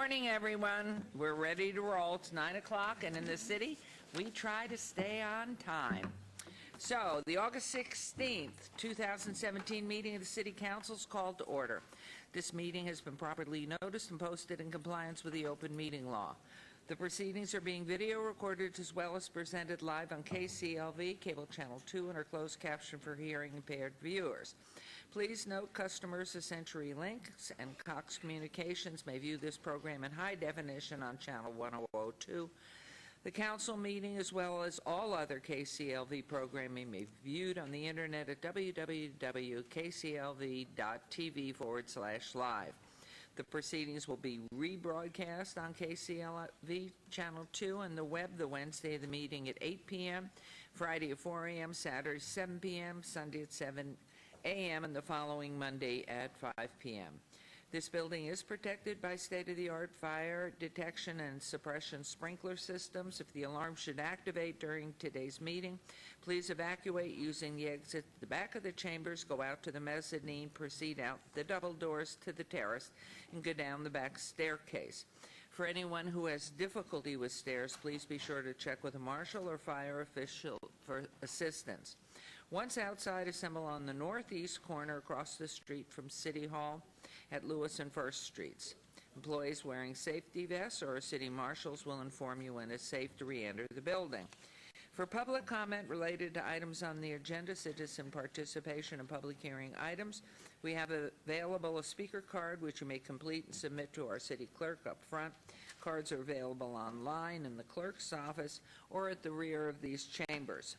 morning, everyone. We're ready to roll. It's 9 o'clock, and in the city, we try to stay on time. So, the August 16th, 2017 meeting of the City Council is called to order. This meeting has been properly noticed and posted in compliance with the open meeting law. The proceedings are being video recorded as well as presented live on KCLV, Cable Channel 2, and are closed captioned for hearing impaired viewers. Please note customers of CenturyLink and Cox Communications may view this program in high definition on Channel 1002. The council meeting, as well as all other KCLV programming, may be viewed on the internet at www.kclv.tv/live. The proceedings will be rebroadcast on KCLV Channel 2 and the web the Wednesday of the meeting at 8 p.m., Friday at 4 a.m., Saturday 7 p.m., Sunday at 7 a.m., and the following Monday at 5 p.m. This building is protected by state-of-the-art fire detection and suppression sprinkler systems. If the alarm should activate during today's meeting, please evacuate using the exit at the back of the chambers, go out to the mezzanine, proceed out the double doors to the terrace, and go down the back staircase. For anyone who has difficulty with stairs, please be sure to check with a marshal or fire official for assistance. Once outside, assemble on the northeast corner across the street from City Hall at Lewis and First Streets. Employees wearing safety vests or city marshals will inform you when it's safe to re-enter the building. For public comment related to items on the agenda, citizen participation in public hearing items, we have available a speaker card which you may complete and submit to our city clerk up front. Cards are available online in the clerk's office or at the rear of these chambers.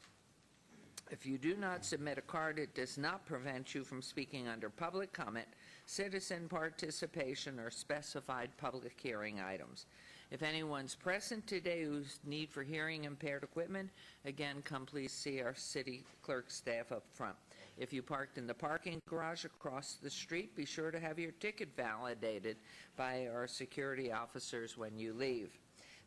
If you do not submit a card, it does not prevent you from speaking under public comment, citizen participation, or specified public hearing items. If anyone's present today who's need for hearing impaired equipment, again, come please see our city clerk staff up front. If you parked in the parking garage across the street, be sure to have your ticket validated by our security officers when you leave.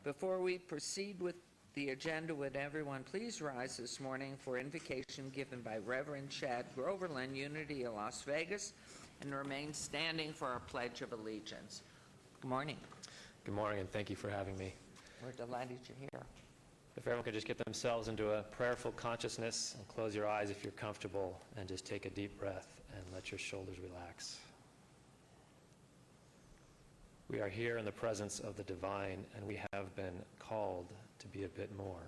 Before we proceed with the agenda, would everyone please rise this morning for invocation given by Reverend Chad Groverland, Unity of Las Vegas, and remain standing for our Pledge of Allegiance. Good morning. Good morning, and thank you for having me. We're delighted you're here. If everyone could just get themselves into a prayerful consciousness and close your eyes if you're comfortable, and just take a deep breath and let your shoulders relax. We are here in the presence of the divine, and we have been called to be a bit more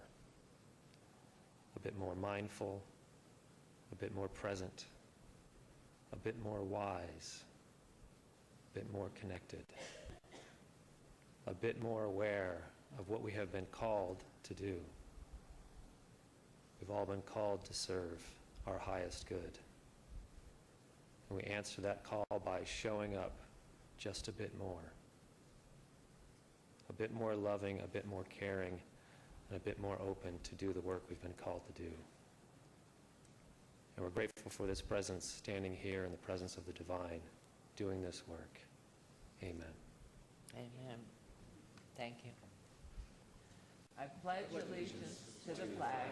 mindful, a bit more present, a bit more wise, a bit more connected, a bit more aware of what we have been called to do. We've all been called to serve our highest good. And we answer that call by showing up just a bit more loving, a bit more caring, and a bit more open to do the work we've been called to do. And we're grateful for this presence, standing here in the presence of the divine, doing this work. Amen. Amen. Thank you. I pledge allegiance to the flag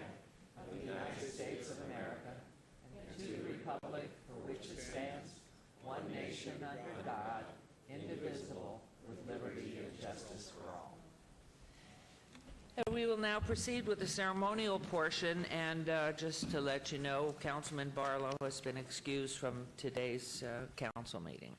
of the United States of America and to the republic for which it stands, one nation under God, indivisible, with liberty and justice for all. We will now proceed with the ceremonial portion, and just to let you know, Councilman Barlow has been excused from today's council meeting.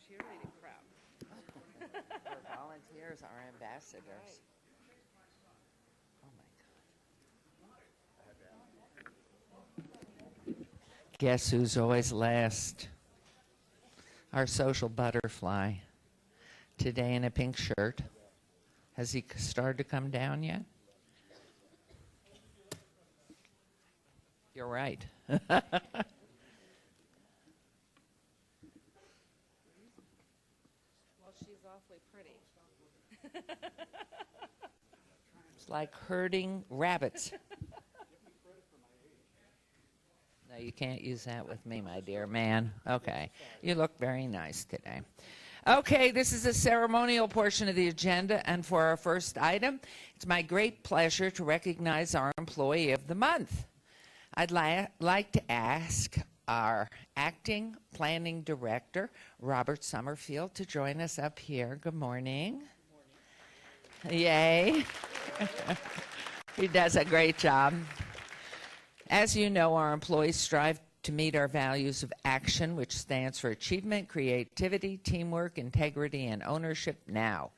Cheerleading crowd. volunteers are ambassadors. Oh, my God. Guess who's always last? Our social butterfly. Today in a pink shirt. Has he started to come down yet? You're right. Well, she's awfully pretty. It's like herding rabbits. No, you can't use that with me, my dear man. Okay. You look very nice today. Okay, this is the ceremonial portion of the agenda, and for our first item, it's my great pleasure to recognize our Employee of the Month. I'd like to ask our Acting Planning Director, Robert Summerfield, to join us up here. Good morning. Good morning. Yay. He does a great job. As you know, our employees strive to meet our values of action, which stands for achievement, creativity, teamwork, integrity, and ownership now.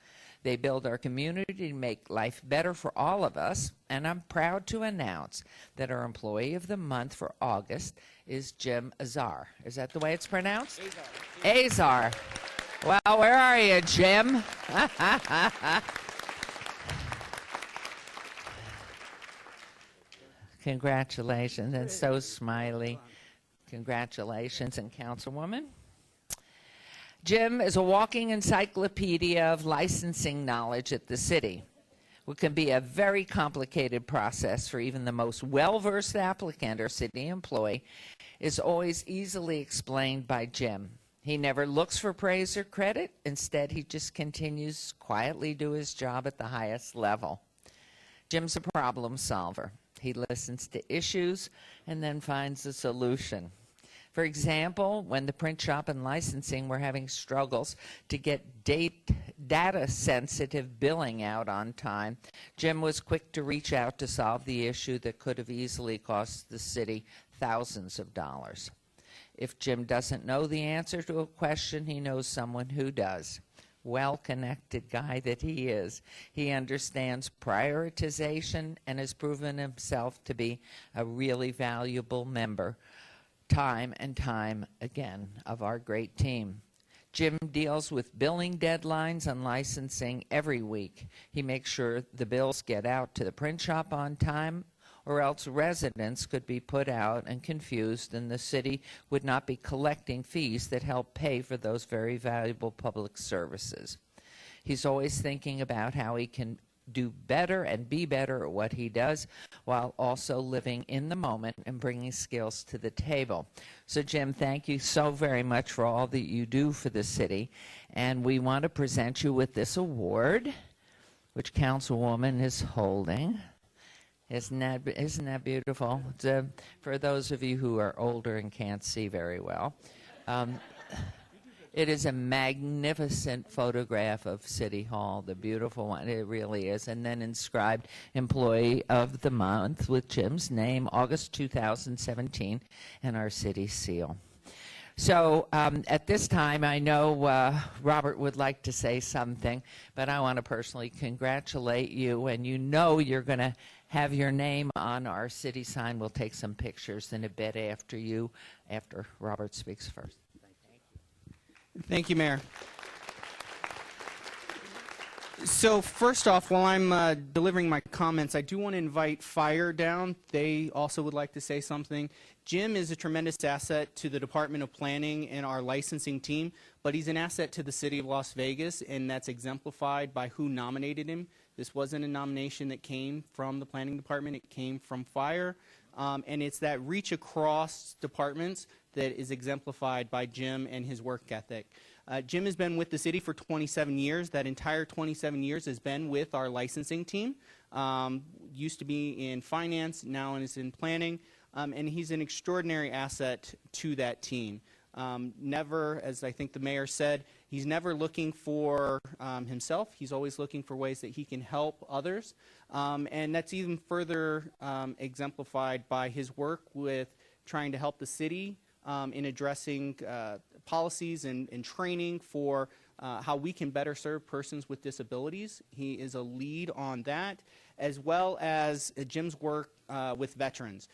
They build our community to make life better for all of us, and I'm proud to announce that our Employee of the Month for August is Jim Azar. Is that the way it's pronounced? Azar. Well, where are you, Jim? Congratulations, and so smiley. Congratulations, and Councilwoman. Jim is a walking encyclopedia of licensing knowledge at the city, which can be a very complicated process for even the most well-versed applicant or city employee, is always easily explained by Jim. He never looks for praise or credit. Instead, he just continues quietly to do his job at the highest level. Jim's a problem solver. He listens to issues and then finds a solution. For example, when the print shop and licensing were having struggles to get data-sensitive billing out on time, Jim was quick to reach out to solve the issue that could have easily cost the city thousands of dollars. If Jim doesn't know the answer to a question, he knows someone who does. Well-connected guy that he is. He understands prioritization and has proven himself to be a really valuable member time and time again of our great team. Jim deals with billing deadlines and licensing every week. He makes sure the bills get out to the print shop on time, or else residents could be put out and confused, and the city would not be collecting fees that help pay for those very valuable public services. He's always thinking about how he can do better and be better at what he does, while also living in the moment and bringing skills to the table. So, Jim, thank you so very much for all that you do for the city, and we want to present you with this award, which Councilwoman is holding. Isn't that beautiful? It's, for those of you who are older and can't see very well, it is a magnificent photograph of City Hall, the beautiful one. It really is. And then inscribed Employee of the Month with Jim's name, August 2017, and our city seal. So at this time, I know Robert would like to say something, but I want to personally congratulate you, and you know you're going to have your name on our city sign. We'll take some pictures in a bit after Robert speaks first. Thank you, Mayor. So first off, while I'm delivering my comments, I do want to invite Fire down. They also would like to say something. Jim is a tremendous asset to the Department of Planning and our licensing team, but he's an asset to the city of Las Vegas, and that's exemplified by who nominated him. This wasn't a nomination that came from the planning department. It came from Fire, and it's that reach across departments that is exemplified by Jim and his work ethic. Jim has been with the city for 27 years. That entire 27 years has been with our licensing team. Used to be in finance, now is in planning, and he's an extraordinary asset to that team. Never, as I think the mayor said, he's never looking for himself. He's always looking for ways that he can help others, and that's even further exemplified by his work with trying to help the city in addressing policies and training for how we can better serve persons with disabilities. He is a lead on that, as well as Jim's work with veterans.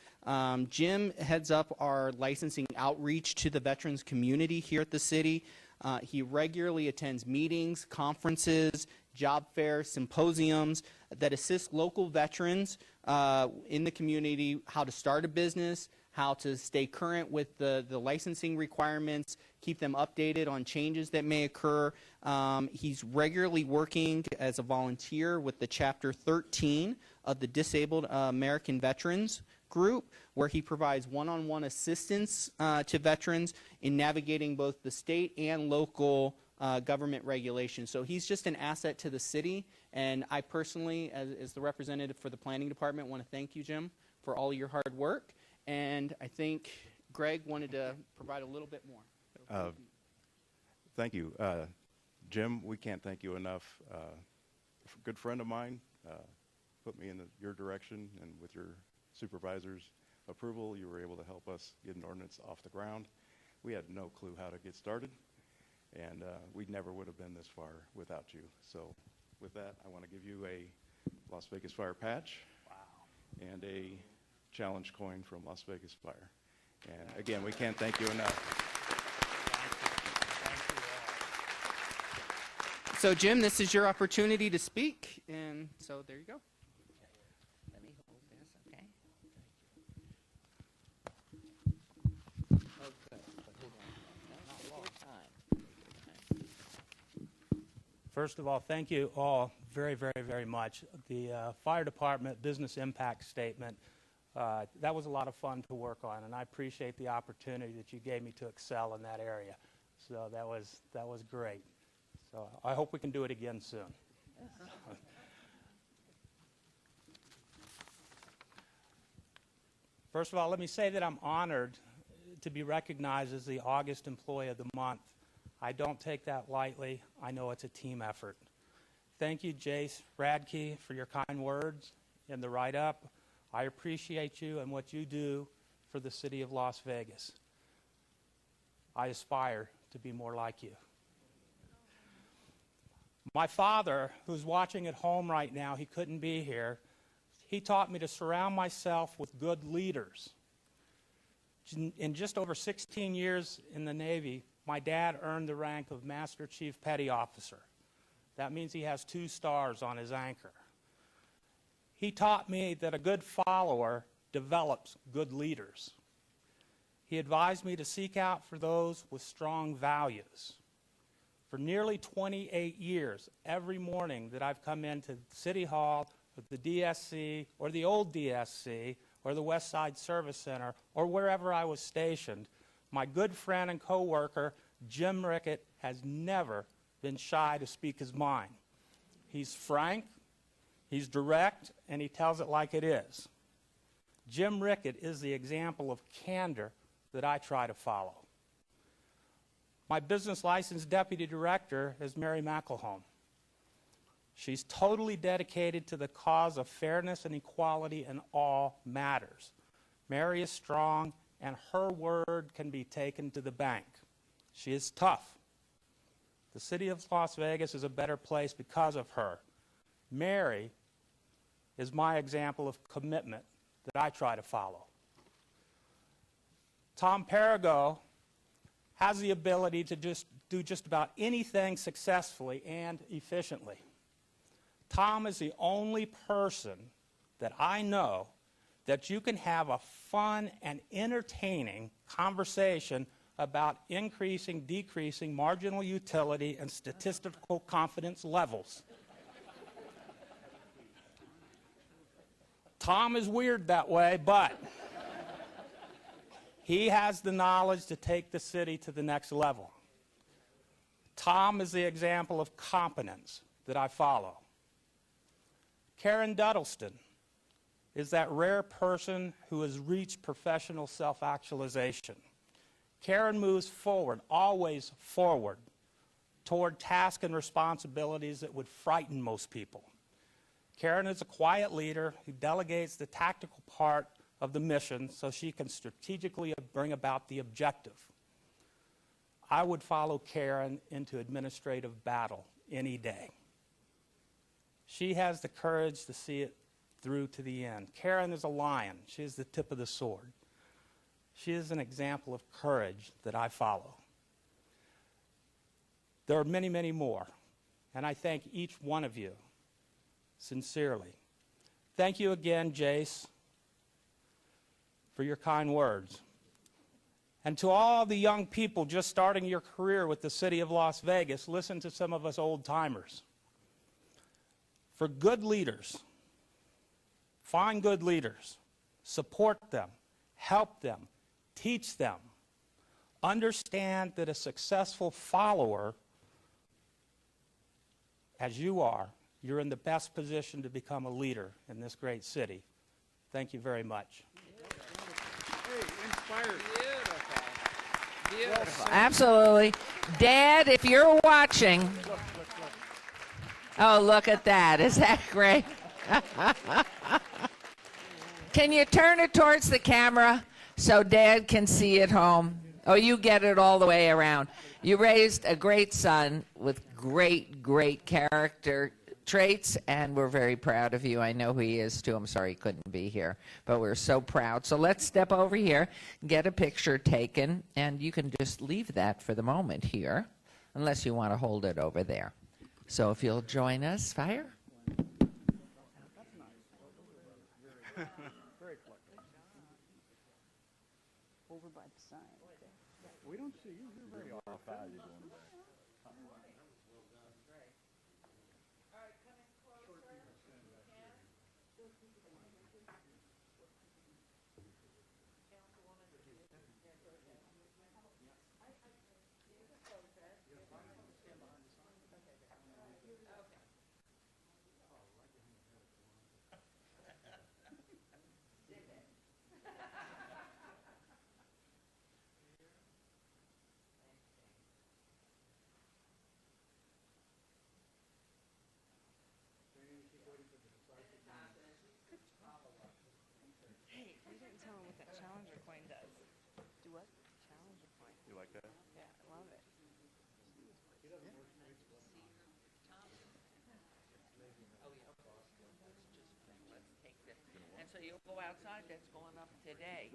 Jim heads up our licensing outreach to the veterans community here at the city. He regularly attends meetings, conferences, job fairs, symposiums that assist local veterans in the community how to start a business, how to stay current with the licensing requirements, keep them updated on changes that may occur. He's regularly working as a volunteer with the Chapter 13 of the Disabled American Veterans Group, where he provides one-on-one assistance to veterans in navigating both the state and local government regulations. So he's just an asset to the city, and I personally, as the representative for the planning department, want to thank you, Jim, for all your hard work. And I think Greg wanted to provide a little bit more. Thank you. Jim, we can't thank you enough. A good friend of mine put me in your direction, and with your supervisor's approval, you were able to help us get an ordinance off the ground. We had no clue how to get started, and we never would have been this far without you. So with that, I want to give you a Las Vegas Fire patch. Wow. And a challenge coin from Las Vegas Fire. And again, we can't thank you enough. So Jim, this is your opportunity to speak, and so there you go. Let me hold this, okay? Oh, good. But hold on. No, take your time. First of all, thank you all very, very, very much. The fire department business impact statement, that was a lot of fun to work on, and I appreciate the opportunity that you gave me to excel in that area. So that was great. So I hope we can do it again soon. First of all, let me say that I'm honored to be recognized as the August Employee of the Month. I don't take that lightly. I know it's a team effort. Thank you, Jace Radke, for your kind words in the write-up. I appreciate you and what you do for the city of Las Vegas. I aspire to be more like you. My father, who's watching at home right now, he couldn't be here, he taught me to surround myself with good leaders. In just over 16 years in the Navy, my dad earned the rank of Master Chief Petty Officer. That means he has 2 stars on his anchor. He taught me that a good follower develops good leaders. He advised me to seek out for those with strong values. For nearly 28 years, every morning that I've come into City Hall, or the DSC, or the old DSC, or the West Side Service Center, or wherever I was stationed, my good friend and coworker, Jim Rickett, has never been shy to speak his mind. He's frank, he's direct, and he tells it like it is. Jim Rickett is the example of candor that I try to follow. My business license deputy director is Mary McElhone. She's totally dedicated to the cause of fairness and equality in all matters. Mary is strong, and her word can be taken to the bank. She is tough. The city of Las Vegas is a better place because of her. Mary is my example of commitment that I try to follow. Tom Perigo has the ability to do just about anything successfully and efficiently. Tom is the only person that I know that you can have a fun and entertaining conversation about increasing, decreasing marginal utility and statistical confidence levels. Tom is weird that way, but he has the knowledge to take the city to the next level. Tom is the example of competence that I follow. Karen Duddleston is that rare person who has reached professional self-actualization. Karen moves forward, always forward, toward tasks and responsibilities that would frighten most people. Karen is a quiet leader who delegates the tactical part of the mission so she can strategically bring about the objective. I would follow Karen into administrative battle any day. She has the courage to see it through to the end. Karen is a lion. She is the tip of the sword. She is an example of courage that I follow. There are many, many more, and I thank each one of you sincerely. Thank you again, Jace, for your kind words. And to all the young people just starting your career with the city of Las Vegas, listen to some of us old-timers. For good leaders, find good leaders, support them, help them, teach them. Understand that a successful follower, as you are, you're in the best position to become a leader in this great city. Thank you very much. Beautiful. Absolutely. Dad, if you're watching. Oh, look at that. Is that great? Can you turn it towards the camera so Dad can see it home? Oh, you get it all the way around. You raised a great son with great, great character traits, and we're very proud of you. I know he is, too. I'm sorry he couldn't be here, but we're so proud. So let's step over here, get a picture taken, and you can just leave that for the moment here, unless you want to hold it over there. So if you'll join us, Fire. Over by the sign. We don't see you very often. Hey, you didn't tell him what that Challenger coin does. Do what? Challenger coin. You like that? Yeah, I love it. And so you'll go outside, that's going up today.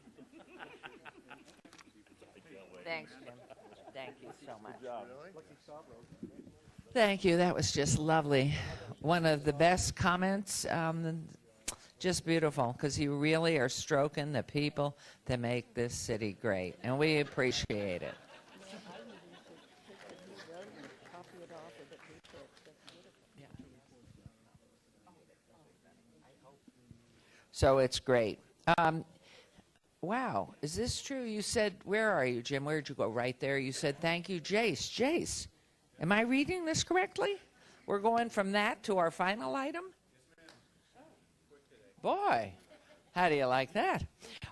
Thanks, Jim. Thank you so much. Thank you, that was just lovely. One of the best comments, just beautiful, because you really are stroking the people that make this city great, and we appreciate it. So it's great. Wow, is this true? You said, where are you, Jim? Where did you go? Right there. You said, thank you, Jace. Jace, am I reading this correctly? We're going from that to our final item? Boy, how do you like that?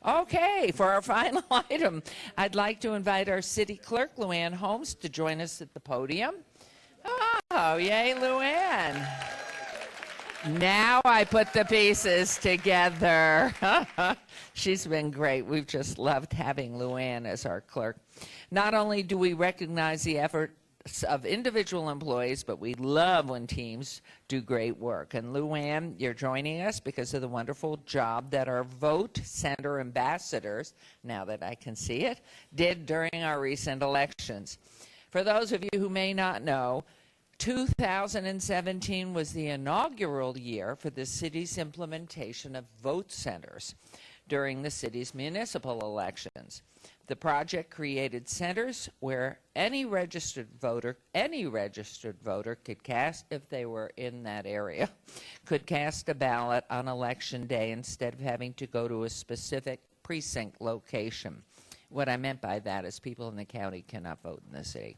Okay, for our final item, I'd like to invite our city clerk, Luann Holmes, to join us at the podium. Oh, yay, Luann. Now I put the pieces together. She's been great. We've just loved having Luann as our clerk. Not only do we recognize the efforts of individual employees, but we love when teams do great work. And Luann, you're joining us because of the wonderful job that our Vote Center ambassadors, now that I can see it, did during our recent elections. For those of you who may not know, 2017 was the inaugural year for the city's implementation of vote centers during the city's municipal elections. The project created centers where any registered voter could cast, if they were in that area, could cast a ballot on election day instead of having to go to a specific precinct location. What I meant by that is people in the county cannot vote in the city.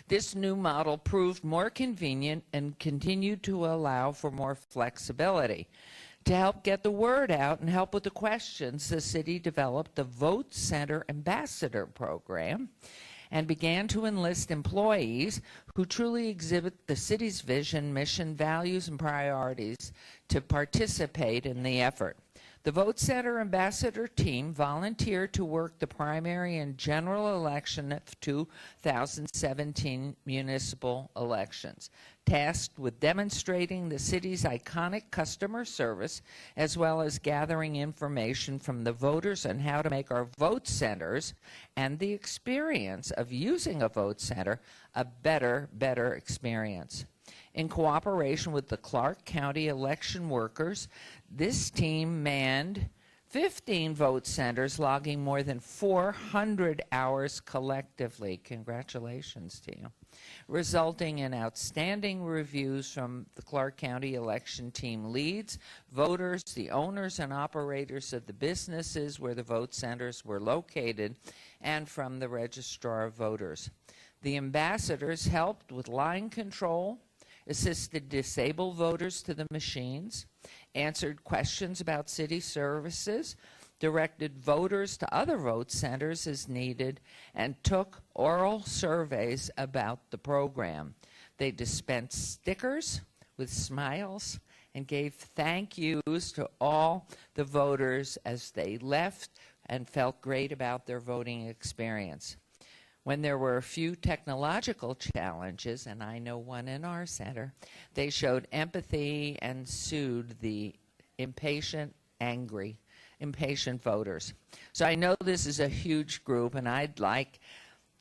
This new model proved more convenient and continued to allow for more flexibility. To help get the word out and help with the questions, the city developed the Vote Center Ambassador Program and began to enlist employees who truly exhibit the city's vision, mission, values, and priorities to participate in the effort. The Vote Center ambassador team volunteered to work the primary and general election of 2017 municipal elections, tasked with demonstrating the city's iconic customer service, as well as gathering information from the voters on how to make our vote centers and the experience of using a vote center a better experience. In cooperation with the Clark County election workers, this team manned 15 vote centers, logging more than 400 hours collectively. Congratulations to you. Resulting in outstanding reviews from the Clark County election team leads, voters, the owners and operators of the businesses where the vote centers were located, and from the registrar of voters. The ambassadors helped with line control, assisted disabled voters to the machines, answered questions about city services, directed voters to other vote centers as needed, and took oral surveys about the program. They dispensed stickers with smiles and gave thank yous to all the voters as they left and felt great about their voting experience. When there were a few technological challenges, and I know one in our center, they showed empathy and soothed the impatient voters. So I know this is a huge group, and I'd like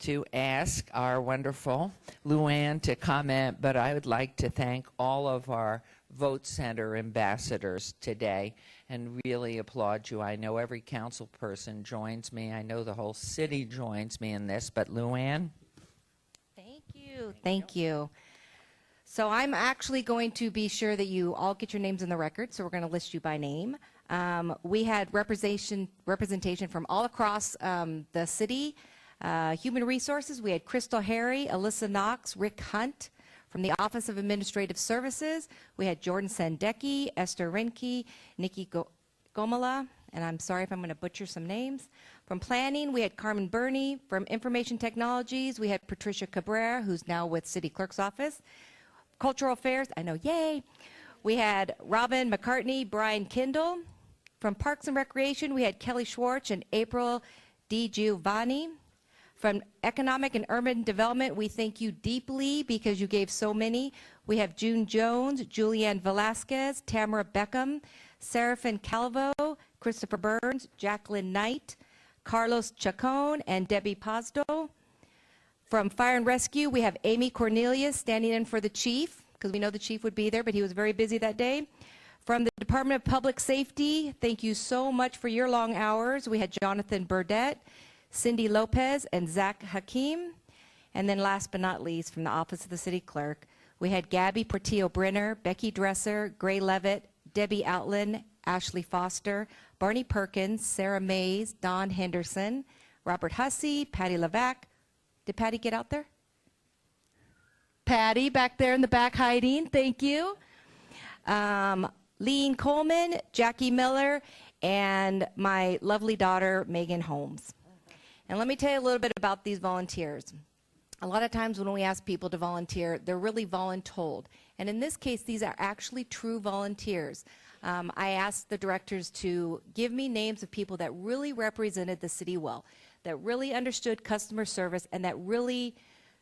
to ask our wonderful Luann to comment, but I would like to thank all of our vote center ambassadors today and really applaud you. I know every council person joins me. I know the whole city joins me in this, but Luann? Thank you. So I'm actually going to be sure that you all get your names in the record, so we're going to list you by name. We had representation from all across the city. Human Resources, we had Crystal Harry, Alyssa Knox, Rick Hunt. From the Office of Administrative Services, we had Jordan Sandecki, Esther Renke, Nikki Gomala, and I'm sorry if I'm going to butcher some names. From Planning, we had Carmen Burney. From Information Technologies, we had Patricia Cabrera, who's now with City Clerk's Office. Cultural Affairs, I know, yay. We had Robin McCartney, Brian Kindle. From Parks and Recreation, we had Kelly Schwartz and April DiGiovanni. From Economic and Urban Development, we thank you deeply because you gave so many. We have June Jones, Julianne Velasquez, Tamara Beckham, Seraphin Calvo, Christopher Burns, Jacqueline Knight, Carlos Chacon, and Debbie Pazdo. From Fire and Rescue, we have Amy Cornelius standing in for the chief, because we know the chief would be there, but he was very busy that day. From the Department of Public Safety, thank you so much for your long hours. We had Jonathan Burdett, Cindy Lopez, and Zach Hakim. And then last but not least, from the Office of the City Clerk, we had Gabby Portillo-Brenner, Becky Dresser, Gray Levitt, Debbie Outland, Ashley Foster, Barney Perkins, Sarah Mays, Don Henderson, Robert Hussey, Patty Levac. Did Patty get out there? Patty back there in the back hiding, thank you. Lean Coleman, Jackie Miller, and my lovely daughter, Megan Holmes. And let me tell you a little bit about these volunteers. A lot of times when we ask people to volunteer, they're really voluntold. And in this case, these are actually true volunteers. I asked the directors to give me names of people that really represented the city well, that really understood customer service, and that really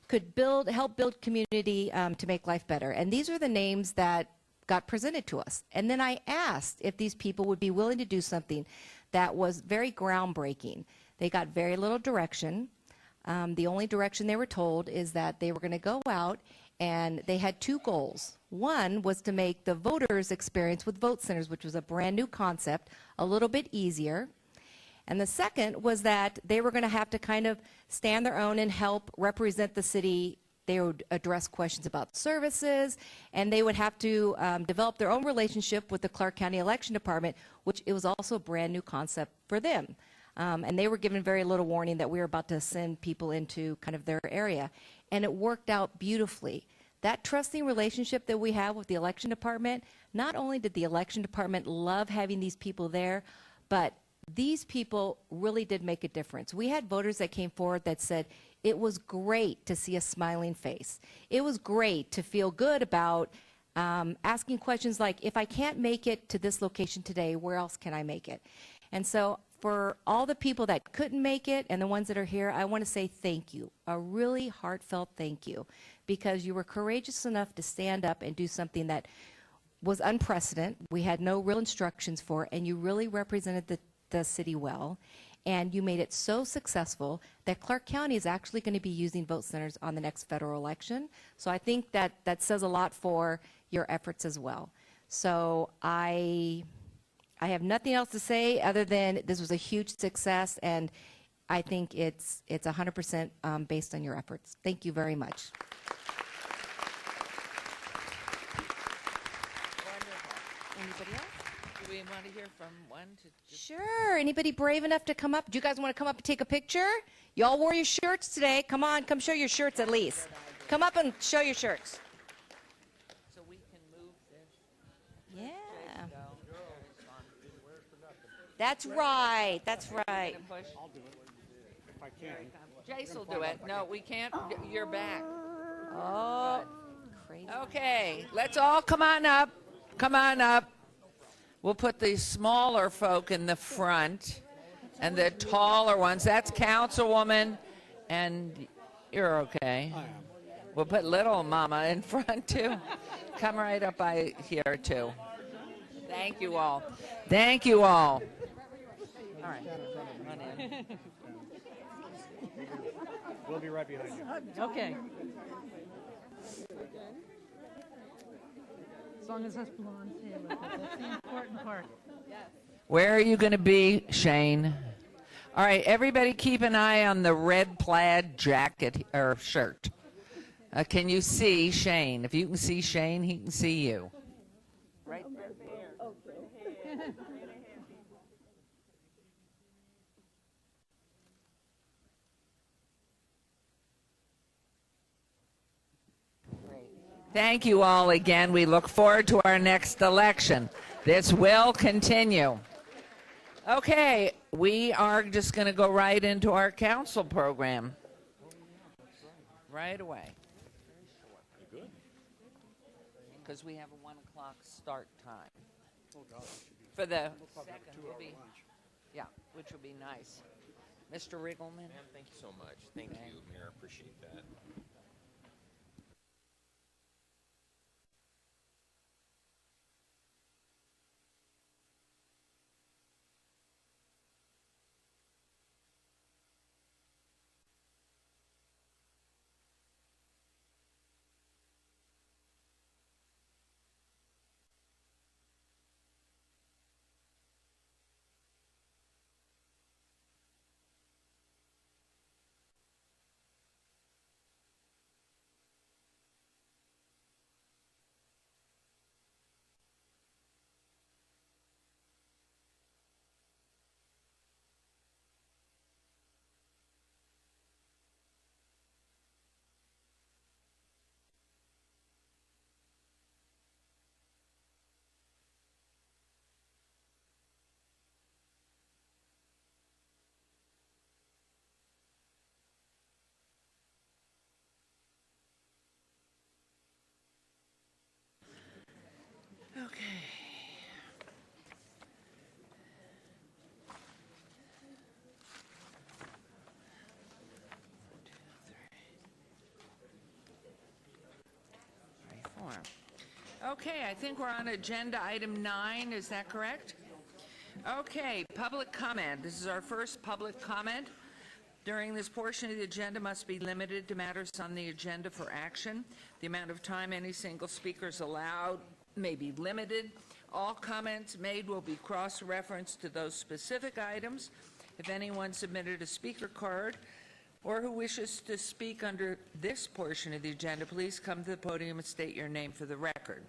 could help build community to make life better. And these are the names that got presented to us. And then I asked if these people would be willing to do something that was very groundbreaking. They got very little direction. The only direction they were told is that they were going to go out, and they had two goals. One was to make the voters' experience with vote centers, which was a brand new concept, a little bit easier. And the second was that they were going to have to kind of stand their own and help represent the city. They would address questions about services, and they would have to develop their own relationship with the Clark County Election Department, which it was also a brand new concept for them. And they were given very little warning that we were about to send people into kind of their area. And it worked out beautifully. That trusting relationship that we have with the election department, not only did the election department love having these people there, but these people really did make a difference. We had voters that came forward that said, it was great to see a smiling face. It was great to feel good about asking questions like, if I can't make it to this location today, where else can I make it? And so for all the people that couldn't make it and the ones that are here, I want to say thank you, a really heartfelt thank you, because you were courageous enough to stand up and do something that was unprecedented. We had no real instructions for, and you really represented the city well. And you made it so successful that Clark County is actually going to be using vote centers on the next federal election. So I think that says a lot for your efforts as well. So I have nothing else to say other than this was a huge success, and I think it's 100% based on your efforts. Thank you very much. Anybody else? Do we want to hear from one to just... Sure. Anybody brave enough to come up? Do you guys want to come up and take a picture? Y'all wore your shirts today. Come on, come show your shirts at least. Come up and show your shirts. So we can move this. Yeah. Go. That's right. That's right. Push. I'll do it if I can. Jace will do it. No, we can't. You're back. Oh, crazy. Okay, let's all come on up. Come on up. We'll put the smaller folk in the front and the taller ones. That's Councilwoman, and you're okay. I am. We'll put little mama in front too. Come right up by here too. Thank you all. Thank you all. All right. Run in. We'll be right behind you. Okay. As long as that's blonde hair, that's the important part. Where are you going to be, Shane? All right, everybody keep an eye on the red plaid jacket or shirt. Can you see Shane? If you can see Shane, he can see you. Right there. Thank you all again. We look forward to our next election. This will continue. Okay, we are just going to go right into our council program. Right away. Because we have a 1 o'clock start time. For the second, will be, yeah, which will be nice. Mr. Riggleman? Ma'am, thank you so much. Thank you, Mayor. Appreciate that. Okay. Okay, I think we're on agenda item 9. Is that correct? Okay, public comment. This is our first public comment. During this portion of the agenda must be limited to matters on the agenda for action. The amount of time any single speaker is allowed may be limited. All comments made will be cross-referenced to those specific items. If anyone submitted a speaker card or who wishes to speak under this portion of the agenda, please come to the podium and state your name for the record.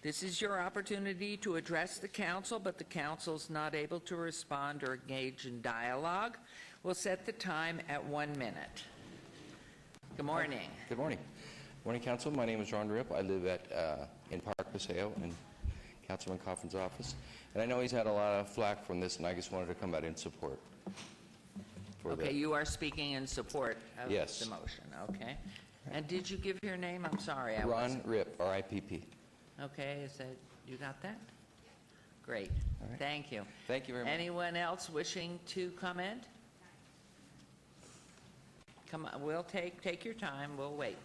This is your opportunity to address the council, but the council is not able to respond or engage in dialogue. We'll set the time at 1 minute. Good morning. Good morning. Morning, Council. My name is Ron Rip. I live in Park Paseo in Councilman Coffin's office. And I know he's had a lot of flack from this, and I just wanted to come out in support. Okay, you are speaking in support of Yes. the motion, okay? And did you give your name? I'm sorry. I Ron wasn't- Rip, R-I-P-P. Okay, is that, you got that? Great. All right. Thank you. Thank you very much. Anyone else wishing to comment? Come on, we'll take your time, we'll wait.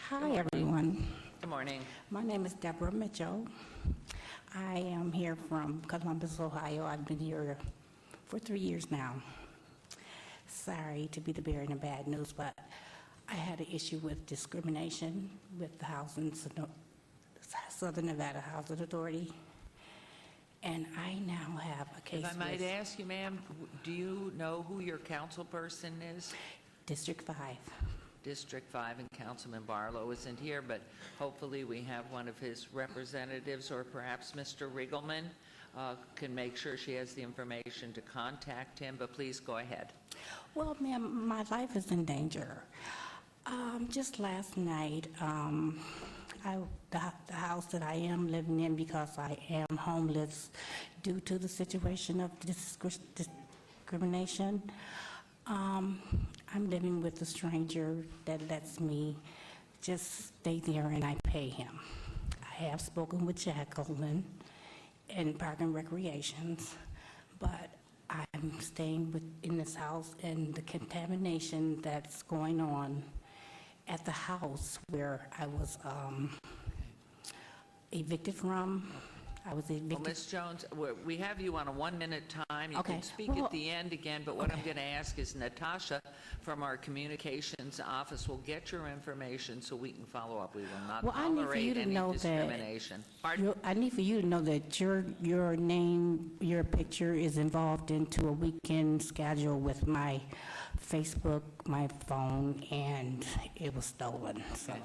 Hi, everyone. Good morning. My name is Deborah Mitchell. I am here from Columbus, Ohio. I've been here for 3 years now. Sorry to be the bearer of the bad news, but I had an issue with discrimination with the Southern Nevada Housing Authority, and I now have a case If I might with ask you, ma'am, do you know who your council person is? District 5. District 5, and Councilman Barlow isn't here, but hopefully we have one of his representatives, or perhaps Mr. Riggleman can make sure she has the information to contact him, but please go ahead. Well, ma'am, my life is in danger. Just last night, the house that I am living in, because I am homeless due to the situation of discrimination, I'm living with a stranger that lets me just stay there and I pay him. I have spoken with Jacqueline in Park and Recreations, but I'm staying in this house, and the contamination that's going on at the house where I was evicted from. I was Well, evicted. Ms. Jones, we have you on a 1-minute time. You Okay. can speak Well, at the end again, but what I'm going to ask is Natasha from our communications office will get your information so we can follow up. We will not Well, I need for you tolerate to any know that discrimination. Pardon? I need for you to know that your name, your picture is involved into a weekend schedule with my Facebook, my phone, and it was stolen, so.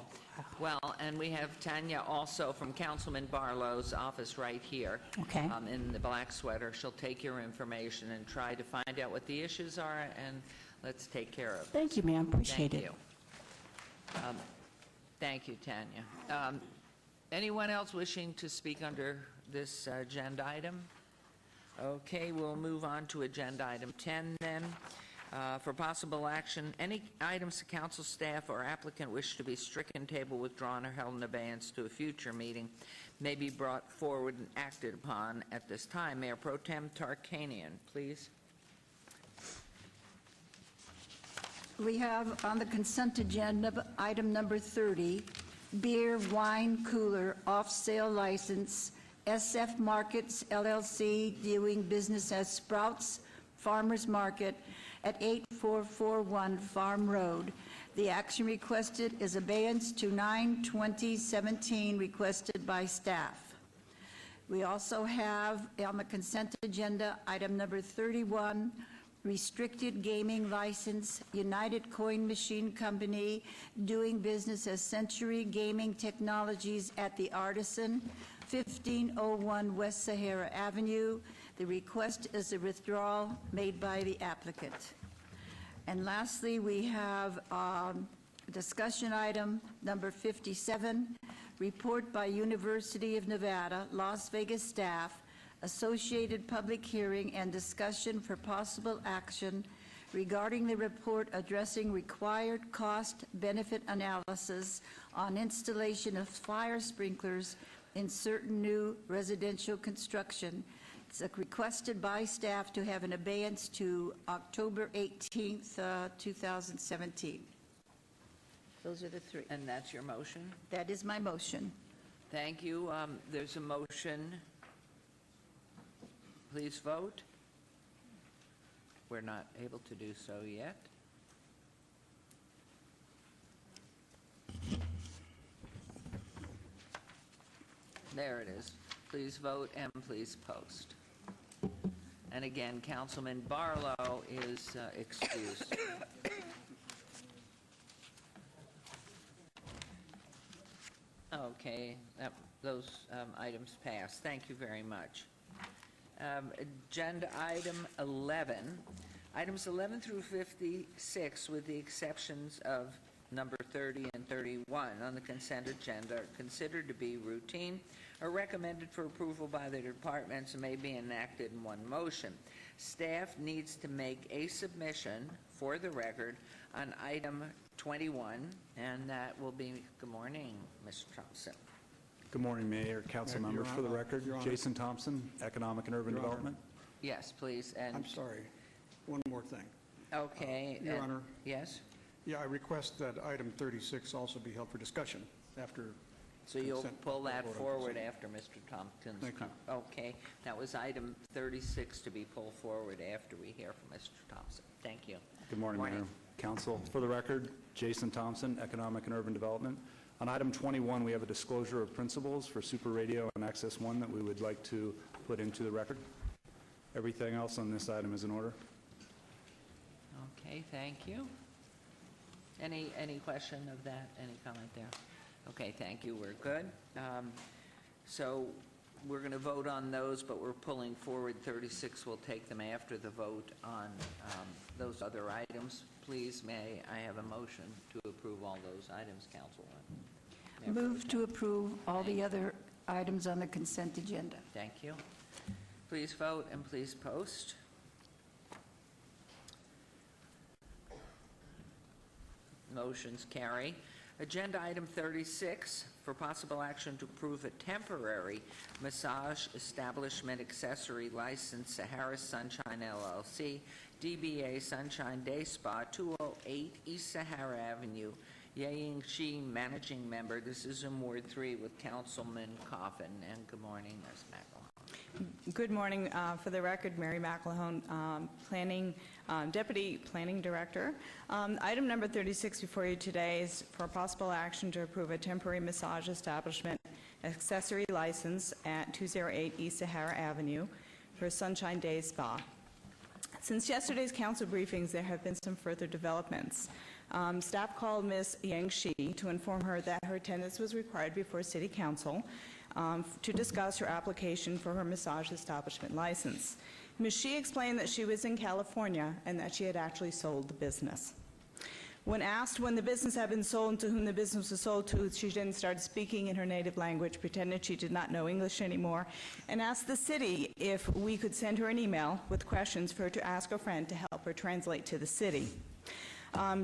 Well, and we have Tanya also from Councilman Barlow's office right here. Okay. In the black sweater. She'll take your information and try to find out what the issues are, and let's take care of it. Thank you, ma'am, appreciate it. Thank you. Thank you, Tanya. Anyone else wishing to speak under this agenda item? Okay, we'll move on to agenda item 10 then. For possible action, any items the council staff or applicant wish to be stricken, tabled, withdrawn, or held in abeyance to a future meeting may be brought forward and acted upon at this time. Mayor Pro Tem Tarkanian, please. We have on the consent agenda, item number 30, beer, wine cooler, off-sale license, SF Markets LLC, doing business as Sprouts Farmers Market at 8441 Farm Road. The action requested is abeyance to 9/2017, requested by staff. We also have on the consent agenda, item number 31, restricted gaming license, United Coin Machine Company, doing business as Century Gaming Technologies at the Artisan, 1501 West Sahara Avenue. The request is a withdrawal made by the applicant. And lastly, we have discussion item number 57, report by University of Nevada, Las Vegas staff, associated public hearing and discussion for possible action regarding the report addressing required cost-benefit analysis on installation of fire sprinklers in certain new residential construction. It's requested by staff to have an abeyance to October 18th, 2017. Those are the three. And that's your motion? That is my motion. Thank you. There's a motion. Please vote. We're not able to do so yet. There it is. Please vote and please post. And again, Councilman Barlow is excused. Okay, those items pass. Thank you very much. Agenda item 11. Items 11 through 56, with the exceptions of number 30 and 31 on the consent agenda, are considered to be routine or recommended for approval by the departments and may be enacted in one motion. Staff needs to make a submission for the record on item 21, and that will be, good morning, Mr. Thompson. Good morning, Mayor, council Your members. For the Honor, record, Your Honor. Jason Thompson, Economic and Urban Your Honor. Development. Yes, please, and... I'm sorry. One more thing. Okay. Your and- Honor. Yes? Yeah, I request that item 36 also be held for discussion after. So you'll consent- pull that vote on forward consent. after Mr. Tompkins? Thank you. Okay, that was item 36 to be pulled forward after we hear from Mr. Thompson. Thank you. Good morning, Mayor, council. For the record, Jason Thompson, Economic and Urban Development. On item 21, we have a disclosure of principles for Super Radio and Access One that we would like to put into the record. Everything else on this item is in order. Okay, thank you. Any question of that? Any comment there? Okay, thank you. We're good. So we're going to vote on those, but we're pulling forward 36. We'll take them after the vote on those other items. Please, may I have a motion to approve all those items, Councilwoman? Move to approve all the other items on the consent agenda. Thank you. Please vote and please post. Motions carry. Agenda item 36, for possible action to approve a temporary massage establishment accessory license, Sahara Sunshine LLC, DBA Sunshine Day Spa, 208 East Sahara Avenue, Yangshi, Managing Member. This is in Ward 3 with Councilman Coffin. And good morning, Ms. McElhone. Good morning. For the record, Mary McElhone, Deputy Planning Director. Item number 36 before you today is for possible action to approve a temporary massage establishment accessory license at 208 East Sahara Avenue for Sunshine Day Spa. Since yesterday's council briefings, there have been some further developments. Staff called Ms. Yangshi to inform her that her attendance was required before City Council to discuss her application for her massage establishment license. Ms. Shi explained that she was in California and that she had actually sold the business. When asked when the business had been sold and to whom the business was sold to, she then started speaking in her native language, pretended she did not know English anymore, and asked the city if we could send her an email with questions for her to ask a friend to help her translate to the city.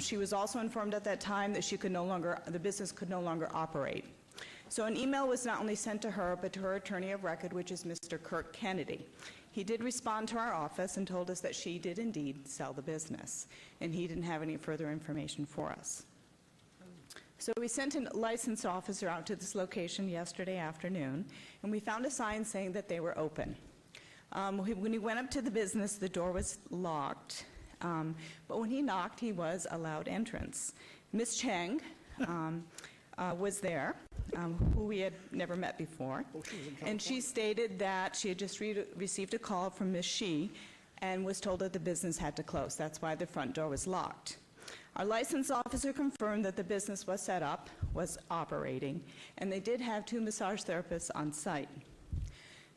She was also informed at that time that the business could no longer operate. So an email was not only sent to her, but to her attorney of record, which is Mr. Kirk Kennedy. He did respond to our office and told us that she did indeed sell the business, and he didn't have any further information for us. So we sent a licensed officer out to this location yesterday afternoon, and we found a sign saying that they were open. When he went up to the business, the door was locked, but when he knocked, he was allowed entrance. Ms. Cheng was there, who we had never met before, and she stated that she had just received a call from Ms. Shi and was told that the business had to close. That's why the front door was locked. Our licensed officer confirmed that the business was set up, was operating, and they did have 2 massage therapists on site.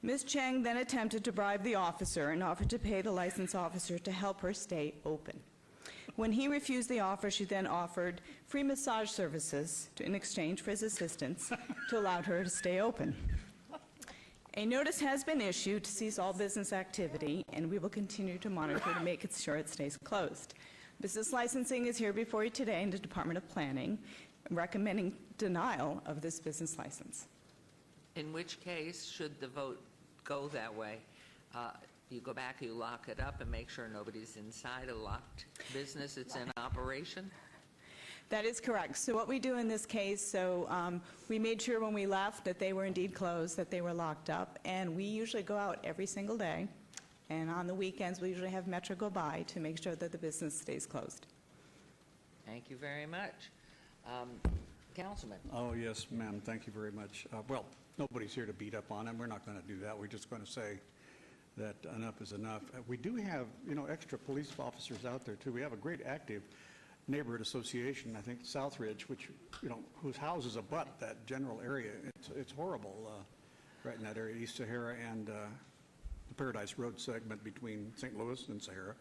Ms. Cheng then attempted to bribe the officer and offered to pay the licensed officer to help her stay open. When he refused the offer, she then offered free massage services in exchange for his assistance to allow her to stay open. A notice has been issued to cease all business activity, and we will continue to monitor to make sure it stays closed. Business licensing is here before you today in the Department of Planning, recommending denial of this business license. In which case, should the vote go that way, you go back, you lock it up, and make sure nobody's inside a locked business that's in operation? That is correct. So what we do in this case, we made sure when we left that they were indeed closed, that they were locked up, and we usually go out every single day, and on the weekends we usually have Metro go by to make sure that the business stays closed. Thank you very much. Councilman. Oh, yes, ma'am. Thank you very much. Well, nobody's here to beat up on him. We're not going to do that. We're just going to say that enough is enough. We do have, extra police officers out there, too. We have a great active neighborhood association, I think Southridge, which, whose houses abut that general area. It's horrible right in that area, East Sahara and the Paradise Road segment between St. Louis and Sahara.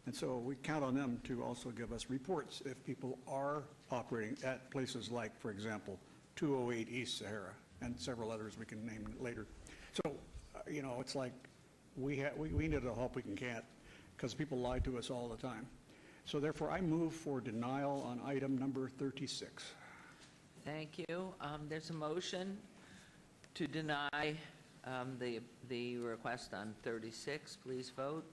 And so we count on them to also give us reports if people are operating at places like, for example, 208 East Sahara and several others we can name later. So, you know, it's like we need to help we can't, because people lie to us all the time. So therefore, I move for denial on item number 36. Thank you. There's a motion to deny the request on 36. Please vote.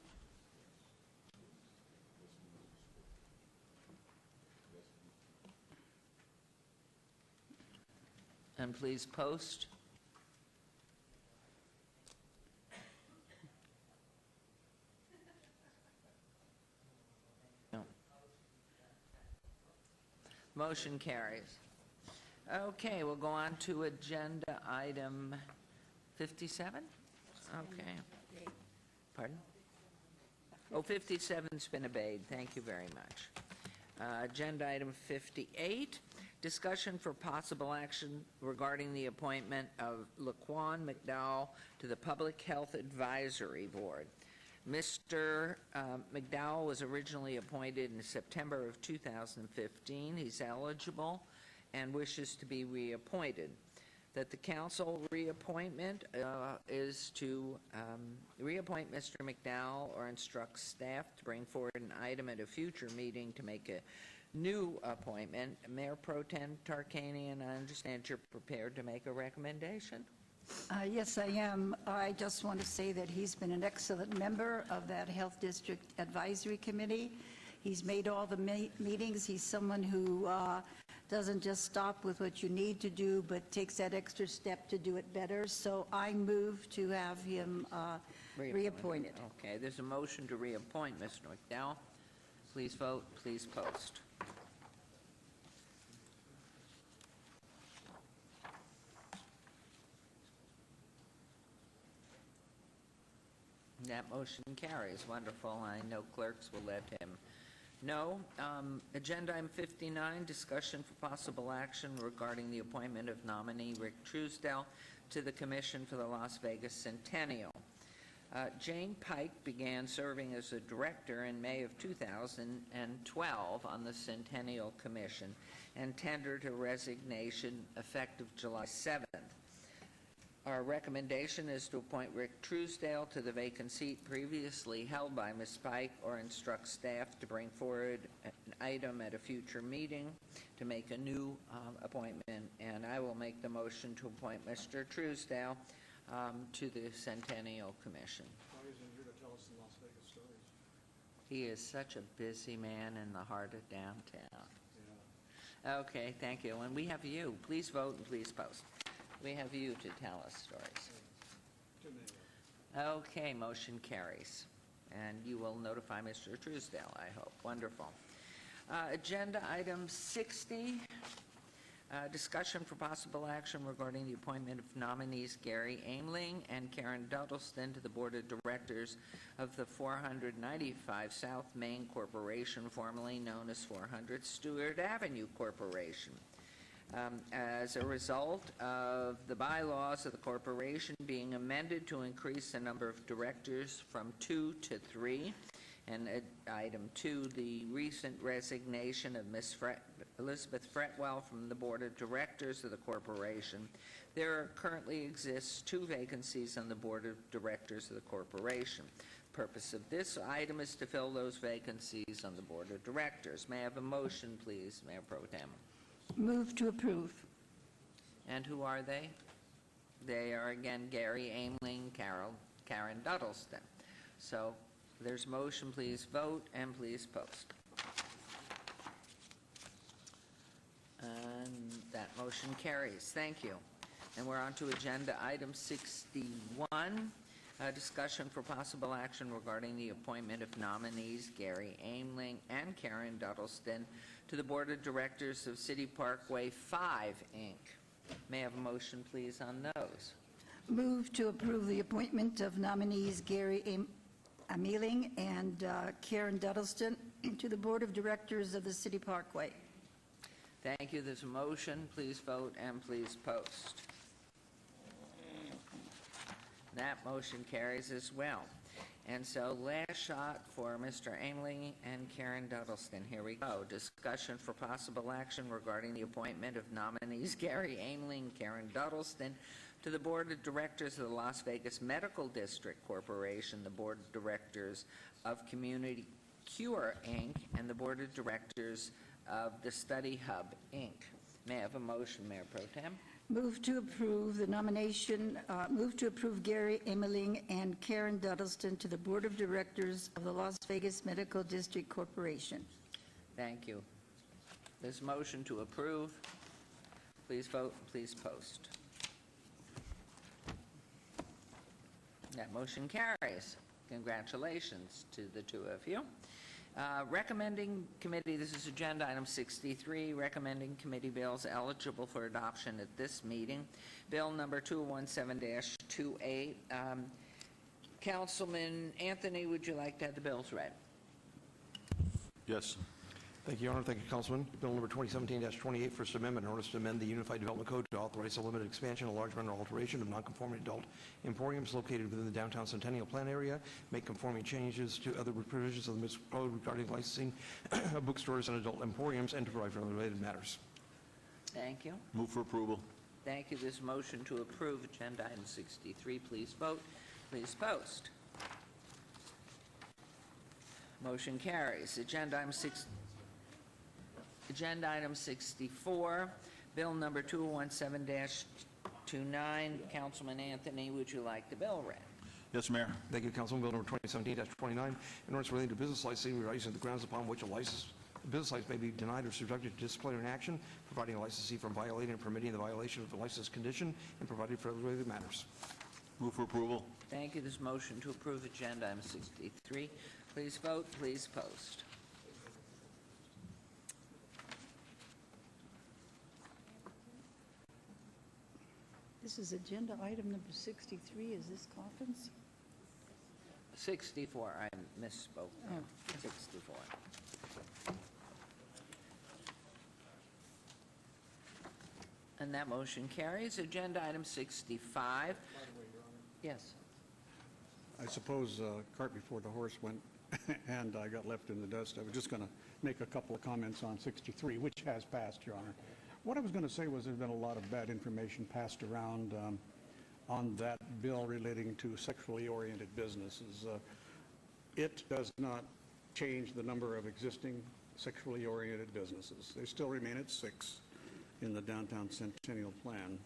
And please post. No. Motion carries. Okay, we'll go on to agenda item 57? Okay. Pardon? Oh, 57's been obeyed. Thank you very much. Agenda item 58, discussion for possible action regarding the appointment of Laquan McDowell to the Public Health Advisory Board. Mr. McDowell was originally appointed in September of 2015. He's eligible and wishes to be reappointed. That the council reappointment is to reappoint Mr. McDowell or instruct staff to bring forward an item at a future meeting to make a new appointment. Mayor Pro Tem Tarkanian, I understand you're prepared to make a recommendation? Yes, I am. I just want to say that he's been an excellent member of that Health District Advisory Committee. He's made all the meetings. He's someone who doesn't just stop with what you need to do, but takes that extra step to do it better. So I move to have him reappointed. Okay, there's a motion to reappoint Mr. McDowell. Please vote, please post. That motion carries. Wonderful. I know clerks will let him know. Agenda item 59, discussion for possible action regarding the appointment of nominee Rick Truesdell to the Commission for the Las Vegas Centennial. Jane Pike began serving as a director in May of 2012 on the Centennial Commission and tendered her resignation effective July 7th. Our recommendation is to appoint Rick Truesdale to the vacant seat previously held by Ms. Pike or instruct staff to bring forward an item at a future meeting to make a new appointment. And I will make the motion to appoint Mr. Truesdale to the Centennial Commission. Why isn't he here to tell us the Las Vegas stories? He is such a busy man in the heart of downtown. Yeah. Okay, thank you. And we have you. Please vote and please post. We have you to tell us stories. Okay, motion carries. And you will notify Mr. Truesdale, I hope. Wonderful. Agenda item 60, discussion for possible action regarding the appointment of nominees Gary Aimling and Karen Duddleston to the Board of Directors of the 495 South Main Corporation, formerly known as 400 Stewart Avenue Corporation. As a result of the bylaws of the corporation being amended to increase the number of directors from 2 to 3, and item 2, the recent resignation of Ms. Elizabeth Fretwell from the Board of Directors of the corporation, there currently exists 2 vacancies on the Board of Directors of the corporation. The purpose of this item is to fill those vacancies on the Board of Directors. May I have a motion, please, Mayor Pro Tem? Move to approve. And who are they? They are, again, Gary Aimling, Karen Duddleston. So there's motion. Please vote and please post. And that motion carries. Thank you. And we're on to agenda item 61, discussion for possible action regarding the appointment of nominees Gary Aimling and Karen Duddleston to the Board of Directors of City Parkway 5, Inc. May I have a motion, please, on those? Move to approve the appointment of nominees Gary Aimling and Karen Duddleston to the Board of Directors of the City Parkway. Thank you. There's a motion. Please vote and please post. That motion carries as well. And so last shot for Mr. Ainley and Karen Duddleston. Here we go. Discussion for possible action regarding the appointment of nominees Gary Ainley and Karen Duddleston to the Board of Directors of the Las Vegas Medical District Corporation, the Board of Directors of Community Cure, Inc., and the Board of Directors of the Study Hub, Inc. May I have a motion, Mayor Pro Tem? Move to approve the nomination, move to approve Gary Emeling and Karen Duddleston to the Board of Directors of the Las Vegas Medical District Corporation. Thank you. This motion to approve. Please vote, please post. That motion carries. Congratulations to the two of you. Recommending committee, this is agenda item 63, recommending committee bills eligible for adoption at this meeting. Bill number 2017-28. Councilman Anthony, would you like to have the bills read? Yes. Thank you, Your Honor. Thank you, Councilman. Bill number 2017-28, First Amendment, in order to amend the Unified Development Code to authorize a limited expansion, enlargement, or alteration of nonconforming adult emporiums located within the downtown Centennial Plan area, make conforming changes to other provisions of the municipal code regarding licensing of bookstores and adult emporiums, and to provide for related matters. Thank you. Move for approval. Thank you. This motion to approve agenda item 63. Please vote. Please post. Motion carries. Agenda item 64, bill number 2017-29. Councilman Anthony, would you like the bill read? Yes, Mayor. Thank you, Councilman. Bill number 2017-29, in order relating to business licensing, revising the grounds upon which a business license may be denied or subjected to disciplinary action, providing a licensee from violating and permitting the violation of the license condition, and providing for related matters. Move for approval. Thank you. This motion to approve agenda item 63. Please vote. Please post. This is agenda item number 63. Is this conference? 64. I misspoke. Oh. 64. And that motion carries. Agenda item 65. Yes. I suppose cart before the horse went and I got left in the dust. I was just going to make a couple of comments on 63, which has passed, Your Honor. What I was going to say was there's been a lot of bad information passed around on that bill relating to sexually oriented businesses. It does not change the number of existing sexually oriented businesses. They still remain at 6 in the downtown Centennial Plan.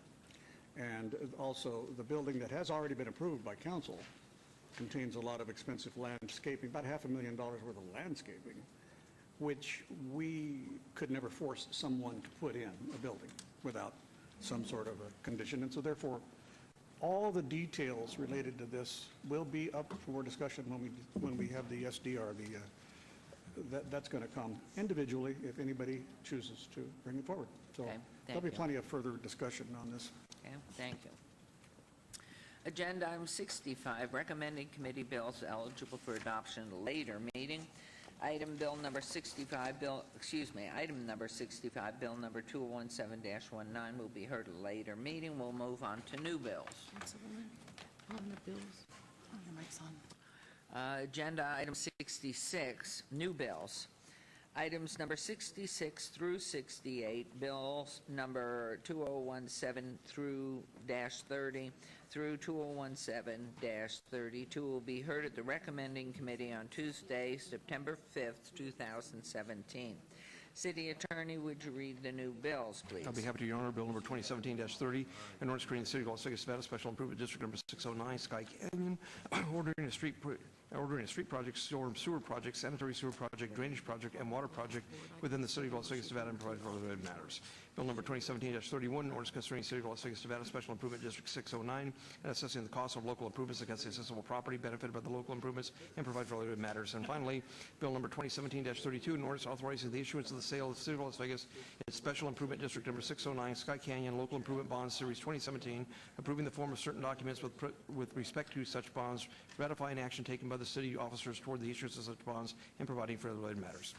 And also, the building that has already been approved by council contains a lot of expensive landscaping, about $500,000 worth of landscaping, which we could never force someone to put in a building without some sort of a condition. And so therefore, all the details related to this will be up for discussion when we have the SDR. That's going to come individually if anybody chooses to bring it forward. So Okay, there'll be you. plenty of further discussion on this. Okay, thank you. Agenda item 65, recommending committee bills eligible for adoption at a later meeting. Item number 65, item number 65, bill number 2017-19 will be heard at a later meeting. We'll move on to new bills. On the bills. Oh, the mic's on. Agenda item 66, new bills. Items number 66 through 68, bills number 2017 through -30 through 2017-32 will be heard at the recommending committee on Tuesday, September 5th, 2017. City Attorney, would you read the new bills, please? I'll be happy to, Your Honor. Bill number 2017-30, an ordinance creating the City of Las Vegas, Nevada Special Improvement District number 609, Sky Canyon, ordering a street project, sewer project, sanitary sewer project, drainage project, and water project within the City of Las Vegas, Nevada, and providing for related matters. Bill number 2017-31, ordinance concerning City of Las Vegas, Nevada Special Improvement District 609, and assessing the cost of local improvements against the accessible property benefited by the local improvements and provide for related matters. And finally, Bill number 2017-32, an ordinance authorizing the issuance of the sale of the City of Las Vegas in Special Improvement District number 609, Sky Canyon Local Improvement Bonds Series 2017, approving the form of certain documents with respect to such bonds, ratifying action taken by the city officers toward the issuance of such bonds, and providing for related matters.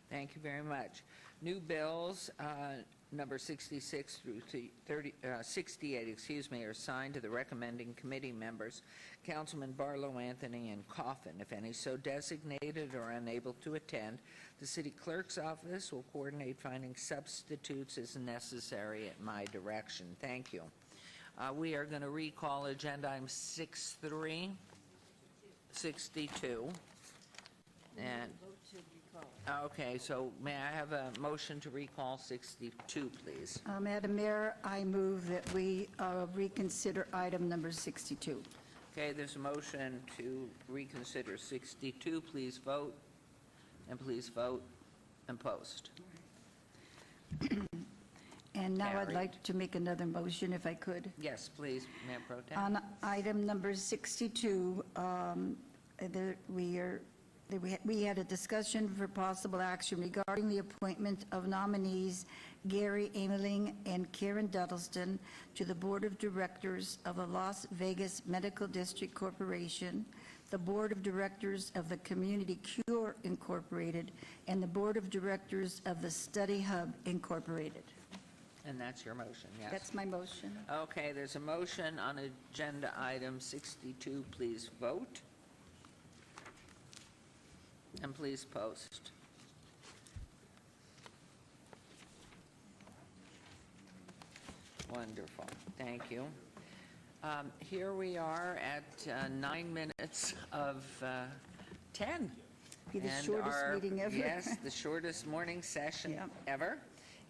Thank you very much. New bills, number 66 through 68, are assigned to the recommending committee members, Councilman Barlow, Anthony, and Coffin. If any so designated or unable to attend, the city clerk's office will coordinate finding substitutes as necessary at my direction. Thank you. We are going to recall agenda item 63, 62. And okay, so may I have a motion to recall 62, please? Madam Mayor, I move that we reconsider item number 62. Okay, there's a motion to reconsider 62. Please vote, and please vote and post. And now I'd Carried. like to make another motion, if I could. Yes, please, Mayor Pro Tem. On item number 62, we had a discussion for possible action regarding the appointment of nominees Gary Ameling and Karen Duddleston to the Board of Directors of the Las Vegas Medical District Corporation, the Board of Directors of the Community Cure Incorporated, and the Board of Directors of the Study Hub Incorporated. And that's your motion, yes? That's my motion. Okay, there's a motion on agenda item 62. Please vote. And please post. Wonderful. Thank you. Here we are at 9 minutes of 10. Be the And shortest meeting ever. Yes, the shortest morning session ever.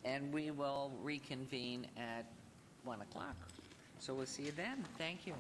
And we will reconvene at 1 o'clock. So we'll see you then. Thank you.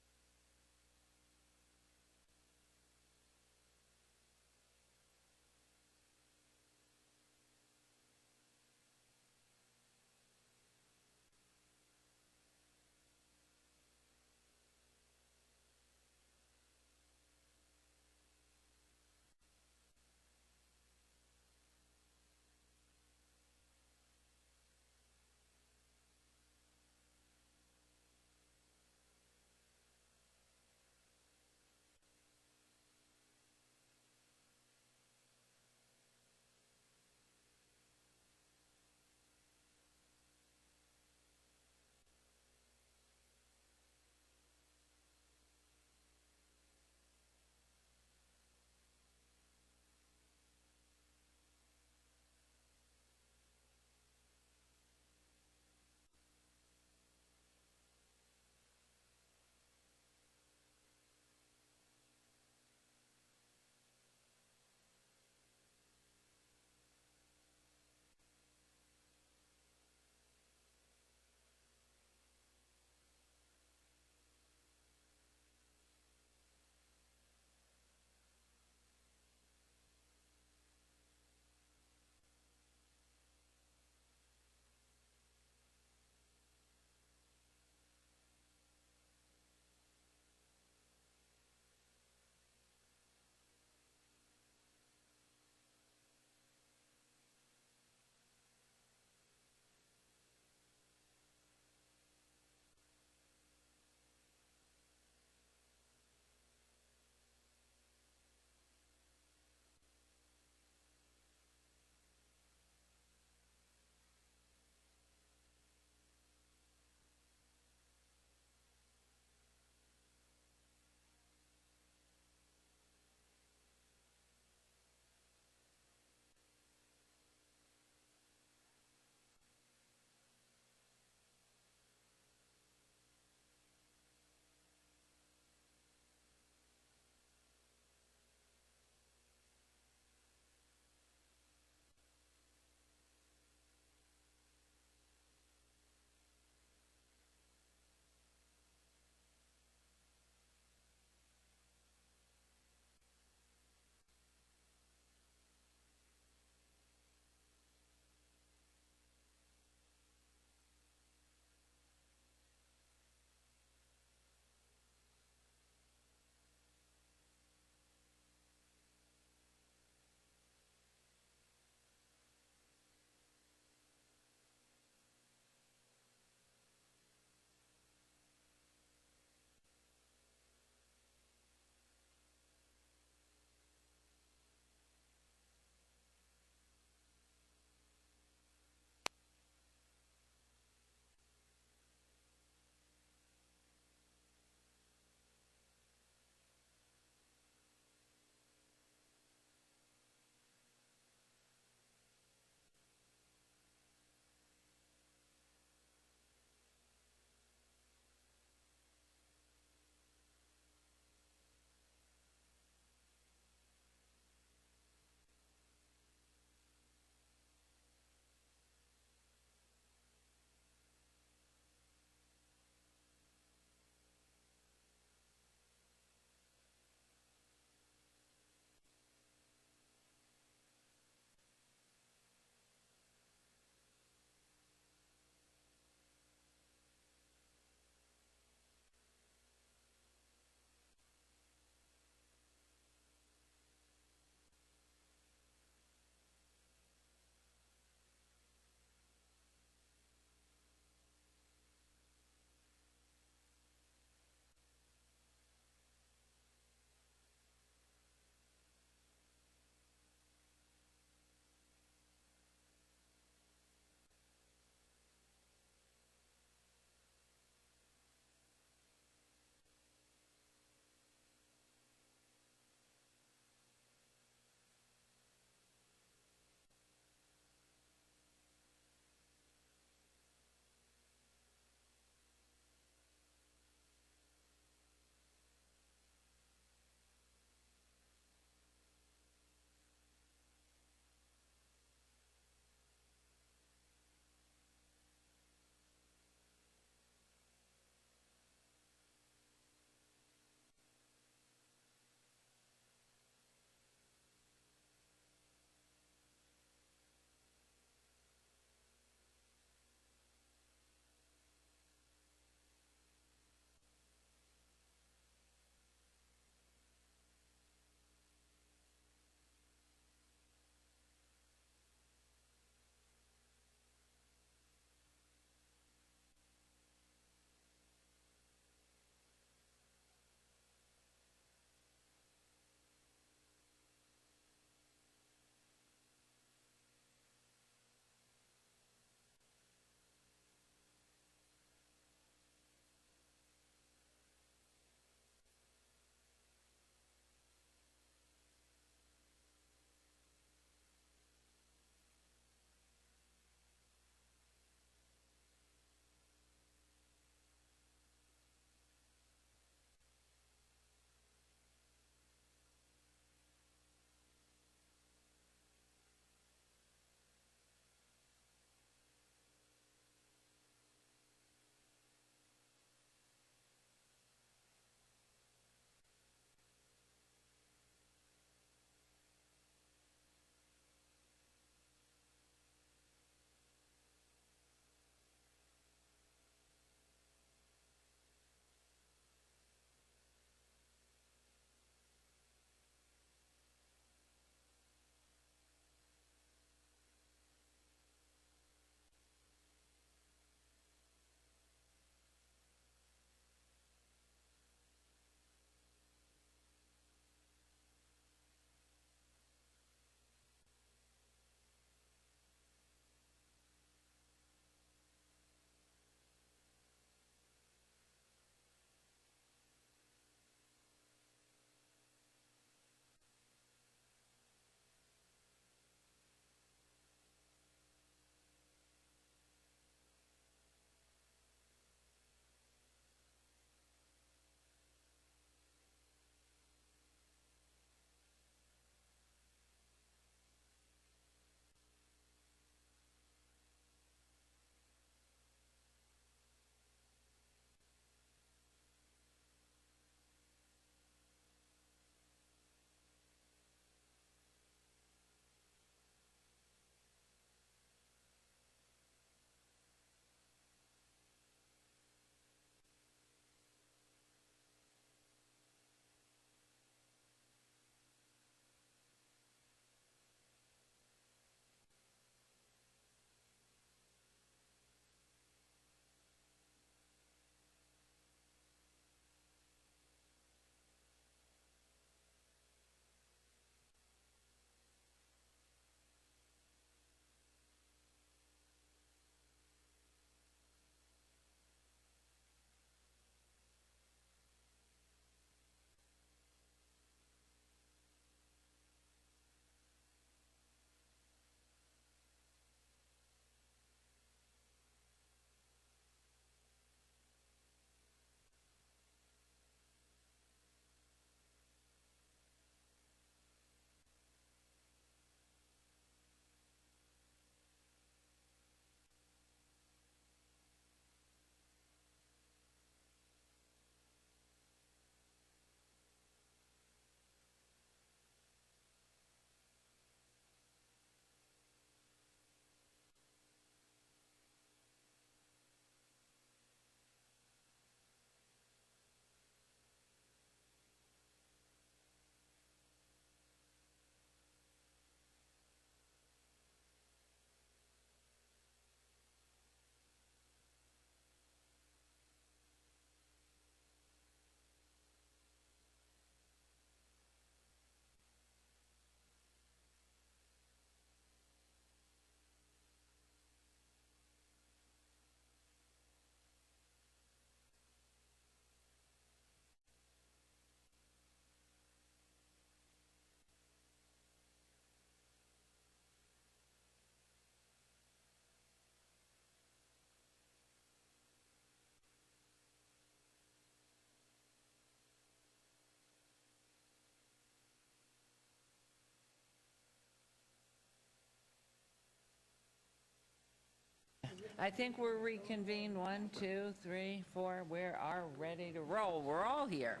I think we're reconvened. 1, 2, 3, 4. We are ready to roll. We're all here.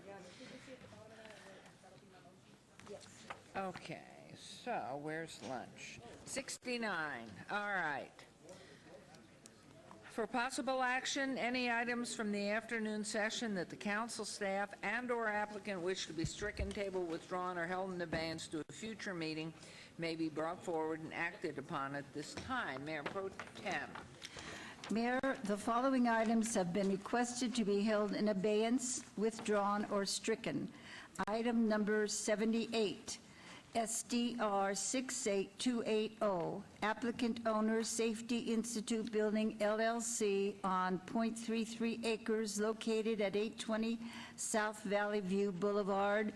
Okay, so where's lunch? 69. All right. For possible action, any items from the afternoon session that the council staff and/or applicant wish to be stricken, tabled, withdrawn, or held in abeyance to a future meeting may be brought forward and acted upon at this time. Mayor Pro Tem. Mayor, the following items have been requested to be held in abeyance, withdrawn, or stricken. Item number 78, SDR 68280, applicant owner Safety Institute Building LLC on .33 acres located at 820 South Valley View Boulevard.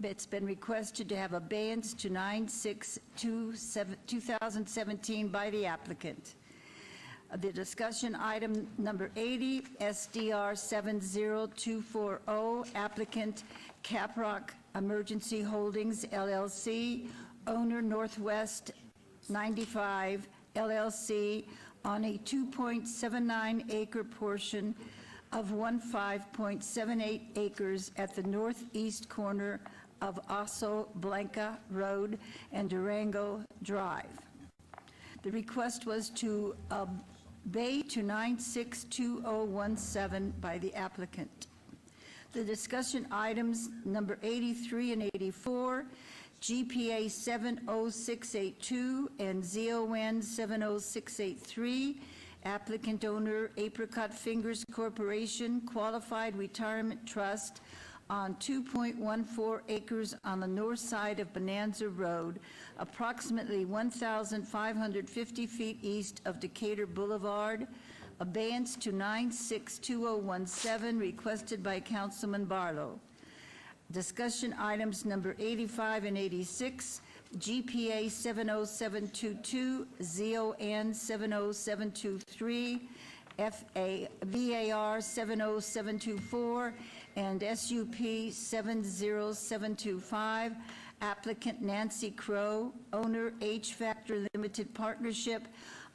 It's been requested to have abeyance to 9/6/2017 by the applicant. The discussion item number 80, SDR 70240, applicant Caprock Emergency Holdings LLC, owner Northwest 95 LLC, on a 2.79 acre portion of 15.78 acres at the northeast corner of Oso Blanca Road and Durango Drive. The request was to abate to 9/6/2017 by the applicant. The discussion items number 83 and 84, GPA 70682 and ZON 70683, applicant owner Apricot Fingers Corporation, Qualified Retirement Trust, on 2.14 acres on the north side of Bonanza Road, approximately 1,550 feet east of Decatur Boulevard. Abeyance to 9/6/2017, requested by Councilman Barlow. Discussion items number 85 and 86, GPA 70722, ZON 70723, VAR 70724, and SUP 70725, applicant Nancy Crow, owner H Factor Limited Partnership,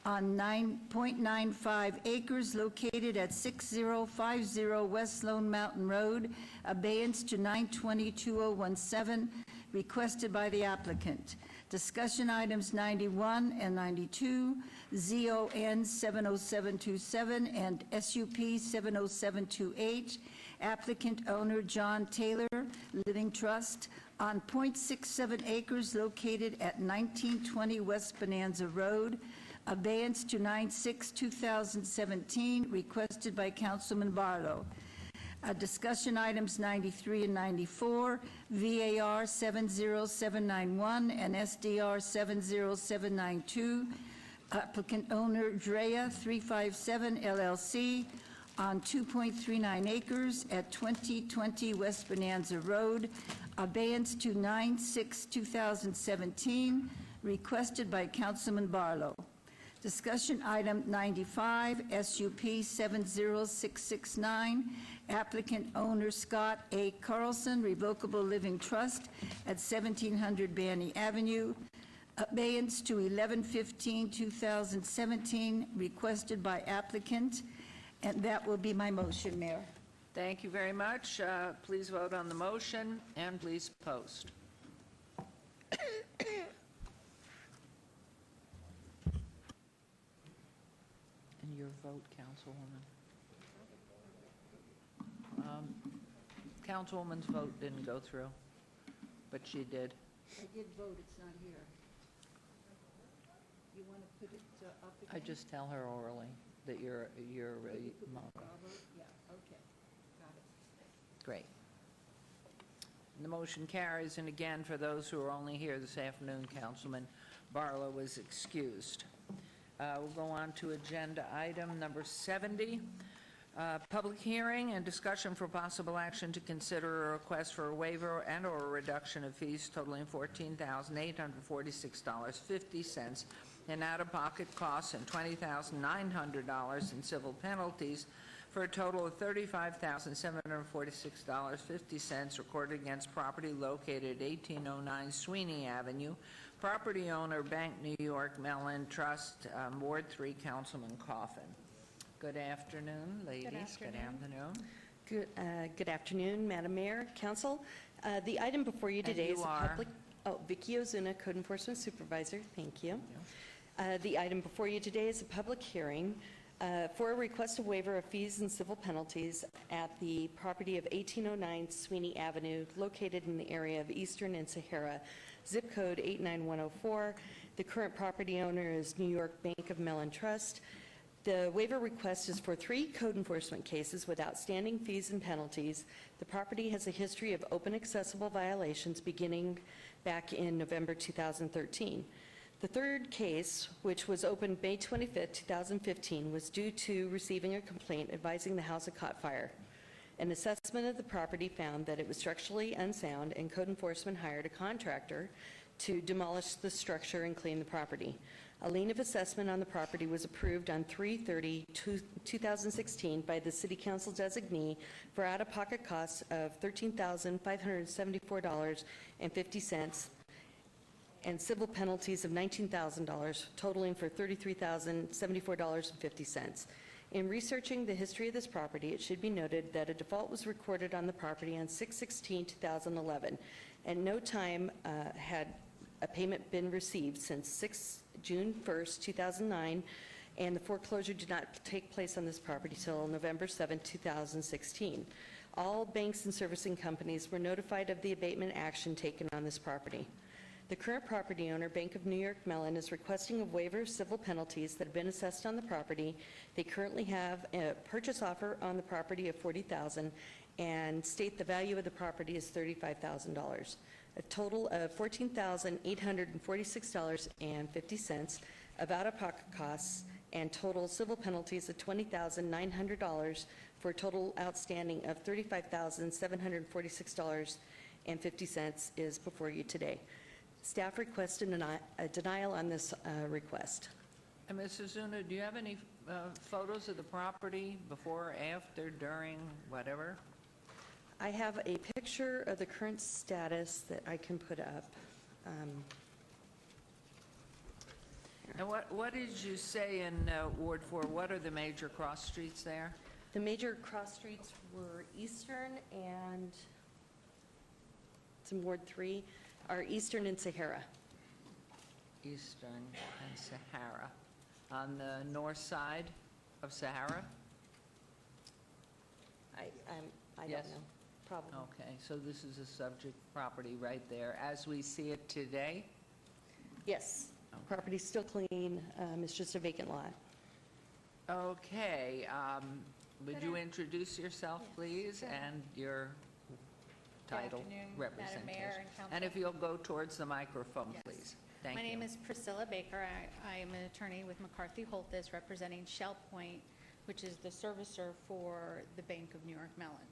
on 9.95 acres located at 6050 West Lone Mountain Road, abeyance to 9/20/2017, requested by the applicant. Discussion items 91 and 92, ZON 70727 and SUP 70728, applicant owner John Taylor Living Trust, on .67 acres located at 1920 West Bonanza Road, abeyance to 9/6/2017, requested by Councilman Barlow. Discussion items 93 and 94, VAR 70791 and SDR 70792, applicant owner Drea 357 LLC, on 2.39 acres at 2020 West Bonanza Road, abeyance to 9/6/2017, requested by Councilman Barlow. Discussion item 95, SUP 70669, applicant owner Scott A. Carlson, Revocable Living Trust at 1700 Banny Avenue, abeyance to 11/15/2017, requested by applicant, and that will be my motion, Mayor. Thank you very much. Please vote on the motion and please post. And your vote, Councilwoman. Councilwoman's vote didn't go through, but she did. I did vote, it's not here. You want to put it up again? I just tell her orally that you're Yeah, okay, got it. Great. And the motion carries, and again, for those who are only here this afternoon, Councilman Barlow is excused. We'll go on to agenda item number 70, public hearing and discussion for possible action to consider a request for a waiver and/or a reduction of fees totaling $14,846.50 in out-of-pocket costs and $20,900 in civil penalties, for a total of $35,746.50 recorded against property located at 1809 Sweeney Avenue. Property owner, Bank New York Mellon Trust, Ward 3, Councilman Coffin. Good afternoon, ladies. Good afternoon. Good afternoon, Madam Mayor, Council. The item before you today you is a are? public... Oh, Vicki Ozuna, Code Enforcement Supervisor. Thank you. The item before you today is a public hearing for a request of waiver of fees and civil penalties at the property of 1809 Sweeney Avenue, located in the area of Eastern and Sahara, zip code 89104. The current property owner is New York Bank of Mellon Trust. The waiver request is for 3 code enforcement cases with outstanding fees and penalties. The property has a history of open accessible violations beginning back in November 2013. The third case, which was opened May 25, 2015, was due to receiving a complaint advising the house had caught fire. An assessment of the property found that it was structurally unsound, and code enforcement hired a contractor to demolish the structure and clean the property. A lien of assessment on the property was approved on 3/30/2016 by the City Council designee for out-of-pocket costs of $13,574.50 and civil penalties of $19,000, totaling for $33,074.50. In researching the history of this property, it should be noted that a default was recorded on the property on 6/16/2011. At no time had a payment been received since June 1st, 2009, and the foreclosure did not take place on this property till November 7, 2016. All banks and servicing companies were notified of the abatement action taken on this property. The current property owner, Bank of New York Mellon, is requesting a waiver of civil penalties that have been assessed on the property. They currently have a purchase offer on the property of $40,000 and state the value of the property is $35,000. A total of $14,846.50 of out-of-pocket costs and total civil penalties of $20,900 for a total outstanding of $35,746.50 is before you today. Staff requested a denial on this request. And Mrs. Zuna, do you have any photos of the property before, after, during, whatever? I have a picture of the current status that I can put up. And what did you say in Ward 4? What are the major cross streets there? The major cross streets were Eastern and, it's in Ward 3, are Eastern and Sahara. Eastern and Sahara. On the north side of Sahara? I Yes. don't know, probably. Okay, so this is a subject property right there, as we see it today? Yes, property's still clean, it's just a vacant lot. Okay, would you introduce yourself, please, and your title, afternoon, Madam representation? Mayor and Council. And if you'll go towards the microphone, Yes. please. Thank My you. name is Priscilla Baker. I am an attorney with McCarthy Holthus representing Shell Point, which is the servicer for the Bank of New York Mellon.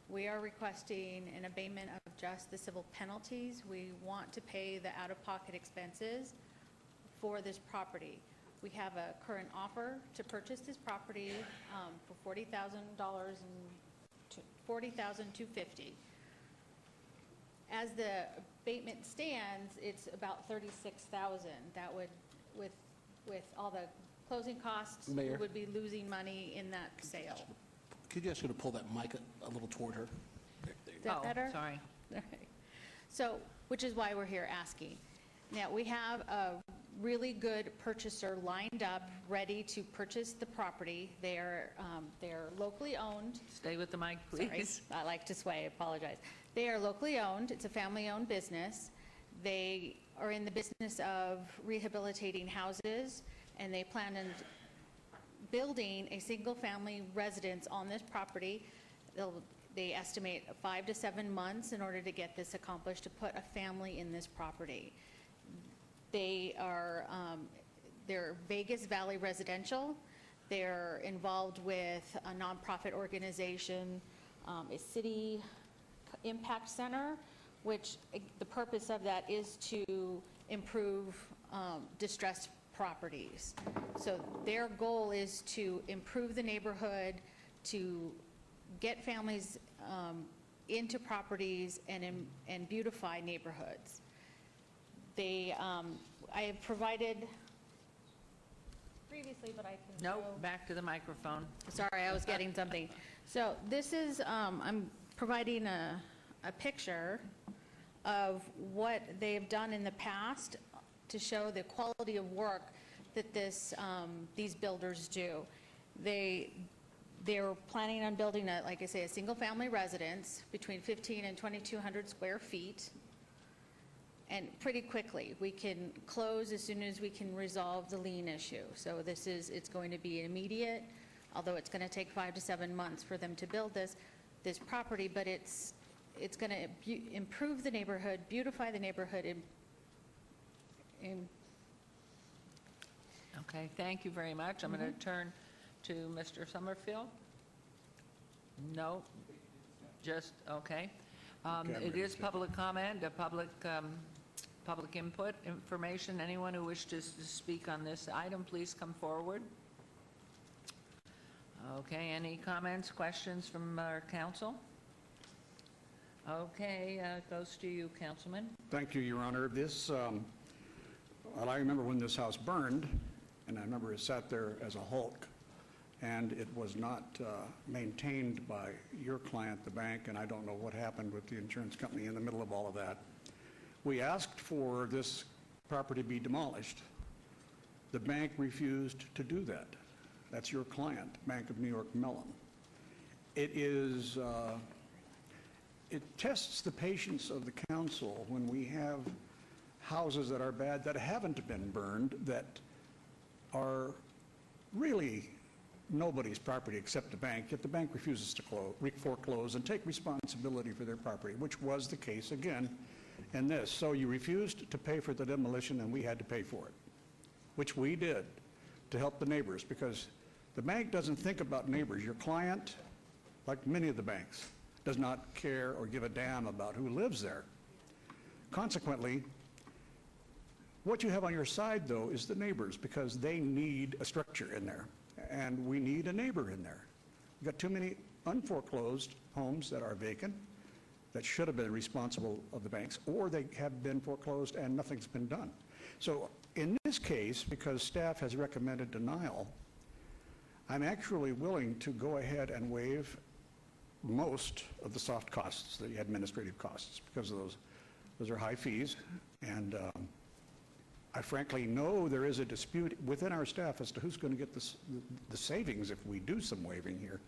We are requesting an abatement of just the civil penalties. We want to pay the out-of-pocket expenses for this property. We have a current offer to purchase this property for $40,000 and $40,250. As the abatement stands, it's about $36,000. That would, with all the closing costs, we Mayor? would be losing money in that sale. Could you ask her to pull that mic a little toward her? Is that better? Sorry. Okay. So, which is why we're here asking. Now, we have a really good purchaser lined up, ready to purchase the property. They're locally owned. Stay with the mic, Sorry, please. I like to sway, I apologize. They are locally owned. It's a family-owned business. They are in the business of rehabilitating houses, and they plan on building a single-family residence on this property. They estimate 5 to 7 months in order to get this accomplished, to put a family in this property. They're Vegas Valley Residential. They're involved with a nonprofit organization, a city impact center, which the purpose of that is to improve distressed properties. So their goal is to improve the neighborhood, to get families into properties and beautify neighborhoods. I have provided previously, but I can Nope, go- back to the microphone. Sorry, I was getting something. So this is, I'm providing a picture of what they've done in the past to show the quality of work that these builders do. They're planning on building like I say, a single-family residence between 15 and 2,200 square feet. And pretty quickly, we can close as soon as we can resolve the lien issue. So it's going to be immediate, although it's going to take 5 to 7 months for them to build this property, but it's going to improve the neighborhood, beautify the neighborhood. Okay, thank you very much. I'm going to turn to Mr. Summerfield. No, just, okay. It is public comment, public input, information. Anyone who wishes to speak on this item, please come forward. Okay, any comments, questions from our council? Okay, goes to you, Councilman. Thank you, Your Honor. Well, I remember when this house burned, and I remember it sat there as a hulk, and it was not maintained by your client, the bank, and I don't know what happened with the insurance company in the middle of all of that. We asked for this property to be demolished. The bank refused to do that. That's your client, Bank of New York Mellon. It tests the patience of the council when we have houses that are bad, that haven't been burned, that are really nobody's property except the bank, yet the bank refuses to foreclose and take responsibility for their property, which was the case again in this. So you refused to pay for the demolition, and we had to pay for it, which we did to help the neighbors, because the bank doesn't think about neighbors. Your client, like many of the banks, does not care or give a damn about who lives there. Consequently, what you have on your side, though, is the neighbors, because they need a structure in there, and we need a neighbor in there. We've got too many unforeclosed homes that are vacant that should have been responsible of the banks, or they have been foreclosed and nothing's been done. So in this case, because staff has recommended denial, I'm actually willing to go ahead and waive most of the soft costs, the administrative costs, because of those are high fees, and I frankly know there is a dispute within our staff as to who's going to get the savings if we do some waiving here,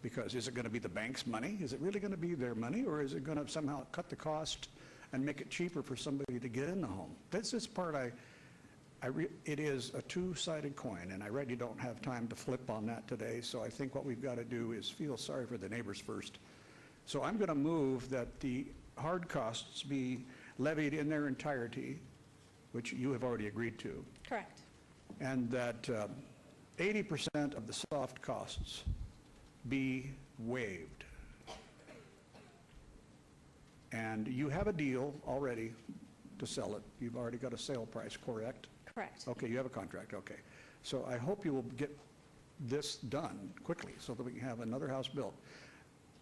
because is it going to be the bank's money? Is it really going to be their money, or is it going to somehow cut the cost and make it cheaper for somebody to get in the home? This is part it is a two-sided coin, and I really don't have time to flip on that today, so I think what we've got to do is feel sorry for the neighbors first. So I'm going to move that the hard costs be levied in their entirety, which you have already agreed to, Correct. and that 80% of the soft costs be waived. And you have a deal already to sell it. You've already got a sale price, correct? Correct. Okay, you have a contract, okay. So I hope you will get this done quickly so that we can have another house built.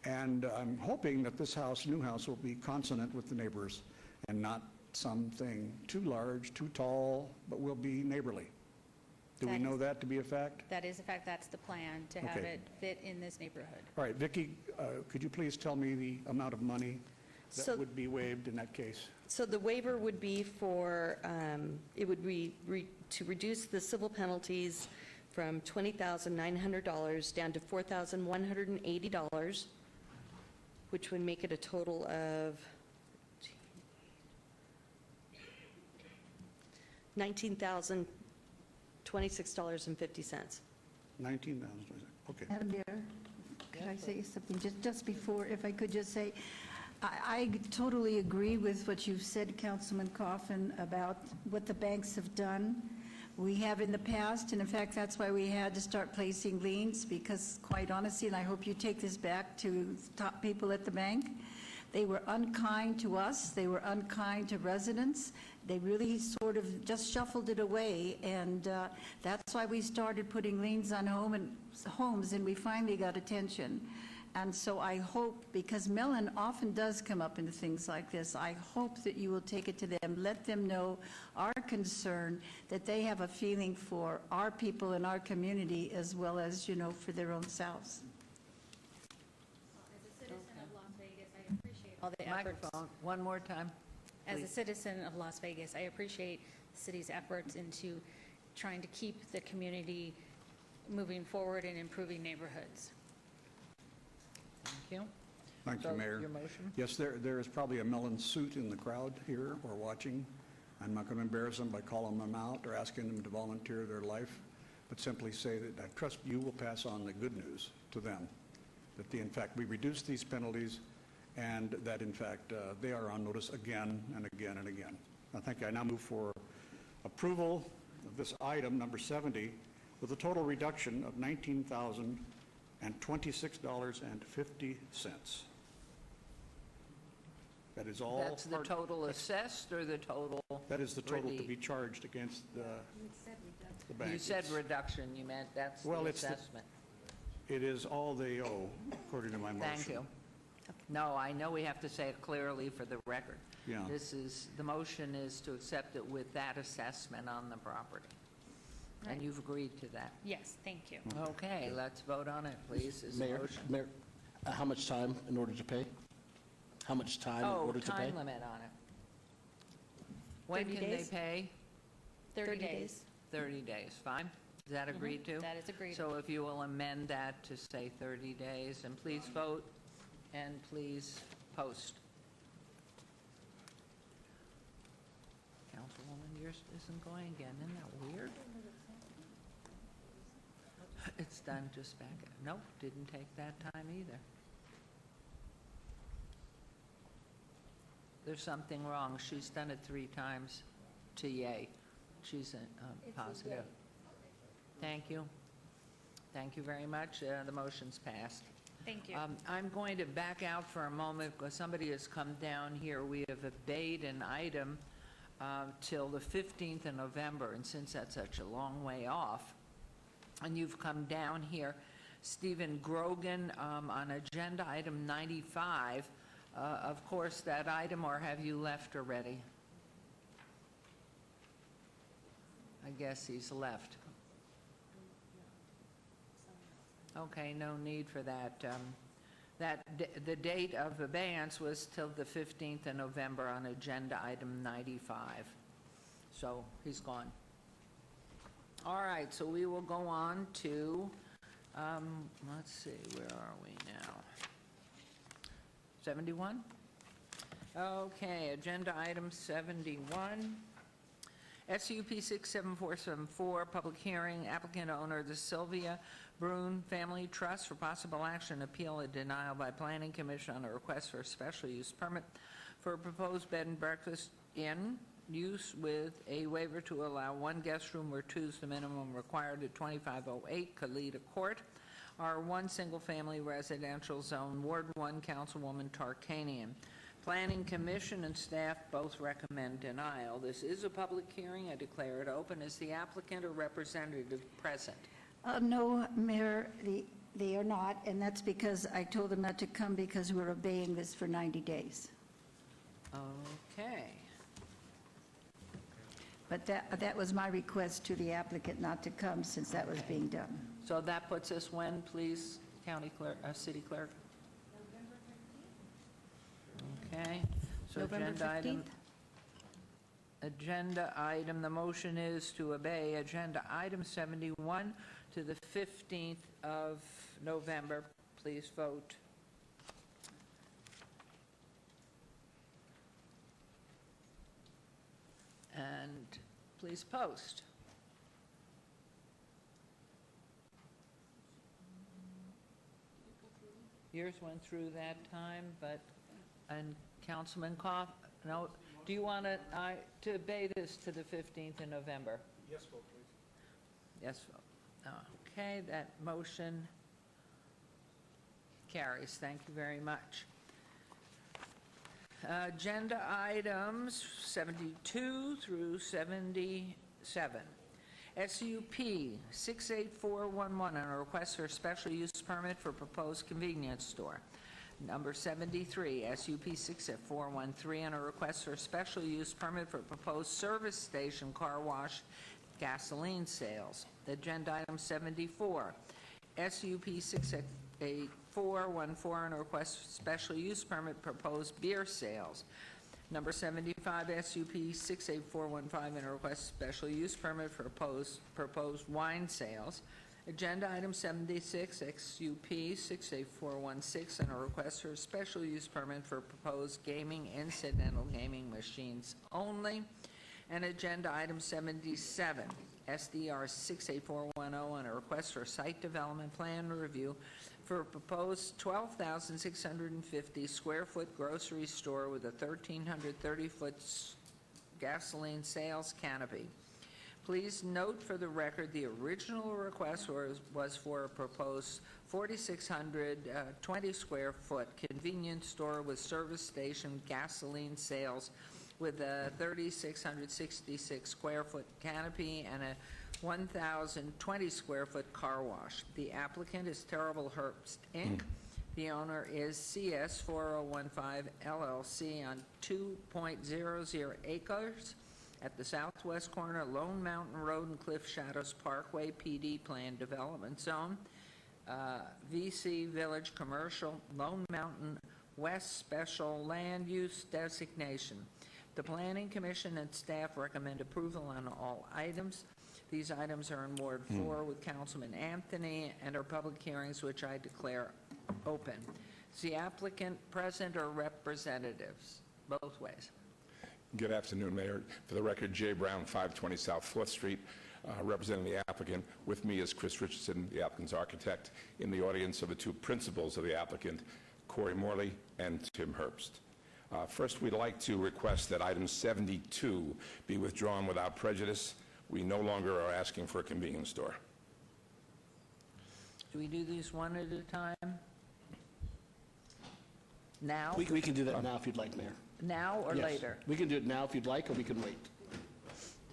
And I'm hoping that this new house will be consonant with the neighbors and not something too large, too tall, but will be neighborly. Do we know that to be a fact? That is a fact. That's the plan, to have Okay. it fit in this neighborhood. All right, Vicki, could you please tell me the amount of money that would be waived in that case? So the waiver would be for, it would be to reduce the civil penalties from $20,900 down to $4,180, which would make it a total of $19,026.50. $19,000, okay. Madam Mayor, could I say something just before, if I could just say, I totally agree with what you've said, Councilman Coffin, about what the banks have done. We have in the past, and in fact, that's why we had to start placing liens, because quite honestly, and I hope you take this back to top people at the bank, they were unkind to us, they were unkind to residents, they really sort of just shuffled it away, and that's why we started putting liens on homes, and we finally got attention. And so I hope, because Mellon often does come up into things like this, I hope that you will take it to them, let them know our concern, that they have a feeling for our people in our community as well as, you know, for their own selves. As a citizen of Las Vegas, I appreciate all the efforts. Microphone, one more time. As a please. citizen of Las Vegas, I appreciate the city's efforts into trying to keep the community moving forward and improving neighborhoods. Thank you. Thank you, So, Mayor. your motion? Yes, there is probably a Mellon suit in the crowd here or watching. I'm not going to embarrass them by calling them out or asking them to volunteer their life, but simply say that I trust you will pass on the good news to them, that in fact we reduce these penalties and that in fact they are on notice again and again and again. Thank you. I now move for approval of this item, number 70, with a total reduction of $19,026.50. That is all. That's the total assessed or the total? That is the total to relief? be charged against the bank. You said It's- reduction, you meant that's the Well, it's the- assessment. It is all they owe, according to my motion. Thank you. No, I know we have to say it clearly for the record. Yeah. The motion is to accept it with that assessment on the property. And Right. you've agreed to that. Yes, thank you. Okay, let's vote on it, please. Is the Mayor, motion- Mayor, how much time in order to pay? How much time in order to pay? time limit on it. When 30 can they days? pay? 30 days. 30 days, fine? Is that agreed to? That is agreed. So if you will amend that to say 30 days, and please vote, and please post. Councilwoman, yours isn't going again, isn't that weird? It's done just back, nope, didn't take that time either. There's something wrong, she's done it 3 times to yay. She's positive. Thank you. Thank you very much. The motion's passed. Thank you. I'm going to back out for a moment because somebody has come down here. We have obeyed an item till the 15th of November, and since that's such a long way off, and you've come down here, Stephen Grogan, on agenda item 95, of course, that item, or have you left already? I guess he's left. Okay, no need for that. The date of abeyance was till the 15th of November on agenda item 95. So he's gone. All right, so we will go on to, let's see, where are we now? 71? Okay, agenda item 71. SUP 67474, public hearing, applicant owner, the Sylvia Brune Family Trust, for possible action, appeal a denial by Planning Commission on a request for a special use permit for a proposed bed and breakfast in use with a waiver to allow 1 guest room where 2 is the minimum required at 2508 Kalita Court, R1 single-family residential zone, Ward 1, Councilwoman Tarkanian. Planning Commission and staff both recommend denial. This is a public hearing. I declare it open. Is the applicant or representative present? No, Mayor, they are not, and that's because I told them not to come because we're obeying this for 90 days. Okay. But that was my request to the applicant not to come since that was being done. So that puts us when, please, County Clerk, City Clerk? Okay. So November agenda item, the motion is to obey agenda item 71 to the 15th of November. Please vote. And please post. Yours went through that time, but, and Councilman Koff, no, do you want to obey this to the 15th of November? Yes, vote, please. Yes vote. Okay, that motion carries. Thank you very much. Agenda items 72 through 77. SUP 68411 on a request for a special use permit for proposed convenience store. Number 73, SUP 68413 on a request for a special use permit for proposed service station car wash gasoline sales. Agenda item 74, SUP 68414 on a request for special use permit proposed beer sales. Number 75, SUP 68415 and a request special use permit for proposed wine sales. Agenda item 76, SUP 68416 and a request for a special use permit for proposed gaming, incidental gaming machines only. And agenda item 77, SDR 68410 and a request for a site development plan review for a proposed 12,650 square foot grocery store with a 1,330-foot gasoline sales canopy. Please note for the record the original request was for a proposed 4,620 square foot convenience store with service station gasoline sales with a 3,666 square foot canopy and a 1,020 square foot car wash. The applicant is Terrible Herbst, Inc. The owner is CS 4015 LLC on 2.00 acres at the southwest corner of Lone Mountain Road and Cliff Shadows Parkway, PD Plan Development Zone, VC Village Commercial, Lone Mountain West Special Land Use Designation. The Planning Commission and staff recommend approval on all items. These items are in Ward 4 with Councilman Anthony and are public hearings which I declare open. Is the applicant present or representatives? Both ways. Good afternoon, Mayor. For the record, Jay Brown, 520 South 4th Street, representing the applicant. With me is Chris Richardson, the applicant's architect. In the audience are the two principals of the applicant, Corey Morley and Tim Herbst. First, we'd like to request that item 72 be withdrawn without prejudice. We no longer are asking for a convenience store. Do we do these one at a time? Now? We can do that now if you'd like, Mayor. Now or Yes. later? We can do it now if you'd like, or we can wait.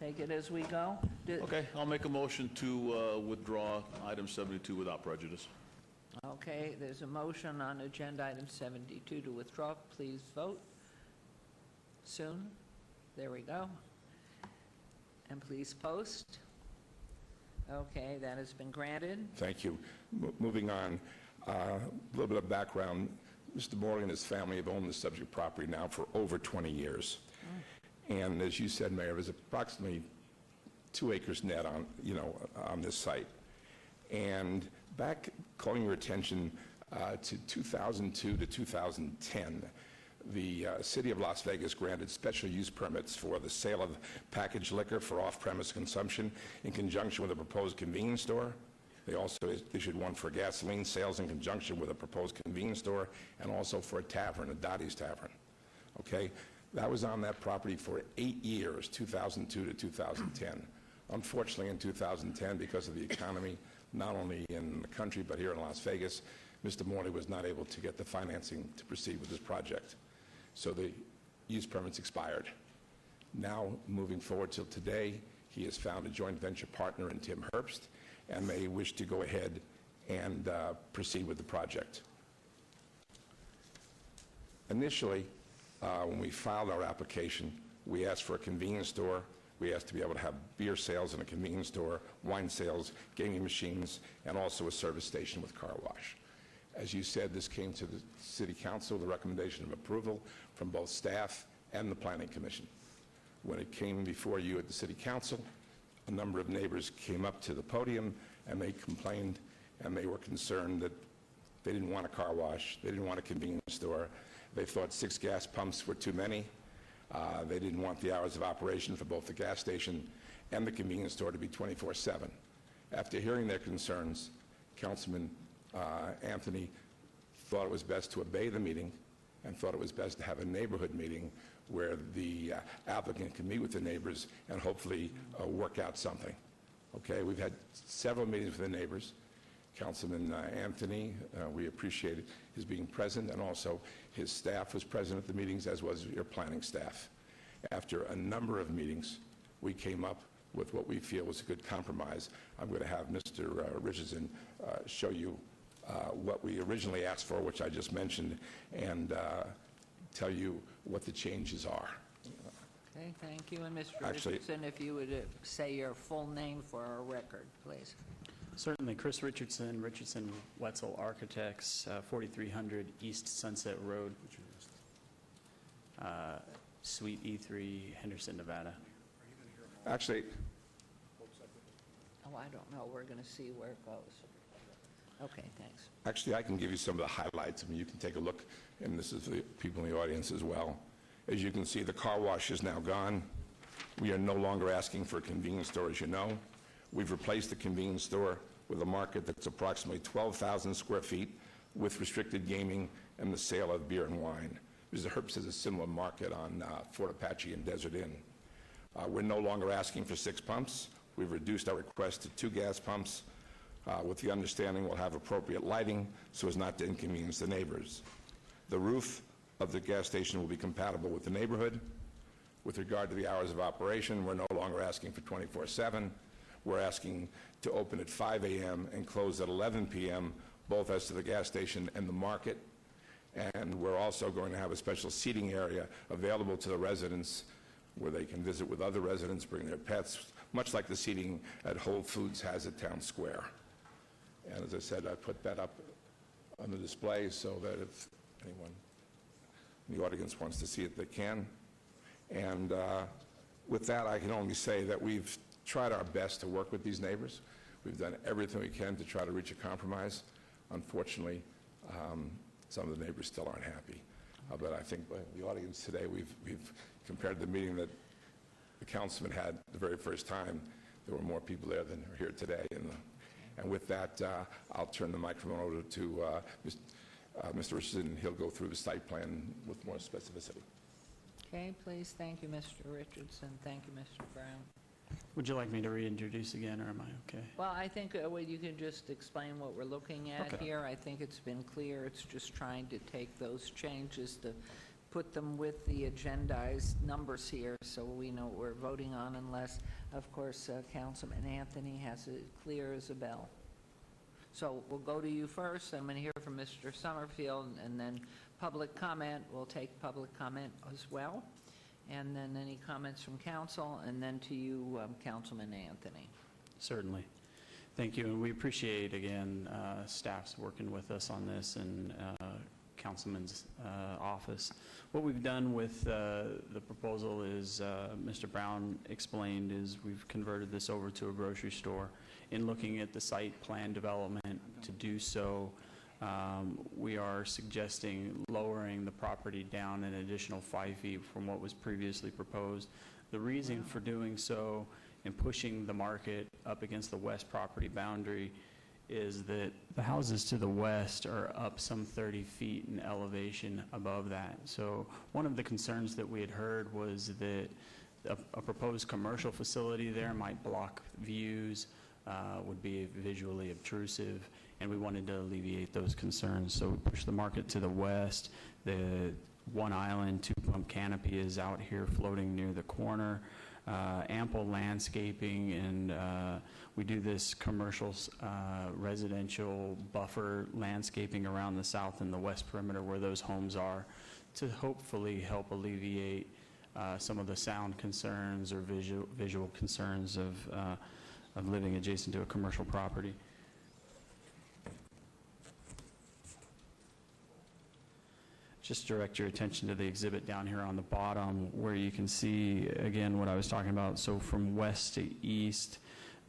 Take it as we go? Okay, I'll make a motion to withdraw item 72 without prejudice. Okay, there's a motion on agenda item 72 to withdraw. Please vote. Soon. There we go. And please post. Okay, that has been granted. Thank you. Moving on, a little bit of background. Mr. Morley and his family have owned the subject property now for over 20 years. And as you said, Mayor, there's approximately 2 acres net on, on this site. And back, calling your attention to 2002 to 2010, the City of Las Vegas granted special use permits for the sale of packaged liquor for off-premise consumption in conjunction with a proposed convenience store. They also issued one for gasoline sales in conjunction with a proposed convenience store, and also for a tavern, a Dottie's Tavern. Okay? That was on that property for 8 years, 2002 to 2010. Unfortunately, in 2010, because of the economy, not only in the country but here in Las Vegas, Mr. Morley was not able to get the financing to proceed with this project. So the use permits expired. Now, moving forward till today, he has found a joint venture partner in Tim Herbst, and they wish to go ahead and proceed with the project. Initially, when we filed our application, we asked for a convenience store. We asked to be able to have beer sales in a convenience store, wine sales, gaming machines, and also a service station with car wash. As you said, this came to the City Council, the recommendation of approval from both staff and the Planning Commission. When it came before you at the City Council, a number of neighbors came up to the podium and they complained, and they were concerned that they didn't want a car wash, they didn't want a convenience store. They thought 6 gas pumps were too many. They didn't want the hours of operation for both the gas station and the convenience store to be 24/7. After hearing their concerns, Councilman Anthony thought it was best to obey the meeting and thought it was best to have a neighborhood meeting where the applicant can meet with the neighbors and hopefully work out something. Okay, we've had several meetings with the neighbors. Councilman Anthony, we appreciated his being present, and also his staff was present at the meetings, as was your planning staff. After a number of meetings, we came up with what we feel was a good compromise. I'm going to have Mr. Richardson show you what we originally asked for, which I just mentioned, and tell you what the changes are. Okay, thank you. And Mr. Actually- Richardson, if you would say your full name for our record, please. Certainly. Chris Richardson, Richardson Wetzel Architects, 4300 East Sunset Road, Suite E3, Henderson, Nevada. Actually, Oh, I don't know. We're going to see where it goes. Okay, thanks. Actually, I can give you some of the highlights. I mean, you can take a look, and this is for the people in the audience as well. As you can see, the car wash is now gone. We are no longer asking for a convenience store, as you know. We've replaced the convenience store with a market that's approximately 12,000 square feet with restricted gaming and the sale of beer and wine. Mr. Herbst has a similar market on Fort Apache and Desert Inn. We're no longer asking for 6 pumps. We've reduced our request to 2 gas pumps with the understanding we'll have appropriate lighting so as not to inconvenience the neighbors. The roof of the gas station will be compatible with the neighborhood. With regard to the hours of operation, we're no longer asking for 24/7. We're asking to open at 5 a.m. and close at 11 p.m., both as to the gas station and the market. And we're also going to have a special seating area available to the residents where they can visit with other residents, bring their pets, much like the seating at Whole Foods has at Town Square. And as I said, I put that up on the display so that if anyone in the audience wants to see it, they can. And with that, I can only say that we've tried our best to work with these neighbors. We've done everything we can to try to reach a compromise. Unfortunately, some of the neighbors still aren't happy. But I think by the audience today, we've compared the meeting that the councilman had the very first time. There were more people there than are here today. And with that, I'll turn the microphone over to Mr. Richardson. He'll go through the site plan with more specificity. Okay, please. Thank you, Mr. Richardson. Thank you, Mr. Brown. Would you like me to reintroduce again, or am I okay? Well, I think you can just explain what we're looking at Okay. here. I think it's been clear. It's just trying to take those changes to put them with the agendized numbers here so we know what we're voting on, unless, of course, Councilman Anthony has it clear as a bell. So we'll go to you first. I'm going to hear from Mr. Summerfield, and then public comment. We'll take public comment as well. And then any comments from council, and then to you, Councilman Anthony. Certainly. Thank you, and we appreciate, again, staff's working with us on this, and Councilman's office. What we've done with the proposal is, Mr. Brown explained, is we've converted this over to a grocery store. In looking at the site plan development to do so, we are suggesting lowering the property down an additional 5 feet from what was previously proposed. The reason for doing so and pushing the market up against the west property boundary is that the houses to the west are up some 30 feet in elevation above that. So one of the concerns that we had heard was that a proposed commercial facility there might block views, would be visually obtrusive, and we wanted to alleviate those concerns. So we pushed the market to the west. The one island, 2-pump canopy is out here floating near the corner. Ample landscaping, and we do this commercial residential buffer landscaping around the south and the west perimeter where those homes are, to hopefully help alleviate some of the sound concerns or visual concerns of living adjacent to a commercial property. Just direct your attention to the exhibit down here on the bottom where you can see, again, what I was talking about. So from west to east,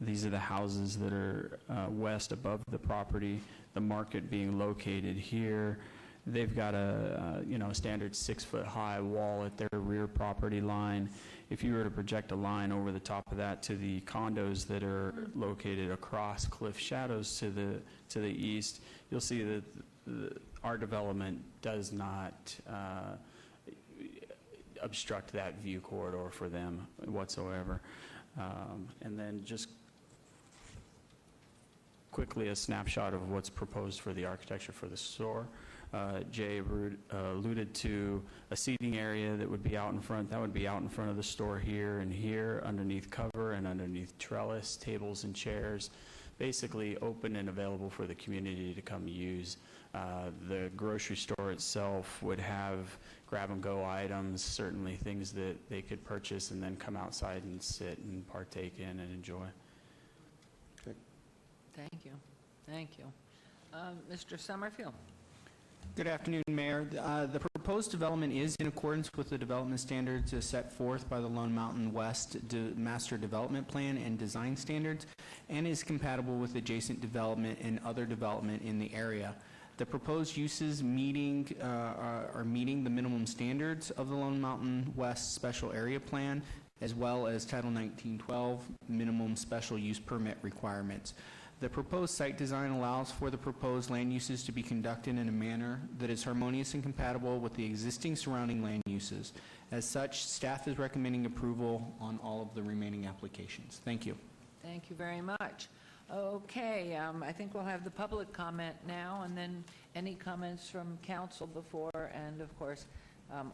these are the houses that are west above the property, the market being located here. They've got a standard 6-foot-high wall at their rear property line. If you were to project a line over the top of that to the condos that are located across Cliff Shadows to the east, you'll see that our development does not obstruct that view corridor for them whatsoever. And then just quickly a snapshot of what's proposed for the architecture for the store. Jay alluded to a seating area that would be out in front. That would be out in front of the store here and here, underneath cover and underneath trellis, tables and chairs, basically open and available for the community to come use. The grocery store itself would have grab-and-go items, certainly things that they could purchase and then come outside and sit and partake in and enjoy. Thank you. Thank you. Mr. Summerfield. Good afternoon, Mayor. The proposed development is in accordance with the development standards set forth by the Lone Mountain West Master Development Plan and Design Standards, and is compatible with adjacent development and other development in the area. The proposed uses are meeting the minimum standards of the Lone Mountain West Special Area Plan, as well as Title 1912 minimum special use permit requirements. The proposed site design allows for the proposed land uses to be conducted in a manner that is harmonious and compatible with the existing surrounding land uses. As such, staff is recommending approval on all of the remaining applications. Thank you. Thank you very much. Okay, I think we'll have the public comment now, and then any comments from council before, and of course,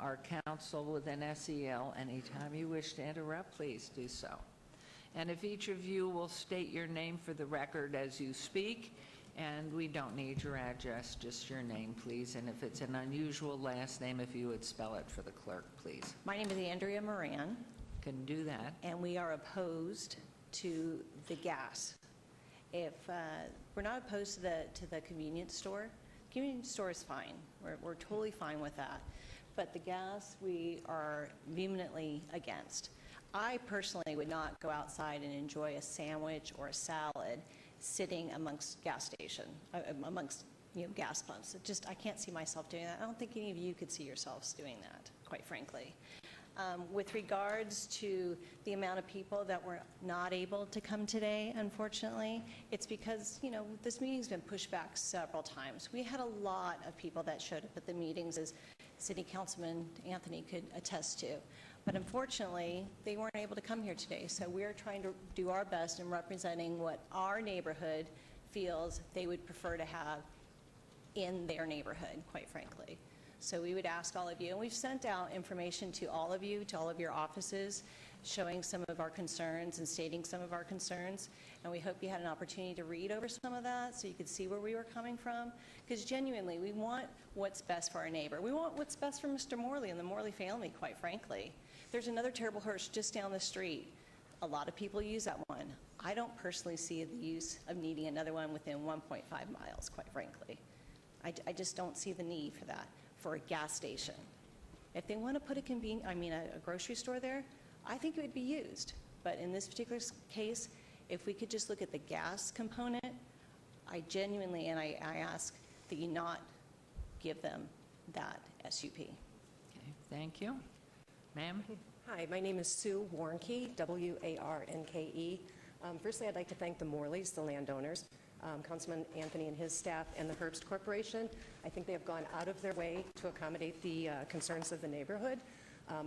our council with an SEL. Anytime you wish to interrupt, please do so. And if each of you will state your name for the record as you speak, and we don't need your address, just your name, please. And if it's an unusual last name, if you would spell it for the clerk, please. My name is Andrea Moran. Can do that. And we are opposed to the gas. If we're not opposed to the convenience store, the convenience store is fine. We're totally fine with that. But the gas, we are vehemently against. I personally would not go outside and enjoy a sandwich or a salad sitting amongst gas pumps. I can't see myself doing that. I don't think any of you could see yourselves doing that, quite frankly. With regards to the amount of people that were not able to come today, unfortunately, it's because, this meeting's been pushed back several times. We had a lot of people that showed up at the meetings, as City Councilman Anthony could attest to. But unfortunately, they weren't able to come here today. So we're trying to do our best in representing what our neighborhood feels they would prefer to have in their neighborhood, quite frankly. So we would ask all of you, and we've sent out information to all of you, to all of your offices, showing some of our concerns and stating some of our concerns. And we hope you had an opportunity to read over some of that so you could see where we were coming from. Because genuinely, we want what's best for our neighbor. We want what's best for Mr. Morley and the Morley family, quite frankly. There's another Terrible Hearst just down the street. A lot of people use that one. I don't personally see the use of needing another one within 1.5 miles, quite frankly. I just don't see the need for that, for a gas station. If they want to put a grocery store there, I think it would be used. But in this particular case, if we could just look at the gas component, I genuinely, and I ask that you not give them that SUP. Okay, thank you. Ma'am? Hi, my name is Sue Warnke, W-A-R-N-K-E. Firstly, I'd like to thank the Morleys, the landowners, Councilman Anthony and his staff, and the Herbst Corporation. I think they have gone out of their way to accommodate the concerns of the neighborhood.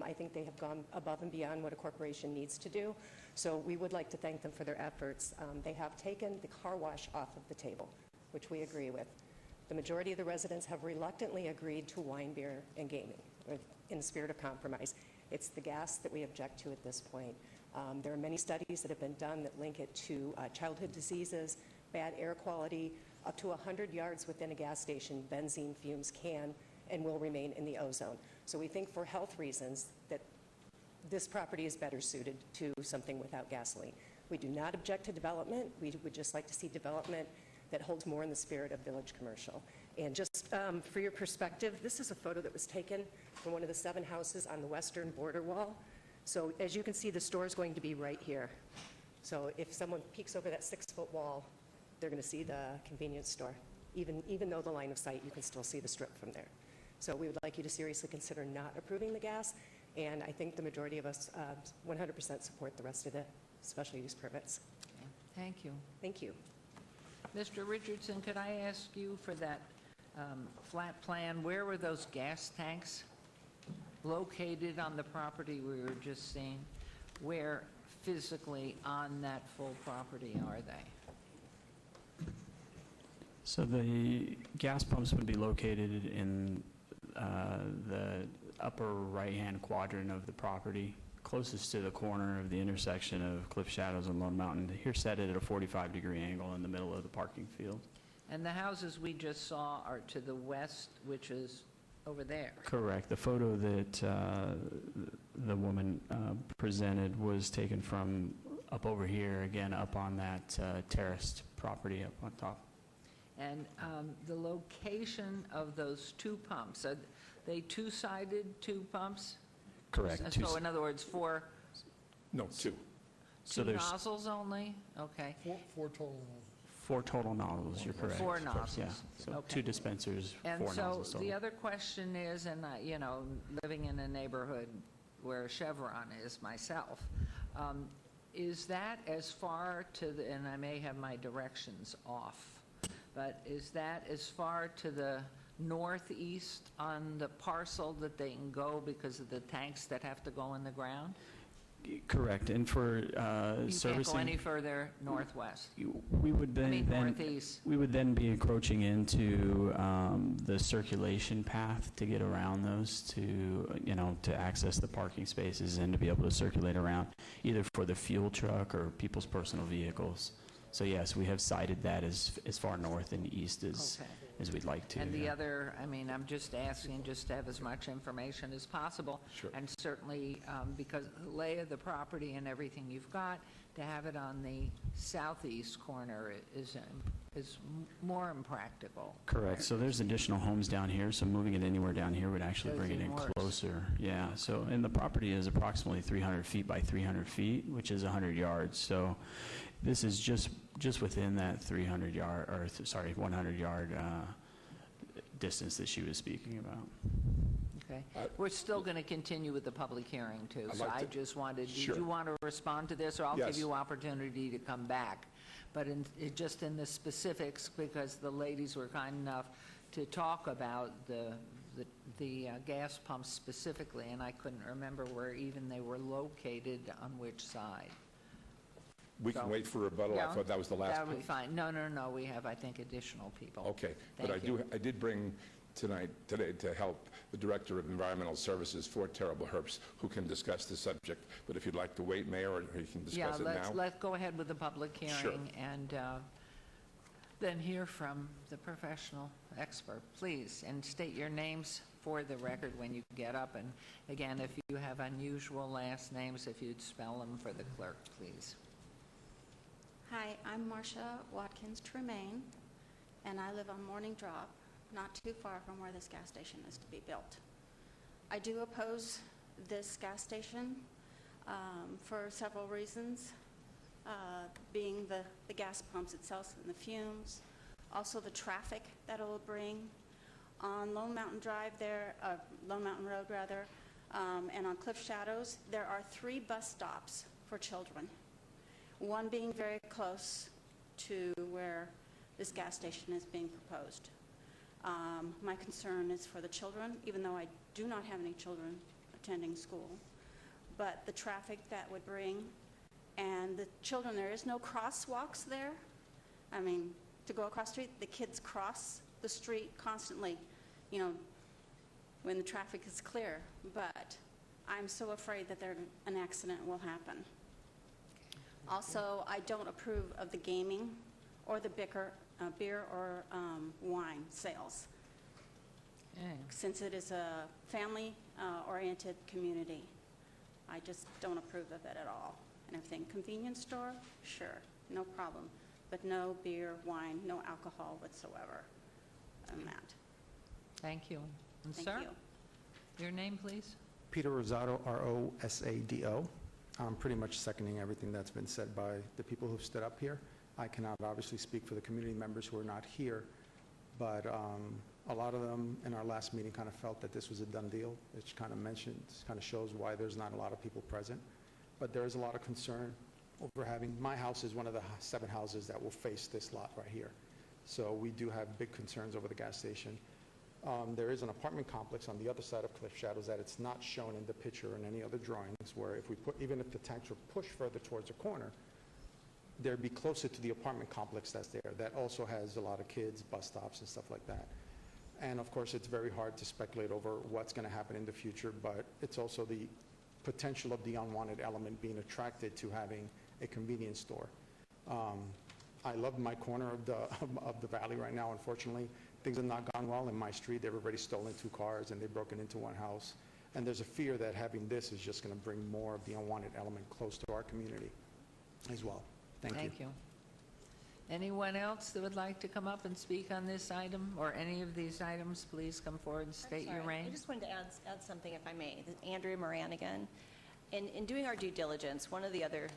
I think they have gone above and beyond what a corporation needs to do. So we would like to thank them for their efforts. They have taken the car wash off of the table, which we agree with. The majority of the residents have reluctantly agreed to wine, beer, and gaming in the spirit of compromise. It's the gas that we object to at this point. There are many studies that have been done that link it to childhood diseases, bad air quality. Up to 100 yards within a gas station, benzene fumes can and will remain in the ozone. So we think for health reasons that this property is better suited to something without gasoline. We do not object to development. We would just like to see development that holds more in the spirit of village commercial. And just for your perspective, this is a photo that was taken from one of the 7 houses on the western border wall. So as you can see, the store is going to be right here. So if someone peeks over that 6-foot wall, they're going to see the convenience store. Even though the line of sight, you can still see the strip from there. So we would like you to seriously consider not approving the gas, and I think the majority of us 100% support the rest of the special use permits. Okay. Thank you. Thank you. Mr. Richardson, could I ask you for that flat plan, where were those gas tanks located on the property we were just seeing? Where physically on that full property are they? So the gas pumps would be located in the upper right-hand quadrant of the property, closest to the corner of the intersection of Cliff Shadows and Lone Mountain. Here set it at a 45-degree angle in the middle of the parking field. And the houses we just saw are to the west, which is over there. Correct. The photo that the woman presented was taken from up over here, again, up on that terraced property up on top. And the location of those two pumps, are they two-sided two pumps? Correct. So in other words, four? No, two. So Two there's nozzles only? Okay. Four total. 4 total nozzles, you're correct. 4 nozzles. Yeah, so Okay. 2 dispensers, 4 And nozzles so total. the other question is, and you know, living in a neighborhood where Chevron is myself, is that as far to the, and I may have my directions off, but is that as far to the northeast on the parcel that they can go because of the tanks that have to go in the ground? Correct, and for You can't servicing... go any further northwest? We would then, northeast. we would then be encroaching into the circulation path to get around those, to, you know, to access the parking spaces and to be able to circulate around, either for the fuel truck or people's personal vehicles. So yes, we have cited that as far north and east as we'd like to. And the yeah. other, I mean, I'm just asking just to have as much information as possible. Sure. And certainly, because of the lay of the property and everything you've got, to have it on the southeast corner is more impractical. Correct. So there's additional homes down here, so moving it anywhere down here would actually Goes bring it even in worse. closer. Yeah, so, and the property is approximately 300 feet by 300 feet, which is 100 yards. So this is just within that 300 yard, or sorry, 100 yard distance that she was speaking about. Okay. We're still going to continue with the public hearing, too. I'd So like I to- just wanted, Sure. did you want to respond to this, or I'll Yes. give you opportunity to come back? But just in the specifics, because the ladies were kind enough to talk about the gas pumps specifically, and I couldn't remember where even they were located on which side. We can wait for rebuttal. I Yeah, thought that was the last That would be point. fine. No, we have, I think, additional people. Okay, but Thank you. I did bring today to help the Director of Environmental Services for Terrible Herbst, who can discuss the subject. But if you'd like to wait, Mayor, or you can discuss it now. Yeah, let's go ahead with the public Sure. hearing and then hear from the professional expert. Please, and state your names for the record when you get up. And again, if you have unusual last names, if you'd spell them for the clerk, please. Hi, I'm Marcia Watkins Tremaine, and I live on Morning Drop, not too far from where this gas station is to be built. I do oppose this gas station for several reasons, being the gas pumps itself and the fumes, also the traffic that it will bring. On Lone Mountain Drive there, Lone Mountain Road rather, and on Cliff Shadows, there are 3 bus stops for children. One being very close to where this gas station is being proposed. My concern is for the children, even though I do not have any children attending school, but the traffic that would bring, and the children, there is no crosswalks there. I mean, to go across the street, the kids cross the street constantly, you know, when the traffic is clear, but I'm so afraid that an accident will happen. Also, I don't approve of the gaming or the beer or wine sales, since it is a family-oriented community. I just don't approve of it at all. And everything, convenience store, sure, no problem, but no beer, wine, no alcohol whatsoever on that. Thank you. And Thank sir, you. your name, please? Peter Rosado, R-O-S-A-D-O. I'm pretty much seconding everything that's been said by the people who've stood up here. I cannot obviously speak for the community members who are not here, but a lot of them in our last meeting kind of felt that this was a done deal. It kind of shows why there's not a lot of people present. But there is a lot of concern over having, my house is one of the 7 houses that will face this lot right here. So we do have big concerns over the gas station. There is an apartment complex on the other side of Cliff Shadows that it's not shown in the picture or in any other drawings, where if we put, even if the tanks were pushed further towards the corner, they'd be closer to the apartment complex that's there, that also has a lot of kids, bus stops and stuff like that. And of course, it's very hard to speculate over what's going to happen in the future, but it's also the potential of the unwanted element being attracted to having a convenience store. I love my corner of the valley right now. Unfortunately, things have not gone well in my street. They've already stolen 2 cars and they've broken into 1 house. And there's a fear that having this is just going to bring more of the unwanted element close to our community as well. Thank you. Thank you. Anyone else that would like to come up and speak on this item or any of these items, please come forward and state your Sorry, I name. just wanted to add something, if I may. Andrea Moran again. In doing our due diligence, one of the other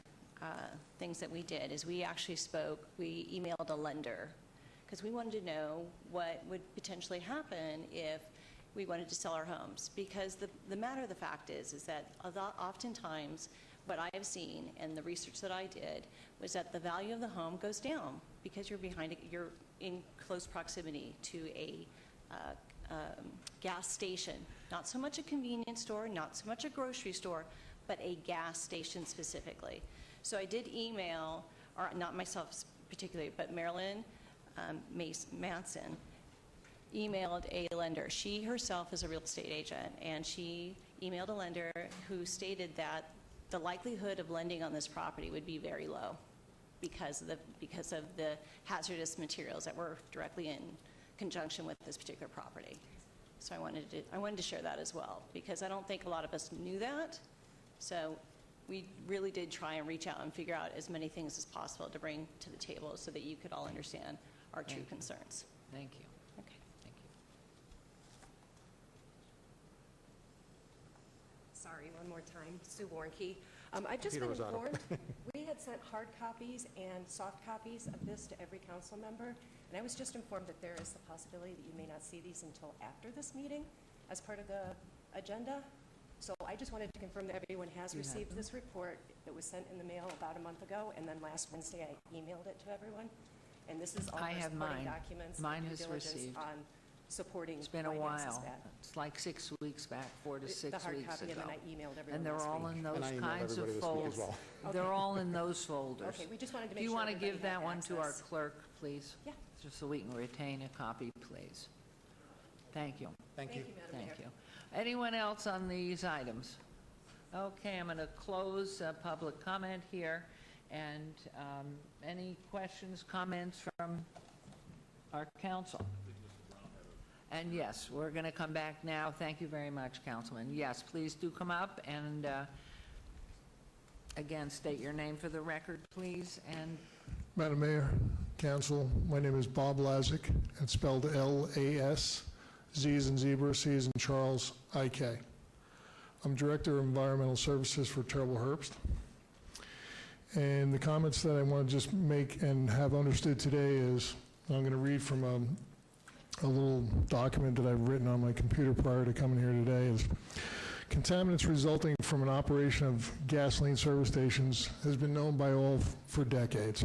things that we did is we actually we emailed a lender, because we wanted to know what would potentially happen if we wanted to sell our homes. Because the matter of the fact is that oftentimes what I have seen and the research that I did was that the value of the home goes down because you're in close proximity to a gas station. Not so much a convenience store, not so much a grocery store, but a gas station specifically. So I did email, or not myself particularly, but Marilyn Manson emailed a lender. She herself is a real estate agent, and she emailed a lender who stated that the likelihood of lending on this property would be very low because of the hazardous materials that were directly in conjunction with this particular property. So I wanted to share that as well, because I don't think a lot of us knew that. So we really did try and reach out and figure out as many things as possible to bring to the table so that you could all understand our true concerns. Thank you. Okay. Thank you. Sorry, one more time. Sue Warnke. I've just Peter been Rosado. informed, we had sent hard copies and soft copies of this to every council member, and I was just informed that there is the possibility that you may not see these until after this meeting as part of the agenda. So I just wanted to confirm that everyone has You have received them? this report. It was sent in the mail about a month ago, and then last Wednesday I emailed it to everyone. And this is all I the have supporting mine. documents, Mine due has diligence received. on supporting It's been a finances while. back. It's like 6 weeks back, 4 to 6 The hard weeks copy, ago. and then I emailed everyone And they're last all week. in And those I emailed kinds of everybody this week as folders. well. They're all in those folders. Okay, we just wanted to Do make you sure want to everybody give that had one to our access. clerk, please? Yeah. Just so we can retain a copy, please. Thank you. Thank you. Madam Thank Mayor. you. Anyone else on these items? Okay, I'm going to close public comment here. And any questions, comments from our council? And yes, we're going to come back now. Thank you very much, Councilman. Yes, please do come up and again, state your name for the record, please. And Madam Mayor, Council, my name is Bob Lazick. It's spelled L-A-S, Z as in zebra, C as in Charles, I-K. I'm Director of Environmental Services for Terrible Herbst. And the comments that I want to just make and have understood today is, I'm going to read from a little document that I've written on my computer prior to coming here today, is contaminants resulting from an operation of gasoline service stations has been known by all for decades.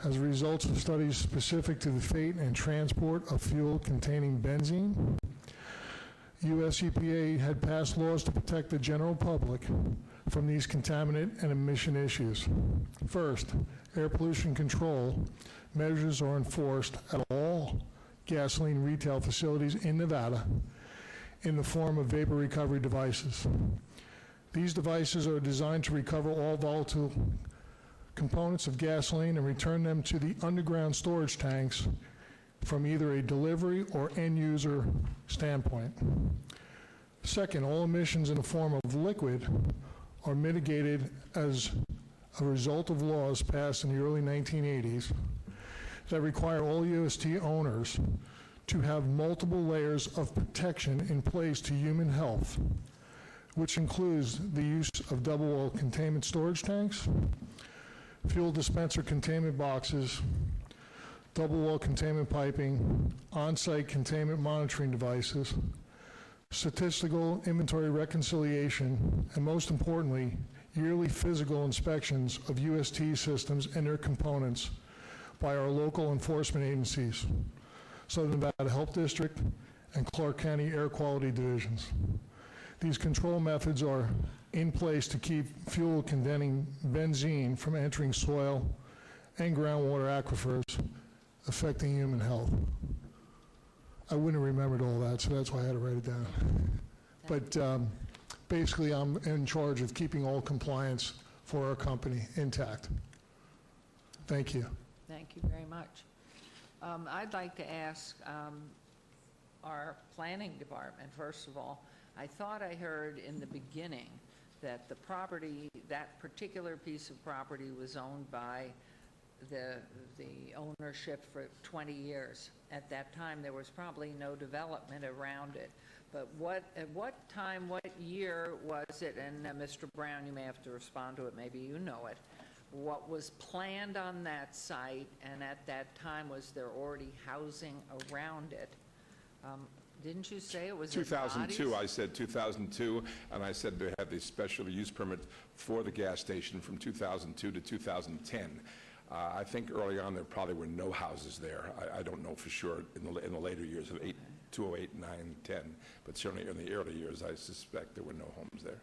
As a result of studies specific to the fate and transport of fuel containing benzene, U.S. EPA had passed laws to protect the general public from these contaminant and emission issues. First, air pollution control measures are enforced at all gasoline retail facilities in Nevada in the form of vapor recovery devices. These devices are designed to recover all volatile components of gasoline and return them to the underground storage tanks from either a delivery or end-user standpoint. Second, all emissions in the form of liquid are mitigated as a result of laws passed in the early 1980s that require all UST owners to have multiple layers of protection in place to human health, which includes the use of double-wall containment storage tanks, fuel dispenser containment boxes, double-wall containment piping, on-site containment monitoring devices, statistical inventory reconciliation, and most importantly, yearly physical inspections of UST systems and their components by our local enforcement agencies, Southern Nevada Health District and Clark County Air Quality Divisions. These control methods are in place to keep fuel containing benzene from entering soil, and groundwater aquifers affecting human health. I wouldn't have remembered all that, so that's why I had to write it down. But basically, I'm in charge of keeping all compliance for our company intact. Thank you. Thank you very much. I'd like to ask our planning department, first of all, I thought I heard in the beginning that the property, that particular piece of property was owned by the ownership for 20 years. At that time, there was probably no development around it. But at what time, what year was it, and Mr. Brown, you may have to respond to it, maybe you know it, what was planned on that site, and at that time, was there already housing around it? Didn't you say it was 2002, I said 2002, and I said they had the special use permit for the gas station from 2002 to 2010. I think early on there probably were no houses there. I don't know for sure in the later years of 2008, 9, 10, but certainly in the early years I suspect there were no homes there.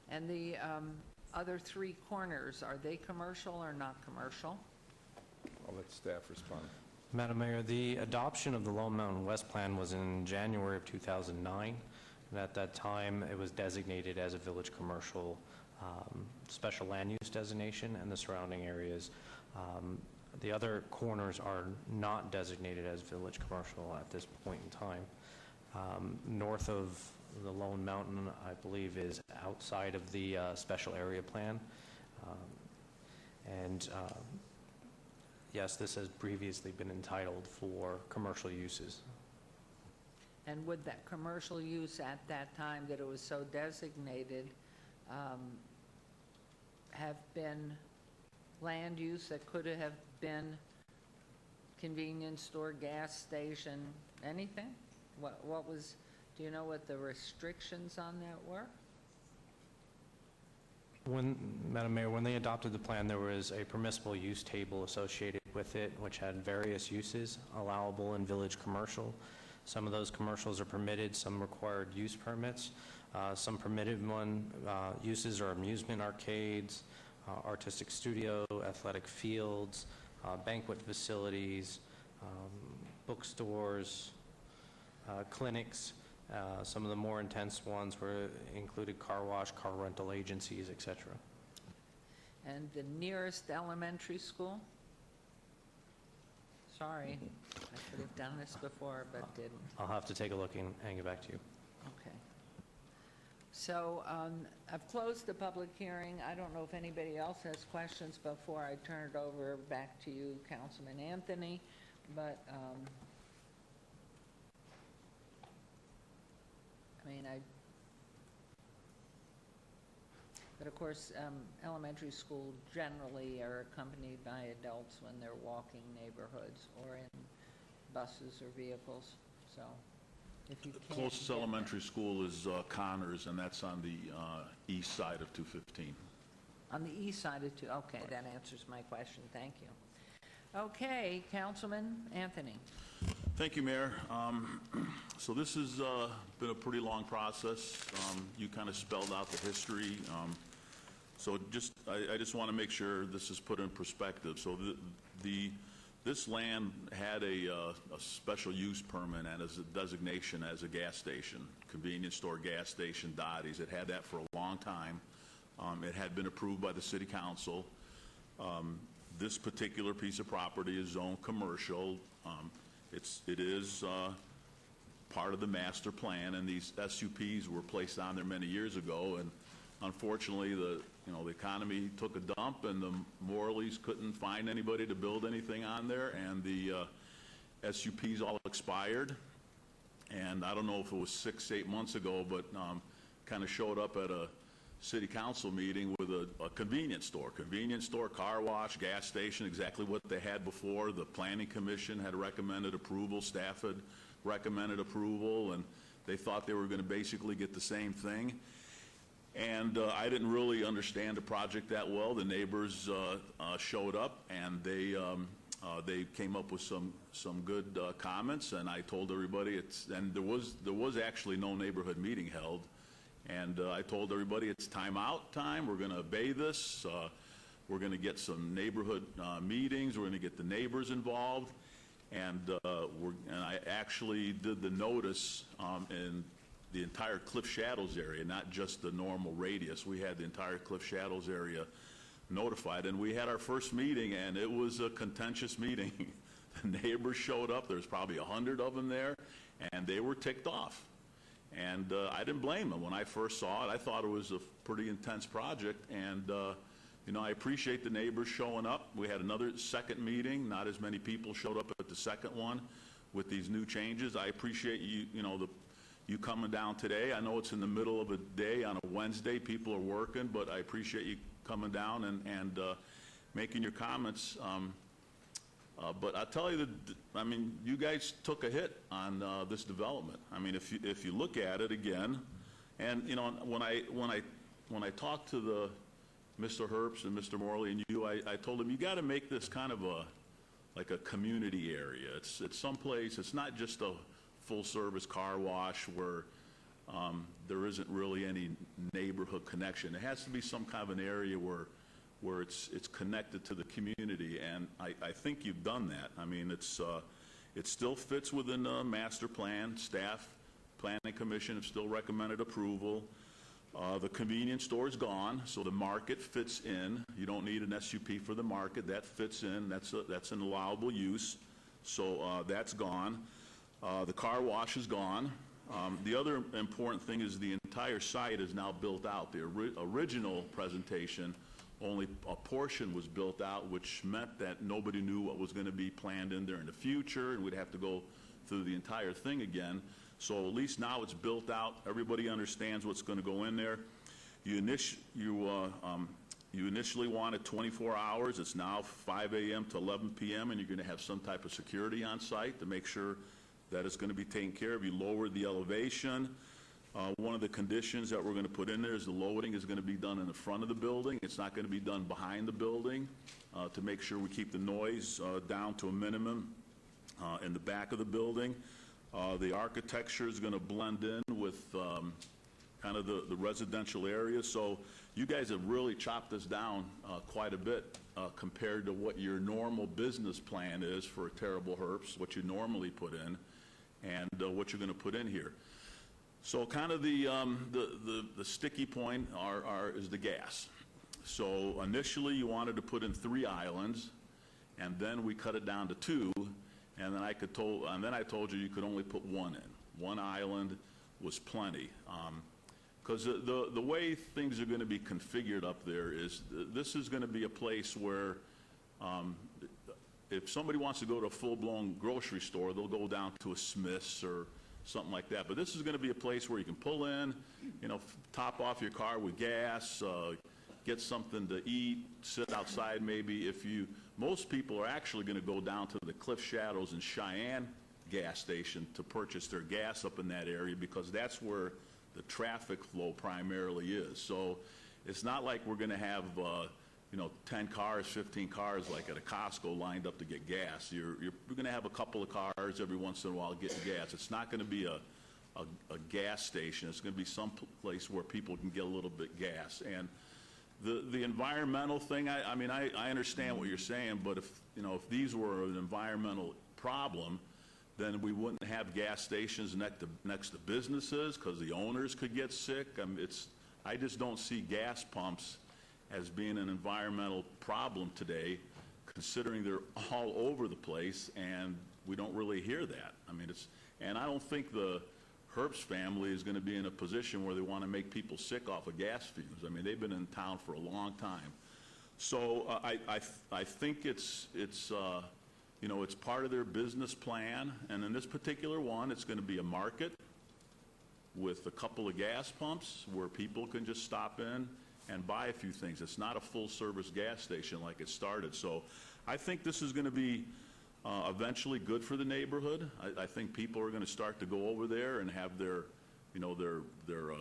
And the other three corners, are they commercial or not commercial? I'll let staff respond. Madam Mayor, the adoption of the Lone Mountain West Plan was in January of 2009, and at that time it was designated as a village commercial special land use designation, and the surrounding areas. The other corners are not designated as village commercial at this point in time. North of the Lone Mountain, I believe, is outside of the special area plan. Yes, this has previously been entitled for commercial uses. And would that commercial use at that time that it was so designated have been land use that could have been convenience store, gas station, anything? What was, do you know what the restrictions on that were? Madam Mayor, when they adopted the plan, there was a permissible use table associated with it, which had various uses allowable in village commercial. Some of those commercials are permitted, some required use permits. Some permitted uses are amusement arcades, artistic studio, athletic fields, banquet facilities, bookstores, clinics. Some of the more intense ones included car wash, car rental agencies, etc. And the nearest elementary school? Sorry, I could have done this before, but didn't. I'll have to take a look and get back to you. Okay. So I've closed the public hearing. I don't know if anybody else has questions before I turn it over back to you, Councilman Anthony, but but of course, elementary school generally are accompanied by adults when they're walking neighborhoods or in buses or vehicles, so if you can't. The closest elementary school is Connors, and that's on the east side of 215. On the east side of okay, that answers my question, thank you. Okay, Councilman Anthony. Thank you, Mayor. So this has been a pretty long process. You kind of spelled out the history. So I just want to make sure this is put in perspective. So this land had a special use permit and as a designation as a gas station, convenience store, gas station, Dottie's. It had that for a long time. It had been approved by the City Council. This particular piece of property is zoned commercial. It is part of the master plan, and these SUPs were placed on there many years ago. And unfortunately, the economy took a dump, and the Morleys couldn't find anybody to build anything on there, and the SUPs all expired. And I don't know if it was 6-8 months ago, but kind of showed up at a City Council meeting with a convenience store, car wash, gas station, exactly what they had before. The Planning Commission had recommended approval, staff had recommended approval, and they thought they were going to basically get the same thing. And I didn't really understand the project that well. The neighbors showed up, and they came up with some good comments, and I told everybody and there was actually no neighborhood meeting held. And I told everybody it's time out time. We're going to obey this. We're going to get some neighborhood meetings. We're going to get the neighbors involved. And I actually did the notice in the entire Cliff Shadows area, not just the normal radius. We had the entire Cliff Shadows area notified. And we had our first meeting, and it was a contentious meeting. The neighbors showed up. There's probably 100 of them there, and they were ticked off. And I didn't blame them. When I first saw it, I thought it was a pretty intense project. And you know, I appreciate the neighbors showing up. We had another second meeting. Not as many people showed up at the second one with these new changes. I appreciate you coming down today. I know it's in the middle of a day on a Wednesday. People are working, but I appreciate you coming down and making your comments. But I'll tell you, I mean, you guys took a hit on this development. I mean, if you look at it again, and you know, when I talked to the Mr. Herbst and Mr. Morley and you, I told them, you got to make this kind of like a community area. It's someplace, it's not just a full-service car wash where there isn't really any neighborhood connection. It has to be some kind of an area where it's connected to the community, and I think you've done that. I mean, it still fits within the master plan. Staff, Planning Commission have still recommended approval. The convenience store is gone, so the market fits in. You don't need an SUP for the market. That fits in. That's an allowable use. So that's gone. The car wash is gone. The other important thing is the entire site is now built out. The original presentation, only a portion was built out, which meant that nobody knew what was going to be planned in there in the future, and we'd have to go through the entire thing again. So at least now it's built out. Everybody understands what's going to go in there. You initially wanted 24 hours. It's now 5 a.m. to 11 p.m., and you're going to have some type of security on site to make sure that it's going to be taken care of. You lowered the elevation. One of the conditions that we're going to put in there is the loading is going to be done in the front of the building. It's not going to be done behind the building to make sure we keep the noise down to a minimum in the back of the building. The architecture is going to blend in with kind of the residential area. So you guys have really chopped this down quite a bit compared to what your normal business plan is for Terrible Herbst, what you normally put in, and what you're going to put in here. So kind of the sticky point is the gas. So initially you wanted to put in 3 islands, and then we cut it down to 2. And then I told you could only put 1 in. 1 island was plenty. Because the way things are going to be configured up there is this is going to be a place where if somebody wants to go to a full-blown grocery store, they'll go down to a Smith's or something like that. But this is going to be a place where you can pull in, you know, top off your car with gas, get something to eat, sit outside maybe. Most people are actually going to go down to the Cliff Shadows and Cheyenne gas station to purchase their gas up in that area because that's where the traffic flow primarily is. So it's not like we're going to have, 10 cars, 15 cars like at a Costco lined up to get gas. You're going to have a couple of cars every once in a while getting gas. It's not going to be a gas station. It's going to be some place where people can get a little bit gas. And the environmental thing, I understand what you're saying, but if these were an environmental problem, then we wouldn't have gas stations next to businesses because the owners could get sick. I just don't see gas pumps as being an environmental problem today, considering they're all over the place, and we don't really hear that. And I don't think the Herbst family is going to be in a position where they want to make people sick off of gas fumes. They've been in town for a long time. So I think it's part of their business plan. And in this particular one, it's going to be a market with a couple of gas pumps where people can just stop in and buy a few things. It's not a full-service gas station like it started. So I think this is going to be eventually good for the neighborhood. I think people are going to start to go over there and have their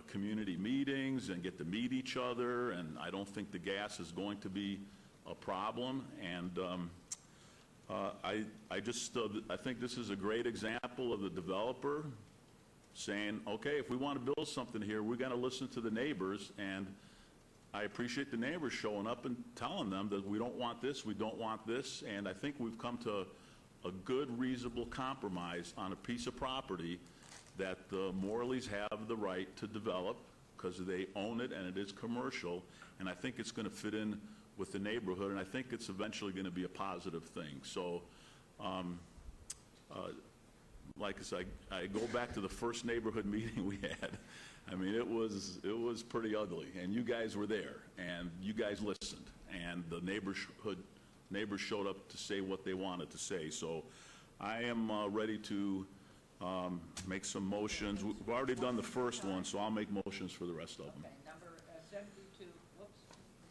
community meetings and get to meet each other, and I don't think the gas is going to be a problem. And I think this is a great example of the developer saying, okay, if we want to build something here, we're going to listen to the neighbors. And I appreciate the neighbors showing up and telling them that we don't want this, we don't want this, and I think we've come to a good, reasonable compromise on a piece of property that the Morleys have the right to develop because they own it and it is commercial, and I think it's going to fit in with the neighborhood, and I think it's eventually going to be a positive thing. So, like I said, I go back to the first neighborhood meeting we had. I mean, it was pretty ugly, and you guys were there, and you guys listened, and the neighbors showed up to say what they wanted to say. So I am ready to make some motions. We've already done the first one, so I'll make motions for the rest of them. Okay, number 72,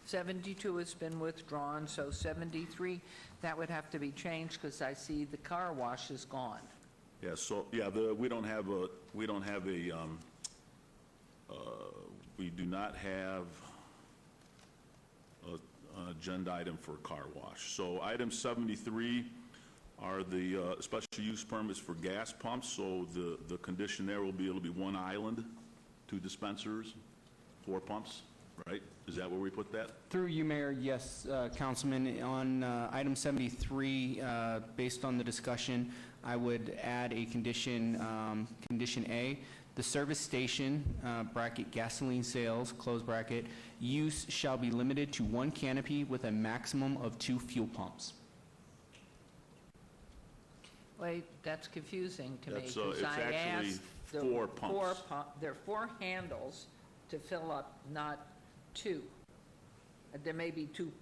72 has been withdrawn, so 73, that would have to be changed because I see the car wash is gone. Yeah, so, yeah, we do not have an agenda item for a car wash. So item 73 are the special use permits for gas pumps. So the condition there will be, it'll be one island, 2 dispensers, 4 pumps, right? Is that where we put that? Through you, Mayor, yes, Councilman. On item 73, based on the discussion, I would add a condition, condition A. The service station, bracket gasoline sales, close bracket, use shall be limited to 1 canopy with a maximum of 2 fuel pumps. Wait, that's confusing to me. That's, 'cause it's I actually asked 4 pumps. There are 4 handles to fill up, not 2. There may be two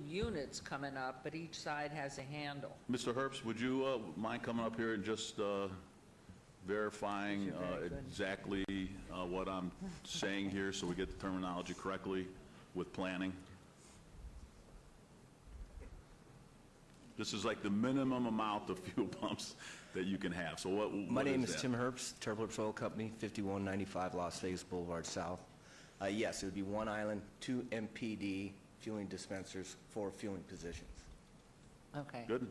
units coming up, but each side has a handle. Mr. Herbst, would you mind coming up here and just verifying exactly what I'm saying here so we get the terminology correctly with planning? This is like the minimum amount of fuel pumps that you can have. So what My name is that? Tim Herbst, Turbulence Oil Company, 5195 Las Vegas Boulevard South. Yes, it would be 1 island, 2 MPD fueling dispensers, 4 fueling positions. Okay. Good?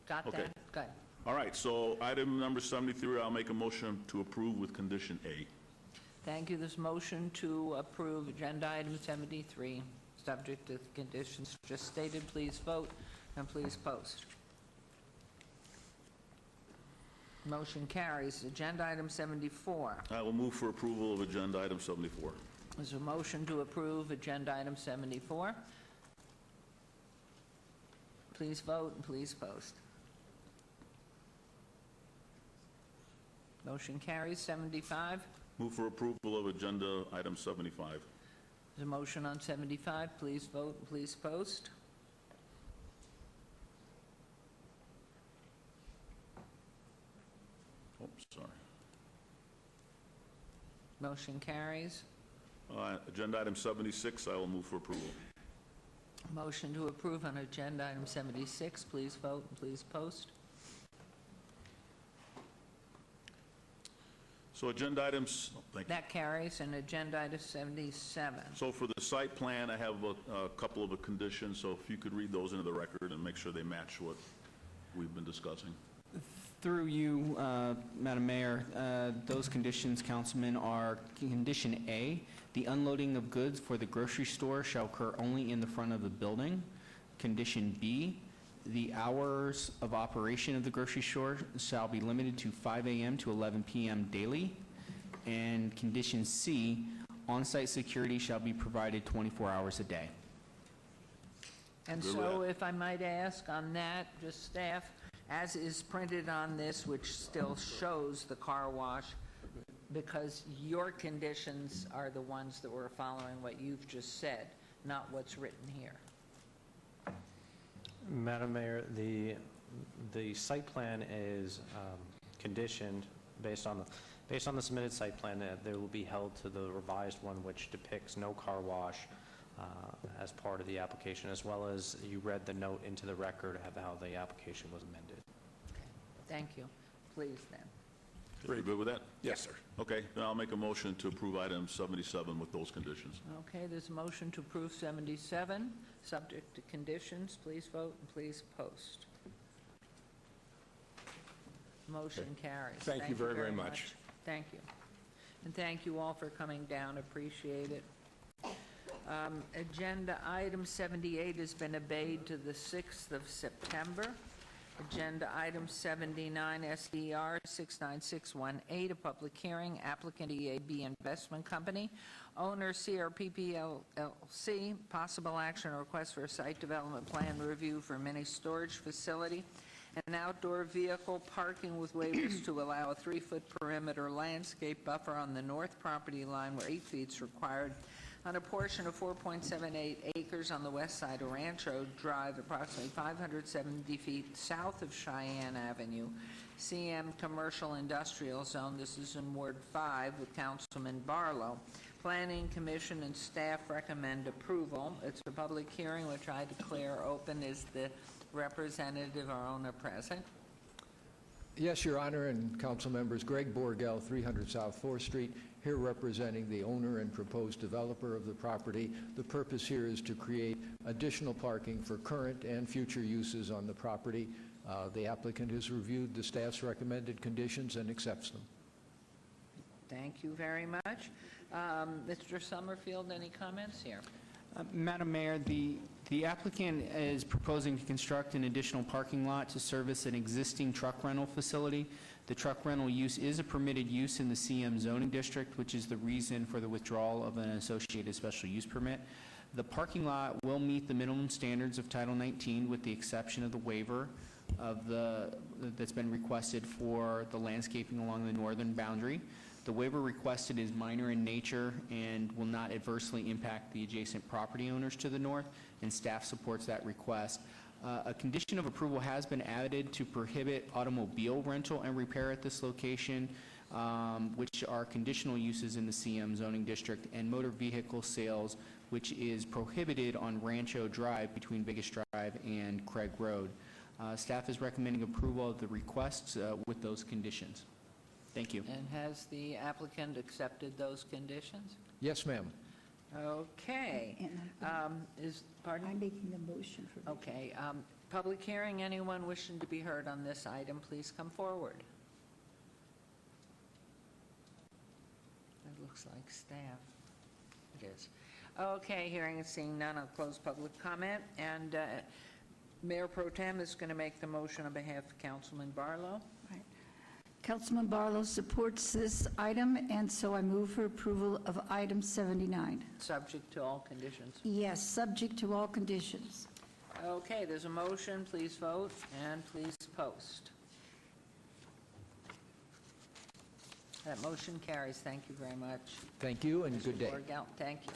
Got Okay. that? Good. All right, so item number 73, I'll make a motion to approve with condition A. Thank you. This motion to approve agenda item 73, subject to the conditions just stated. Please vote and please post. Motion carries. Agenda item 74. I will move for approval of agenda item 74. There's a motion to approve agenda item 74. Please vote and please post. Motion carries. 75. Move for approval of agenda item 75. There's a motion on 75. Please vote and please post. Oops, sorry. Motion carries. Agenda item 76, I will move for approval. Motion to approve on agenda item 76. Please vote and please post. So agenda items, thank you. That carries. And agenda item 77. So for the site plan, I have a couple of conditions, so if you could read those into the record and make sure they match what we've been discussing. Through you, Madam Mayor, those conditions, Councilman, are condition A, the unloading of goods for the grocery store shall occur only in the front of the building. Condition B, the hours of operation of the grocery store shall be limited to 5 a.m. to 11 p.m. daily. And condition C, on-site security shall be provided 24 hours a day. And Good with so that. if I might ask on that, just staff, as is printed on this, which still shows the car wash, because your conditions are the ones that were following what you've just said, not what's written here. Madam Mayor, the site plan is conditioned based on the submitted site plan that they will be held to the revised one, which depicts no car wash as part of the application, as well as you read the note into the record of how the application was amended. Thank you. Please, then. Very good with that? Yes, sir. Okay, then I'll make a motion to approve item 77 with those conditions. Okay, there's a motion to approve 77, subject to conditions. Please vote and please post. Motion carries. Thank you very, very much. Thank you. And thank you all for coming down. Appreciate it. Agenda item 78 has been obeyed to the 6th of September. Agenda item 79, SDR 69618, a public hearing, applicant EAB Investment Company, owner CRPP LLC, possible action or request for a site development plan review for mini storage facility and outdoor vehicle parking with waivers to allow a 3-foot perimeter landscape buffer on the north property line where 8 feet is required on a portion of 4.78 acres on the west side of Rancho Drive, approximately 570 feet south of Cheyenne Avenue, CM Commercial Industrial Zone. This is in Ward 5 with Councilman Barlow. Planning Commission and staff recommend approval. It's a public hearing which I declare open. Is the representative or owner present? Yes, Your Honor, and council members, Greg Borgel, 300 South 4th Street, here representing the owner and proposed developer of the property. The purpose here is to create additional parking for current and future uses on the property. The applicant has reviewed the staff's recommended conditions and accepts them. Thank you very much. Mr. Summerfield, any comments here? Madam Mayor, the applicant is proposing to construct an additional parking lot to service an existing truck rental facility. The truck rental use is a permitted use in the CM zoning district, which is the reason for the withdrawal of an associated special use permit. The parking lot will meet the minimum standards of Title 19 with the exception of the waiver of that's been requested for the landscaping along the northern boundary. The waiver requested is minor in nature and will not adversely impact the adjacent property owners to the north, and staff supports that request. A condition of approval has been added to prohibit automobile rental and repair at this location, which are conditional uses in the CM zoning district, and motor vehicle sales, which is prohibited on Rancho Drive between Vegas Drive and Craig Road. Staff is recommending approval of the requests with those conditions. Thank you. And has the applicant accepted those conditions? Yes, ma'am. Okay. Pardon? I'm making the motion for. Okay. Public hearing. Anyone wishing to be heard on this item, please come forward. It looks like staff. It is. Okay. Hearing and seeing none, I'll close public comment. And Mayor Pro Tem is going to make the motion on behalf of Councilman Barlow. Right. Councilman Barlow supports this item, and so I move for approval of item 79. Subject to all conditions. Yes, subject to all conditions. Okay, there's a motion. Please vote and please post. That motion carries. Thank you very much. Thank you and good day. Borgel, thank you.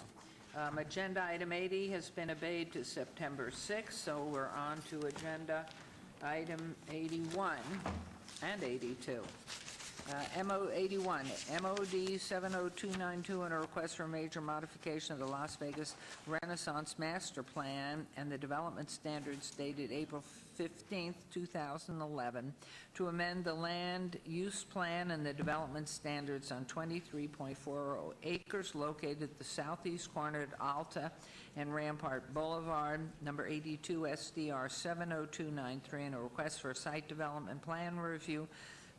Agenda item 80 has been obeyed to September 6th, so we're on to agenda item 81 and 82. MO81, MOD 70292, and a request for a major modification of the Las Vegas Renaissance Master Plan and the development standards dated April 15th, 2011, to amend the land use plan and the development standards on 23.40 acres located at the southeast corner at Alta and Rampart Boulevard, number 82 SDR 70293, and a request for a site development plan review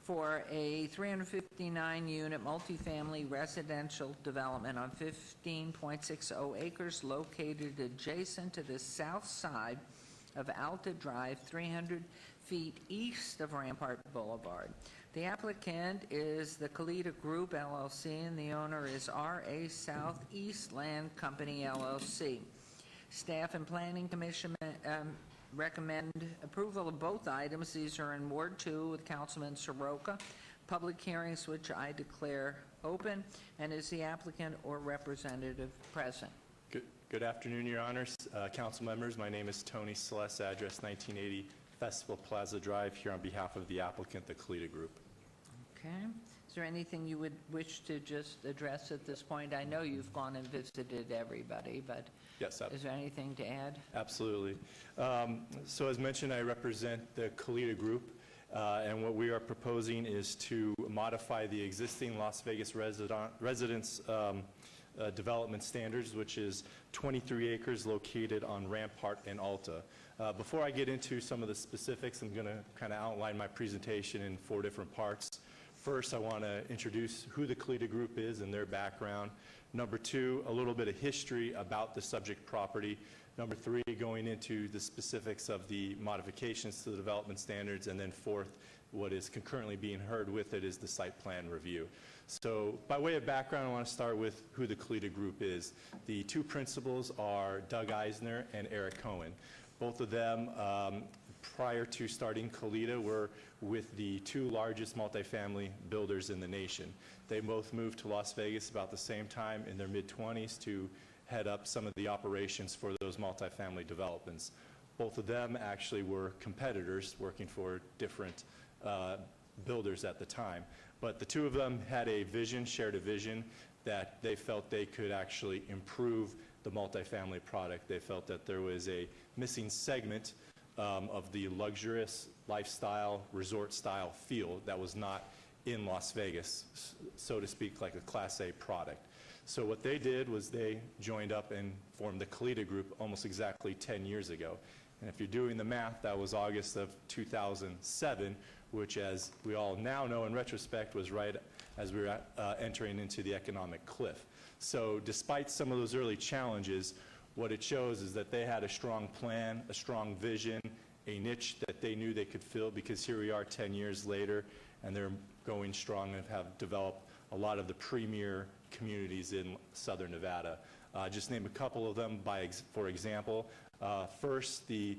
for a 359-unit multifamily residential development on 15.60 acres located adjacent to the south side of Alta Drive, 300 feet east of Rampart Boulevard. The applicant is the Kalita Group, LLC, and the owner is RA Southeast Land Company, LLC. Staff and Planning Commission recommend approval of both items. These are in Ward 2 with Councilman Soroka. Public hearings which I declare open. And is the applicant or representative present? Good afternoon, Your Honors. Council members, my name is Tony Celeste, address 1980 Festival Plaza Drive, here on behalf of the applicant, the Kalita Group. Okay. Is there anything you would wish to just address at this point? I know you've gone and visited everybody, but yes, is there anything to add? Absolutely. So as mentioned, I represent the Kalita Group, and what we are proposing is to modify the existing Las Vegas residence development standards, which is 23 acres located on Rampart and Alta. Before I get into some of the specifics, I'm going to kind of outline my presentation in 4 different parts. First, I want to introduce who the Kalita Group is and their background. Number two, a little bit of history about the subject property. Number three, going into the specifics of the modifications to the development standards. And then fourth, what is concurrently being heard with it is the site plan review. So by way of background, I want to start with who the Kalita Group is. The two principals are Doug Eisner and Eric Cohen. Both of them, prior to starting Kalita, were with the two largest multifamily builders in the nation. They both moved to Las Vegas about the same time in their mid-20s to head up some of the operations for those multifamily developments. Both of them actually were competitors working for different builders at the time. But the two of them had a vision, shared a vision, that they felt they could actually improve the multifamily product. They felt that there was a missing segment of the luxurious lifestyle, resort-style feel that was not in Las Vegas, so to speak, like a Class A product. So what they did was they joined up and formed the Kalita Group almost exactly 10 years ago. And if you're doing the math, that was August of 2007, which, as we all now know in retrospect, was right as we were entering into the economic cliff. So despite some of those early challenges, what it shows is that they had a strong plan, a strong vision, a niche that they knew they could fill, because here we are 10 years later, and they're going strong and have developed a lot of the premier communities in southern Nevada. Just name a couple of them for example. First, the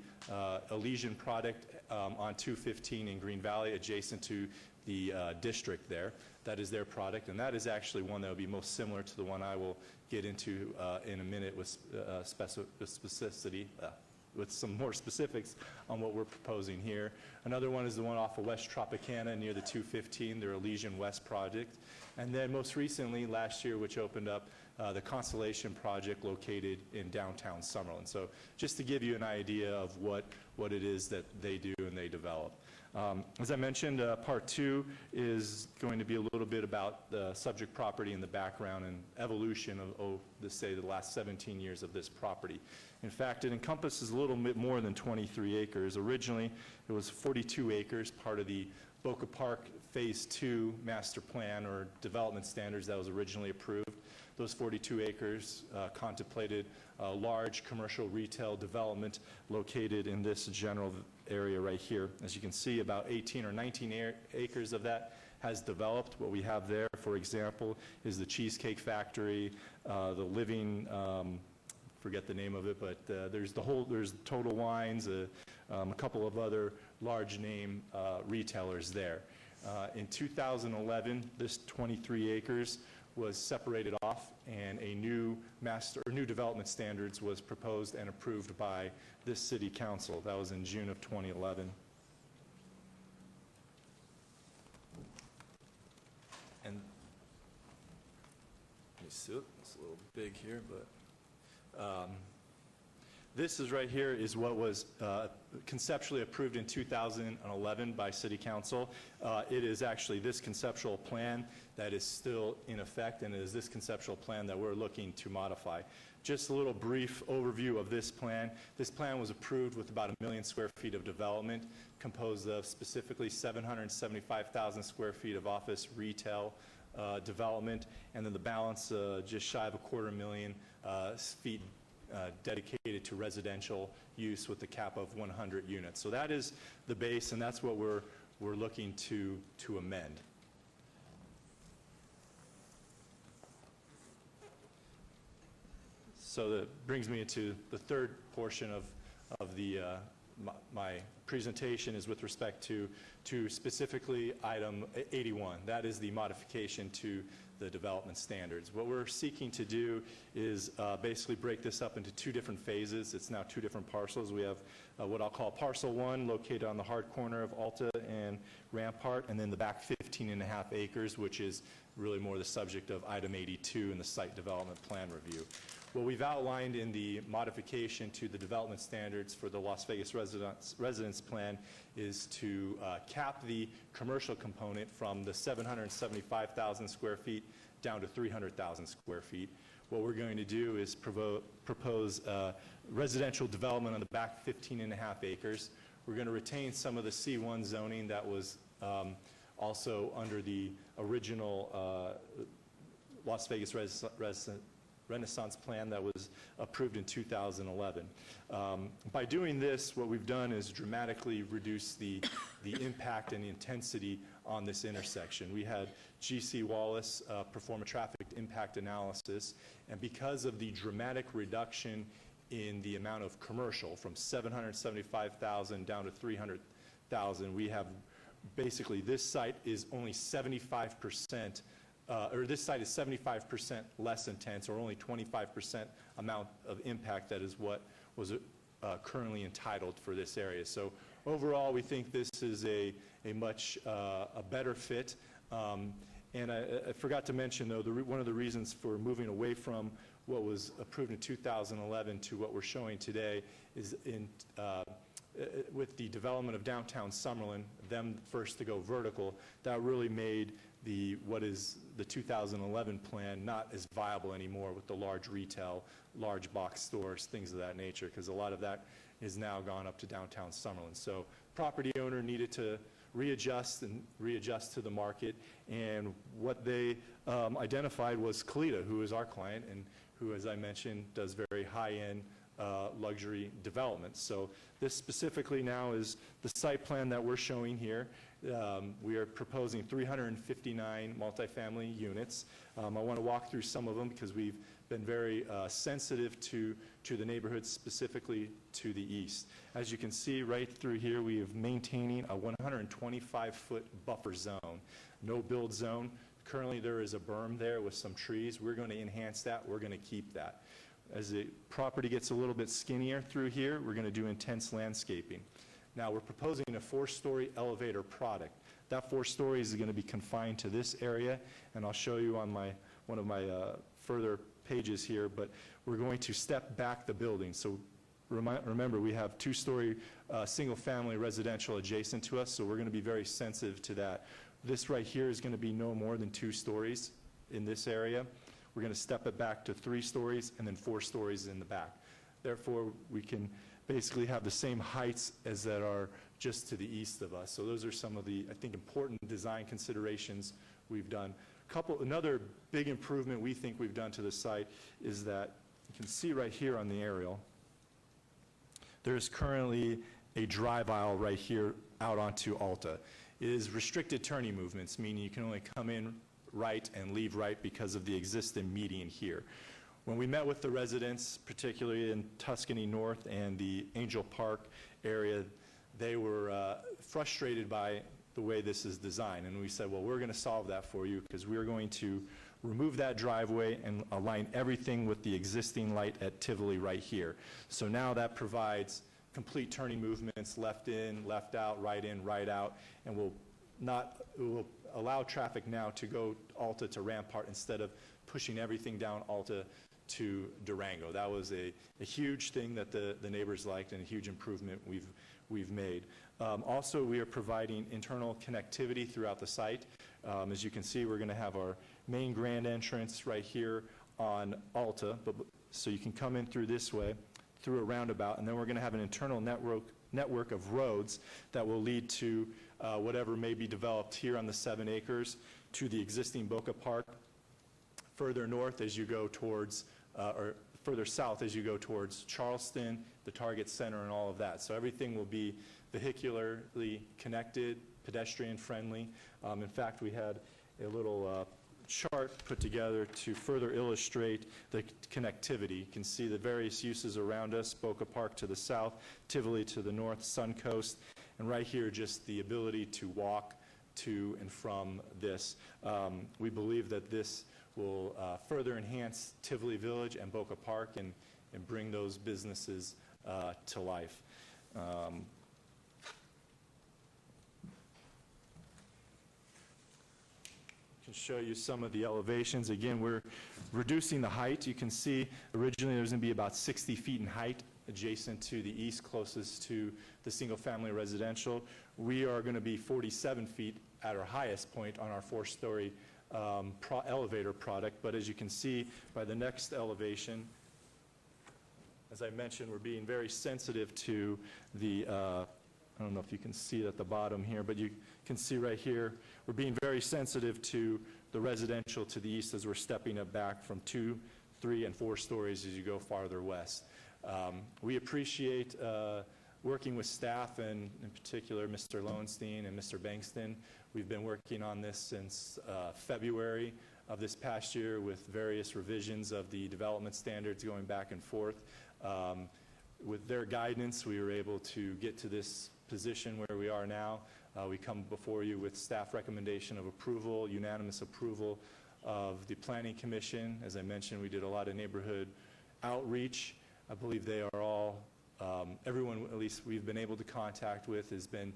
Elysian product on 215 in Green Valley, adjacent to the district there. That is their product, and that is actually one that will be most similar to the one I will get into in a minute with specificity, with some more specifics on what we're proposing here. Another one is the one off of West Tropicana near the 215, their Elysian West project. And then most recently, last year, which opened up the Constellation project located in downtown Summerlin. So just to give you an idea of what it is that they do and they develop. As I mentioned, part two is going to be a little bit about the subject property and the background and evolution of, say, the last 17 years of this property. In fact, it encompasses a little bit more than 23 acres. Originally, it was 42 acres, part of the Boca Park Phase 2 master plan or development standards that was originally approved. Those 42 acres contemplated a large commercial retail development located in this general area right here. As you can see, about 18 or 19 acres of that has developed. What we have there, for example, is the Cheesecake Factory, the Living, forget the name of it, but there's Total Wines, a couple of other large name retailers there. In 2011, this 23 acres was separated off, and a new development standards was proposed and approved by this city council. That was in June of 2011. And let me see, it's a little big here, but this is right here is what was conceptually approved in 2011 by City Council. It is actually this conceptual plan that is still in effect, and it is this conceptual plan that we're looking to modify. Just a little brief overview of this plan. This plan was approved with about 1 million square feet of development, composed of specifically 775,000 square feet of office retail development, and then the balance just shy of 250,000 feet dedicated to residential use with the cap of 100 units. So that is the base, and that's what we're looking to amend. So that brings me into the third portion of the my presentation is with respect to specifically item 81. That is the modification to the development standards. What we're seeking to do is basically break this up into two different phases. It's now two different parcels. We have what I'll call Parcel 1, located on the hard corner of Alta and Rampart, and then the back 15.5 acres, which is really more the subject of item 82 in the site development plan review. What we've outlined in the modification to the development standards for the Las Vegas residence plan is to cap the commercial component from the 775,000 square feet down to 300,000 square feet. What we're going to do is propose residential development on the back 15.5 acres. We're going to retain some of the C1 zoning that was also under the original Las Vegas Renaissance plan that was approved in 2011. By doing this, what we've done is dramatically reduce the impact and the intensity on this intersection. We had G.C. Wallace perform a traffic impact analysis, and because of the dramatic reduction in the amount of commercial from 775,000 down to 300,000, we have basically this site is only 75%, or this site is 75% less intense, or only 25% amount of impact that is what was currently entitled for this area. So overall, we think this is a much a better fit. And I forgot to mention, though, one of the reasons for moving away from what was approved in 2011 to what we're showing today is with the development of downtown Summerlin, them first to go vertical, that really made what is the 2011 plan not as viable anymore with the large retail, large box stores, things of that nature, because a lot of that is now gone up to downtown Summerlin. So property owner needed to readjust to the market, and what they identified was Kalita, who is our client and who, as I mentioned, does very high-end luxury development. So this specifically now is the site plan that we're showing here. We are proposing 359 multifamily units. I want to walk through some of them because we've been very sensitive to the neighborhoods, specifically to the east. As you can see right through here, we are maintaining a 125-foot buffer zone, no build zone. Currently there is a berm there with some trees. We're going to enhance that. We're going to keep that. As the property gets a little bit skinnier through here, we're going to do intense landscaping. Now, we're proposing a 4-story elevator product. That 4 stories is going to be confined to this area, and I'll show you on one of my further pages here, but we're going to step back the building. So remember, we have 2-story single-family residential adjacent to us, so we're going to be very sensitive to that. This right here is going to be no more than 2 stories in this area. We're going to step it back to 3 stories and then 4 stories in the back. Therefore, we can basically have the same heights as that are just to the east of us. So those are some of the, I think, important design considerations we've done. Another big improvement we think we've done to the site is that you can see right here on the aerial, there's currently a drive aisle right here out onto Alta. It is restricted turning movements, meaning you can only come in right and leave right because of the existing median here. When we met with the residents, particularly in Tuscany North and the Angel Park area, they were frustrated by the way this is designed. And we said, well, we're going to solve that for you because we're going to remove that driveway and align everything with the existing light at Tivoli right here. So now that provides complete turning movements, left in, left out, right in, right out, and will allow traffic now to go Alta to Rampart instead of pushing everything down Alta to Durango. That was a huge thing that the neighbors liked and a huge improvement we've made. Also, we are providing internal connectivity throughout the site. As you can see, we're going to have our main grand entrance right here on Alta, so you can come in through this way, through a roundabout, and then we're going to have an internal network of roads that will lead to whatever may be developed here on the 7 acres to the existing Boca Park, further north as you go towards, or further south as you go towards Charleston, the Target Center, and all of that. So everything will be vehicularly connected, pedestrian friendly. In fact, we had a little chart put together to further illustrate the connectivity. You can see the various uses around us, Boca Park to the south, Tivoli to the north, Suncoast, and right here just the ability to walk to and from this. We believe that this will further enhance Tivoli Village and Boca Park and bring those businesses to life. Can show you some of the elevations. Again, we're reducing the height. You can see originally there was going to be about 60 feet in height adjacent to the east, closest to the single-family residential. We are going to be 47 feet at our highest point on our 4-story elevator product. But as you can see by the next elevation, as I mentioned, we're being very sensitive to the I don't know if you can see it at the bottom here, but you can see right here, we're being very sensitive to the residential to the east as we're stepping it back from 2, 3, and 4 stories as you go farther west. We appreciate working with staff, and in particular Mr. Lowenstein and Mr. Bankston. We've been working on this since February of this past year with various revisions of the development standards going back and forth. With their guidance, we were able to get to this position where we are now. We come before you with staff recommendation of approval, unanimous approval of the Planning Commission. As I mentioned, we did a lot of neighborhood outreach. I believe they are all, everyone at least we've been able to contact with has been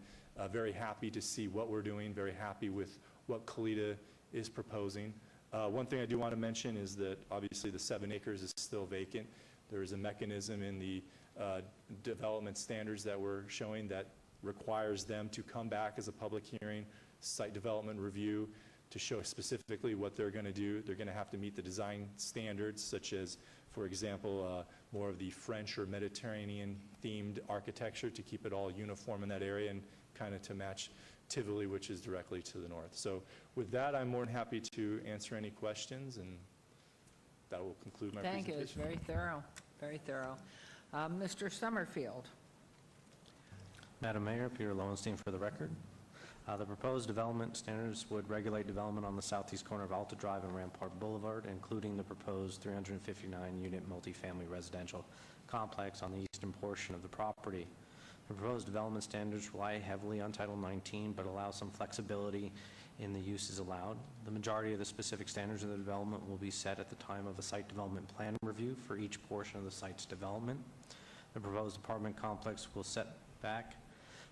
very happy to see what we're doing, very happy with what Kalitta is proposing. One thing I do want to mention is that obviously the 7 acres is still vacant. There is a mechanism in the development standards that we're showing that requires them to come back as a public hearing, site development review, to show specifically what they're going to do. They're going to have to meet the design standards, such as, for example, more of the French or Mediterranean themed architecture to keep it all uniform in that area and kind of to match Tivoli, which is directly to the north. So with that, I'm more than happy to answer any questions, and that will conclude my Thank you. presentation. It's very thorough, very thorough. Mr. Summerfield. Madam Mayor, Peter Lowenstein for the record. The proposed development standards would regulate development on the southeast corner of Alta Drive and Rampart Boulevard, including the proposed 359-unit multifamily residential complex on the eastern portion of the property. The proposed development standards rely heavily on Title 19, but allow some flexibility in the uses allowed. The majority of the specific standards of the development will be set at the time of a site development plan review for each portion of the site's development. The proposed apartment complex will set back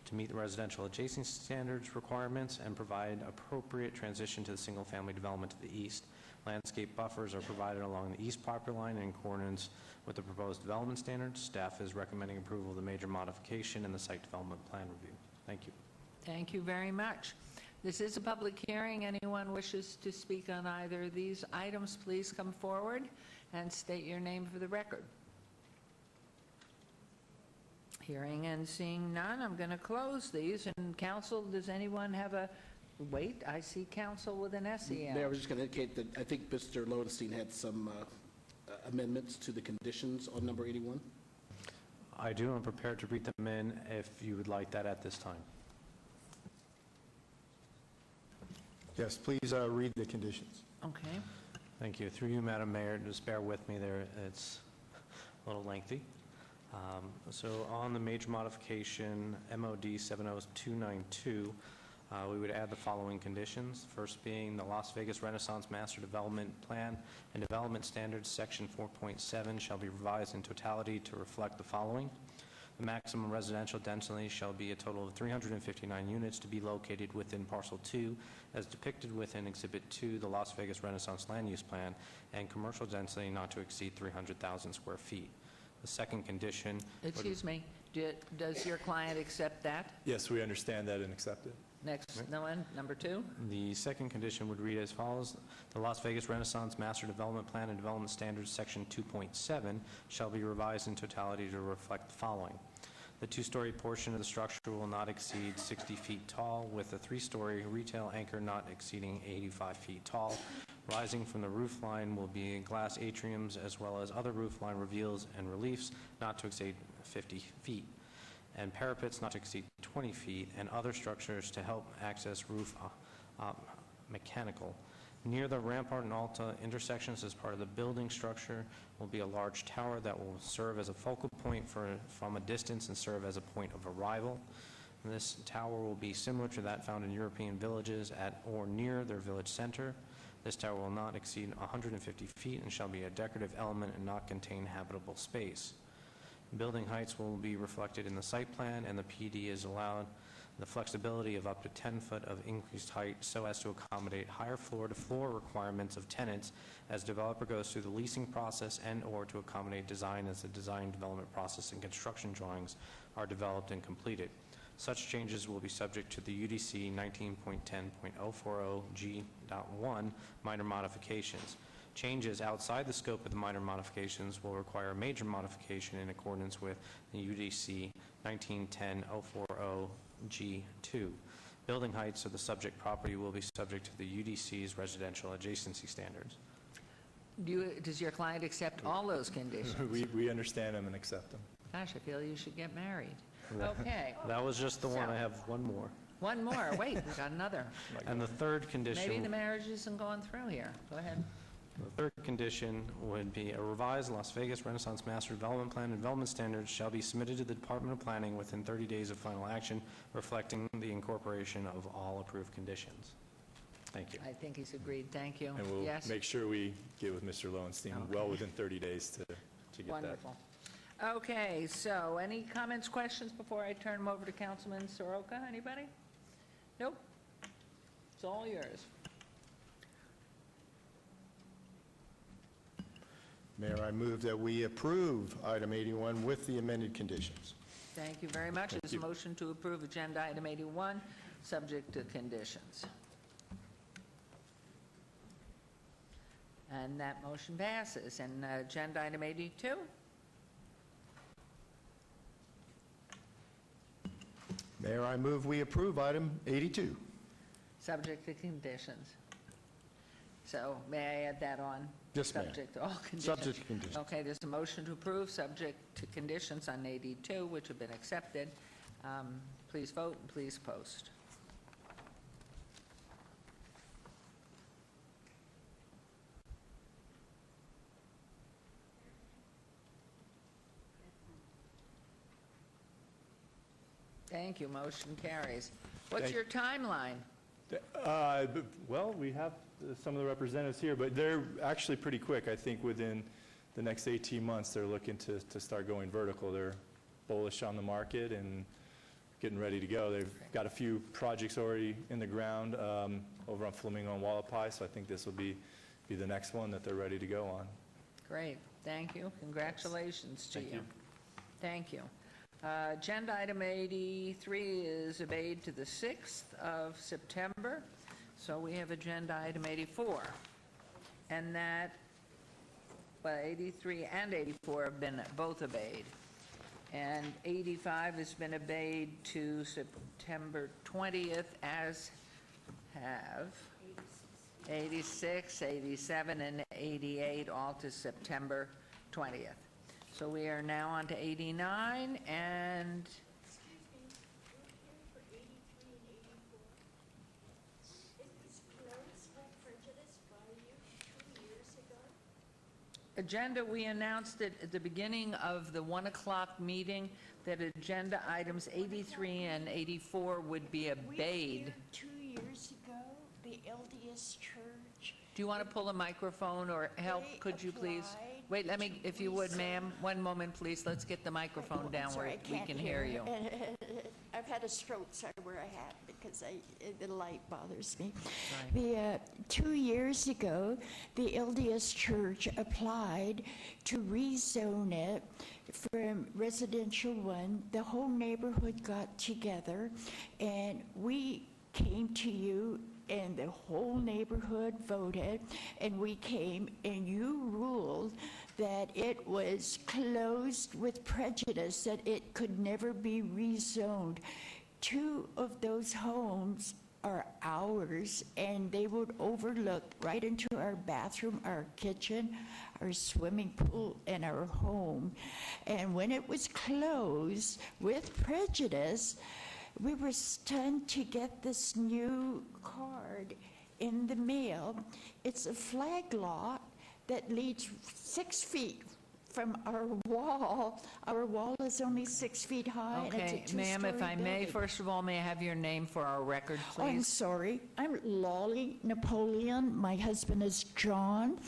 to meet the residential adjacency standards requirements and provide appropriate transition to the single-family development to the east. Landscape buffers are provided along the east property line in accordance with the proposed development standards. Staff is recommending approval of the major modification in the site development plan review. Thank you. Thank you very much. This is a public hearing. Anyone wishes to speak on either of these items, please come forward and state your name for the record. Hearing and seeing none, I'm going to close these. And council, does anyone have a, wait, I see council with an SEL. Mayor, I was just going to indicate that I think Mr. Lowenstein had some amendments to the conditions on number 81. I do. I'm prepared to read them in if you would like that at this time. Yes, please read the conditions. Okay. Thank you. Through you, Madam Mayor, just bear with me there. It's a little lengthy. So on the major modification, MOD 70292, we would add the following conditions. First being the Las Vegas Renaissance Master Development Plan and Development Standards, Section 4.7, shall be revised in totality to reflect the following. The maximum residential density shall be a total of 359 units to be located within Parcel 2, as depicted within Exhibit 2, the Las Vegas Renaissance Land Use Plan, and commercial density not to exceed 300,000 square feet. The second condition... Excuse me, does your client accept that? Yes, we understand that and accept it. Next, no one, number 2. The second condition would read as follows. The Las Vegas Renaissance Master Development Plan and Development Standards, Section 2.7, shall be revised in totality to reflect the following. The 2-story portion of the structure will not exceed 60 feet tall, with a 3-story retail anchor not exceeding 85 feet tall. Rising from the roof line will be glass atriums as well as other roof line reveals and reliefs not to exceed 50 feet, and parapets not to exceed 20 feet, and other structures to help access roof mechanical. Near the Rampart and Alta intersections as part of the building structure will be a large tower that will serve as a focal point from a distance and serve as a point of arrival. And this tower will be similar to that found in European villages at or near their village center. This tower will not exceed 150 feet and shall be a decorative element and not contain habitable space. Building heights will be reflected in the site plan, and the PD is allowed the flexibility of up to 10 foot of increased height so as to accommodate higher floor-to-floor requirements of tenants as developer goes through the leasing process and or to accommodate design as the design development process and construction drawings are developed and completed. Such changes will be subject to the UDC 19.10.040 G.1 minor modifications. Changes outside the scope of the minor modifications will require a major modification in accordance with the UDC 1910-040G2. Building heights of the subject property will be subject to the UDC's residential adjacency standards. Does your client accept all those conditions? We understand them and accept them. Gosh, I feel you should get married. Okay. That was just the one. So- I have one more. One more. Wait, we got another. And the third condition... Maybe the marriage isn't going through here. Go ahead. The third condition would be a revised Las Vegas Renaissance Master Development Plan and development standards shall be submitted to the Department of Planning within 30 days of final action, reflecting the incorporation of all approved conditions. Thank you. I think he's agreed. Thank you. And we'll Yes? make sure we get with Mr. Lowenstein well within 30 days to get Wonderful. Okay, so any comments, questions before I turn them over to Councilman Soroka? Anybody? Nope. It's all yours. Mayor, I move that we approve item 81 with the amended conditions. Thank you very much. Thank There's a you. motion to approve agenda item 81, subject to conditions. And that motion passes. And agenda item 82? Mayor, I move we approve item 82. Subject to conditions. So may I add that on? Yes, ma'am. Subject to all conditions. Subject to conditions. Okay, there's a motion to approve, subject to conditions on 82, which have been accepted. Please vote and please post. Thank you, motion carries. What's Thank- your timeline? Well, we have some of the representatives here, but they're actually pretty quick. I think within the next 18 months, they're looking to start going vertical. They're bullish on the market and getting ready to go. They've got a few projects already in the ground over on Flamingo and Wallapai, so I think this will be the next one that they're ready to go on. Great, thank you. Congratulations to you. Thank you. Thank you. Agenda item 83 is obeyed to the 6th of September, so we have agenda item 84. And that, well, 83 and 84 have been both obeyed. And 85 has been obeyed to September 20th, as have 86, 87, and 88, all to September 20th. So we are now on to 89, and agenda, we announced it at the beginning of the 1 o'clock meeting that agenda items 83 and 84 would be obeyed. 2 years ago, the LDS Church. Do you want to pull a microphone or help, They could you please? applied Wait, let me, if you would, to ma'am, one moment, please. Let's get the microphone down where Sorry, I we can't can hear you. I've had a stroke, sorry, where I had, because the light bothers me. Right. 2 years ago, the LDS Church applied to rezone it from residential 1. The whole neighborhood got together, and we came to you, and the whole neighborhood voted, and we came, and you ruled that it was closed with prejudice, that it could never be rezoned. 2 of those homes are ours, and they would overlook right into our bathroom, our kitchen, our swimming pool, and our home. And when it was closed with prejudice, we were stunned to get this new card in the mail. It's a flag lot that leads 6 feet from our wall. Our wall is only 6 feet high, and Okay, it's a ma'am, if I two-story may, building. first of all, may I have your name for our record, Oh, I'm please? sorry. I'm Lolly Napoleon. My husband is John.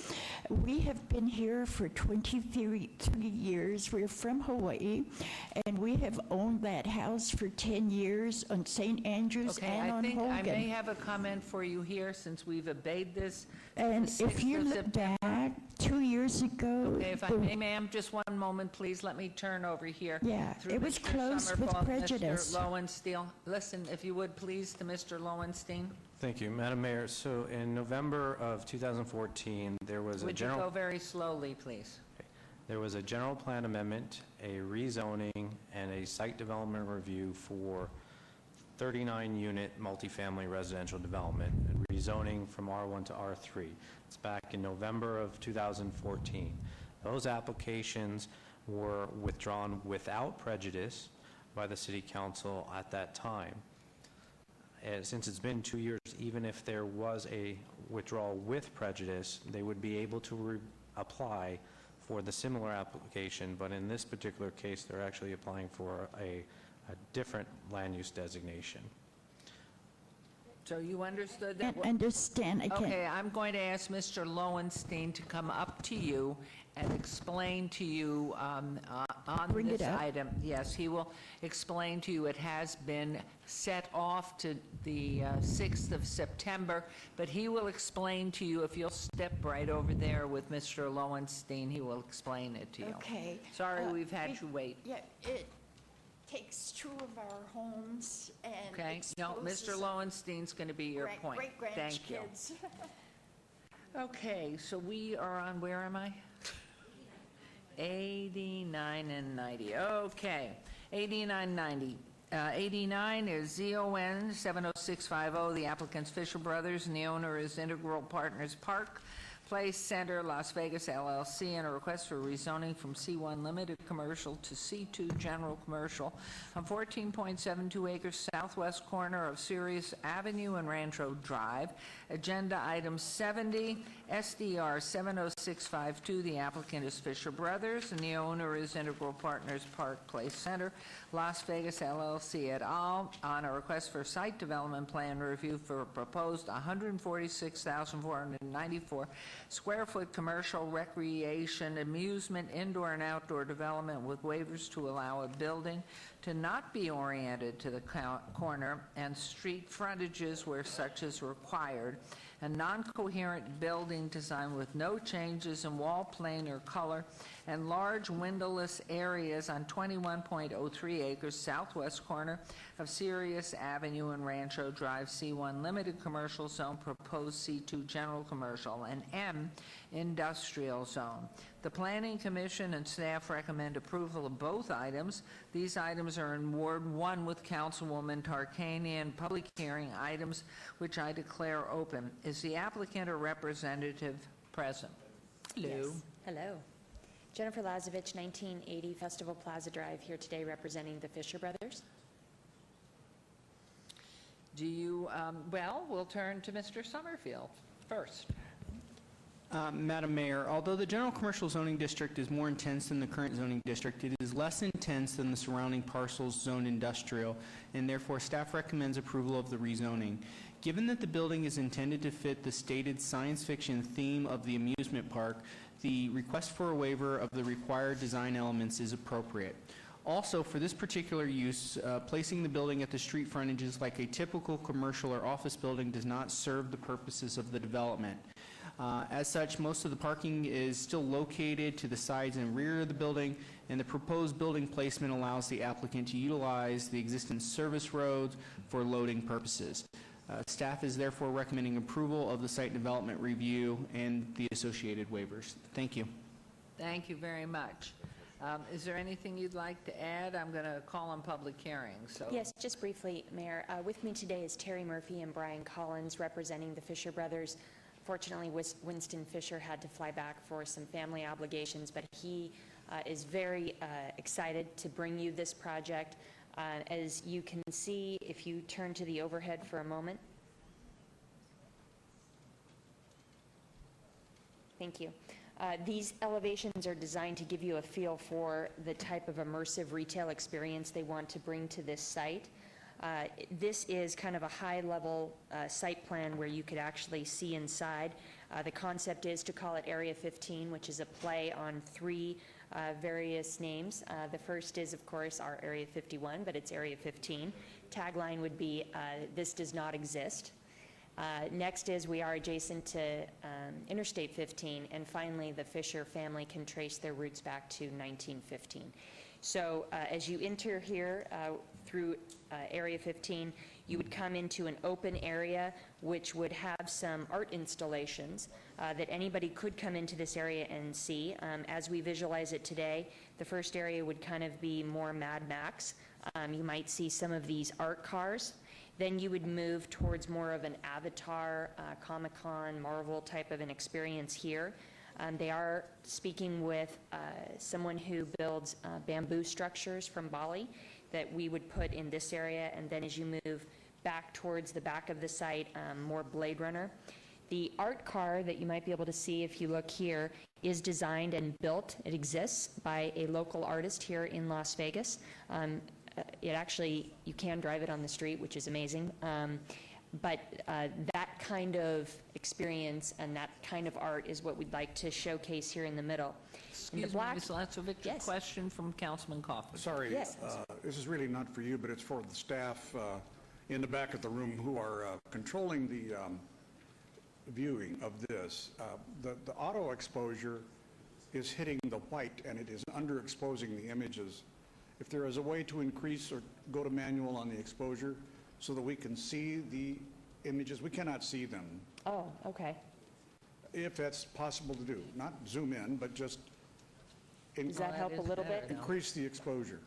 We have been here for 23 years. We're from Hawaii, and we have owned that house for 10 years on St. Andrews Okay, and I on think I may Hogan. have a comment for you here, since we've obeyed this. And the if 6th you of look September. back, 2 years ago, Okay, if I the- may, ma'am, just one moment, please. Let me turn over here. Yeah, through it was Mr. closed with Summerfall, prejudice. Mr. Lowenstein. Listen, if you would, please, to Mr. Lowenstein. Thank you, Madam Mayor. So in November of 2014, there was a Would you general... go very slowly, please? There was a general plan amendment, a rezoning, and a site development review for 39-unit multifamily residential development, and rezoning from R1 to R3. It's back in November of 2014. Those applications were withdrawn without prejudice by the City Council at that time. Since it's been 2 years, even if there was a withdrawal with prejudice, they would be able to apply for the similar application, but in this particular case, they're actually applying for a different land use designation. So you understood that? Can't understand. I can't. Okay, I'm going to ask Mr. Lowenstein to come up to you and explain to you on Bring this it up. item. Yes, he will explain to you. It has been set off to the 6th of September, but he will explain to you, if you'll step right over there with Mr. Lowenstein, he will explain it to you. Okay. Sorry, we've had you wait. Yeah, it takes two of our homes and Okay, no, Mr. exposes Lowenstein's going to be your point. Thank you. great-grandkids. Okay, so we are on, where am I? 89 and 90. Okay, 89, 90. 89 is ZON 70650. The applicant's Fisher Brothers, and the owner is Integral Partners Park Place Center, Las Vegas LLC, and a request for rezoning from C1 Limited Commercial to C2 General Commercial on 14.72 acres southwest corner of Sirius Avenue and Rancho Drive. Agenda item 70, SDR 70652. The applicant is Fisher Brothers, and the owner is Integral Partners Park Place Center, Las Vegas LLC et al. On a request for site development plan review for a proposed 146,494 square foot commercial recreation amusement indoor and outdoor development with waivers to allow a building to not be oriented to the corner and street frontages where such is required, a non-coherent building design with no changes in wall plane or color, and large windowless areas on 21.03 acres southwest corner of Sirius Avenue and Rancho Drive, C1 Limited Commercial Zone, proposed C2 General Commercial, and M Industrial Zone. The Planning Commission and staff recommend approval of both items. These items are in Ward 1 with Councilwoman Tarkanian. Public hearing items, which I declare open. Is the applicant or representative present? Hello. Yes. Hello. Jennifer Lazovich, 1980 Festival Plaza Drive, here today representing the Fisher Brothers. Do you, well, we'll turn to Mr. Summerfield first. Madam Mayor, although the general commercial zoning district is more intense than the current zoning district, it is less intense than the surrounding parcels zoned industrial, and therefore staff recommends approval of the rezoning. Given that the building is intended to fit the stated science fiction theme of the amusement park, the request for a waiver of the required design elements is appropriate. Also, for this particular use, placing the building at the street frontages like a typical commercial or office building does not serve the purposes of the development. As such, most of the parking is still located to the sides and rear of the building, and the proposed building placement allows the applicant to utilize the existing service roads for loading purposes. Staff is therefore recommending approval of the site development review and the associated waivers. Thank you. Thank you very much. Is there anything you'd like to add? I'm going to call on public hearings. So. Yes, just briefly, Mayor. With me today is Terry Murphy and Brian Collins representing the Fisher Brothers. Fortunately, Winston Fisher had to fly back for some family obligations, but he is very excited to bring you this project. As you can see, if you turn to the overhead for a moment. Thank you. These elevations are designed to give you a feel for the type of immersive retail experience they want to bring to this site. This is kind of a high-level site plan where you could actually see inside. The concept is to call it Area 15, which is a play on three various names. The first is, of course, our Area 51, but it's Area 15. Tagline would be, this does not exist. Next is we are adjacent to Interstate 15, and finally the Fisher family can trace their roots back to 1915. So as you enter here through Area 15, you would come into an open area which would have some art installations that anybody could come into this area and see. As we visualize it today, the first area would kind of be more Mad Max. You might see some of these art cars. Then you would move towards more of an Avatar, Comic-Con, Marvel type of an experience here. They are speaking with someone who builds bamboo structures from Bali that we would put in this area, and then as you move back towards the back of the site, more Blade Runner. The art car that you might be able to see if you look here is designed and built, it exists, by a local artist here in Las Vegas. It actually, you can drive it on the street, which is amazing. But that kind of experience and that kind of art is what we'd like to showcase here in the middle. Excuse me, Ms. Lazovic, a question from Councilman Kaufman. Sorry, Yes. This is really not for you, but it's for the staff in the back of the room who are controlling the viewing of this. The auto exposure is hitting the white and it is underexposing the images. If there is a way to increase or go to manual on the exposure so that we can see the images, we cannot see them. Oh, okay. If that's possible to do, not zoom in, but just Does that help a little bit? increase the exposure.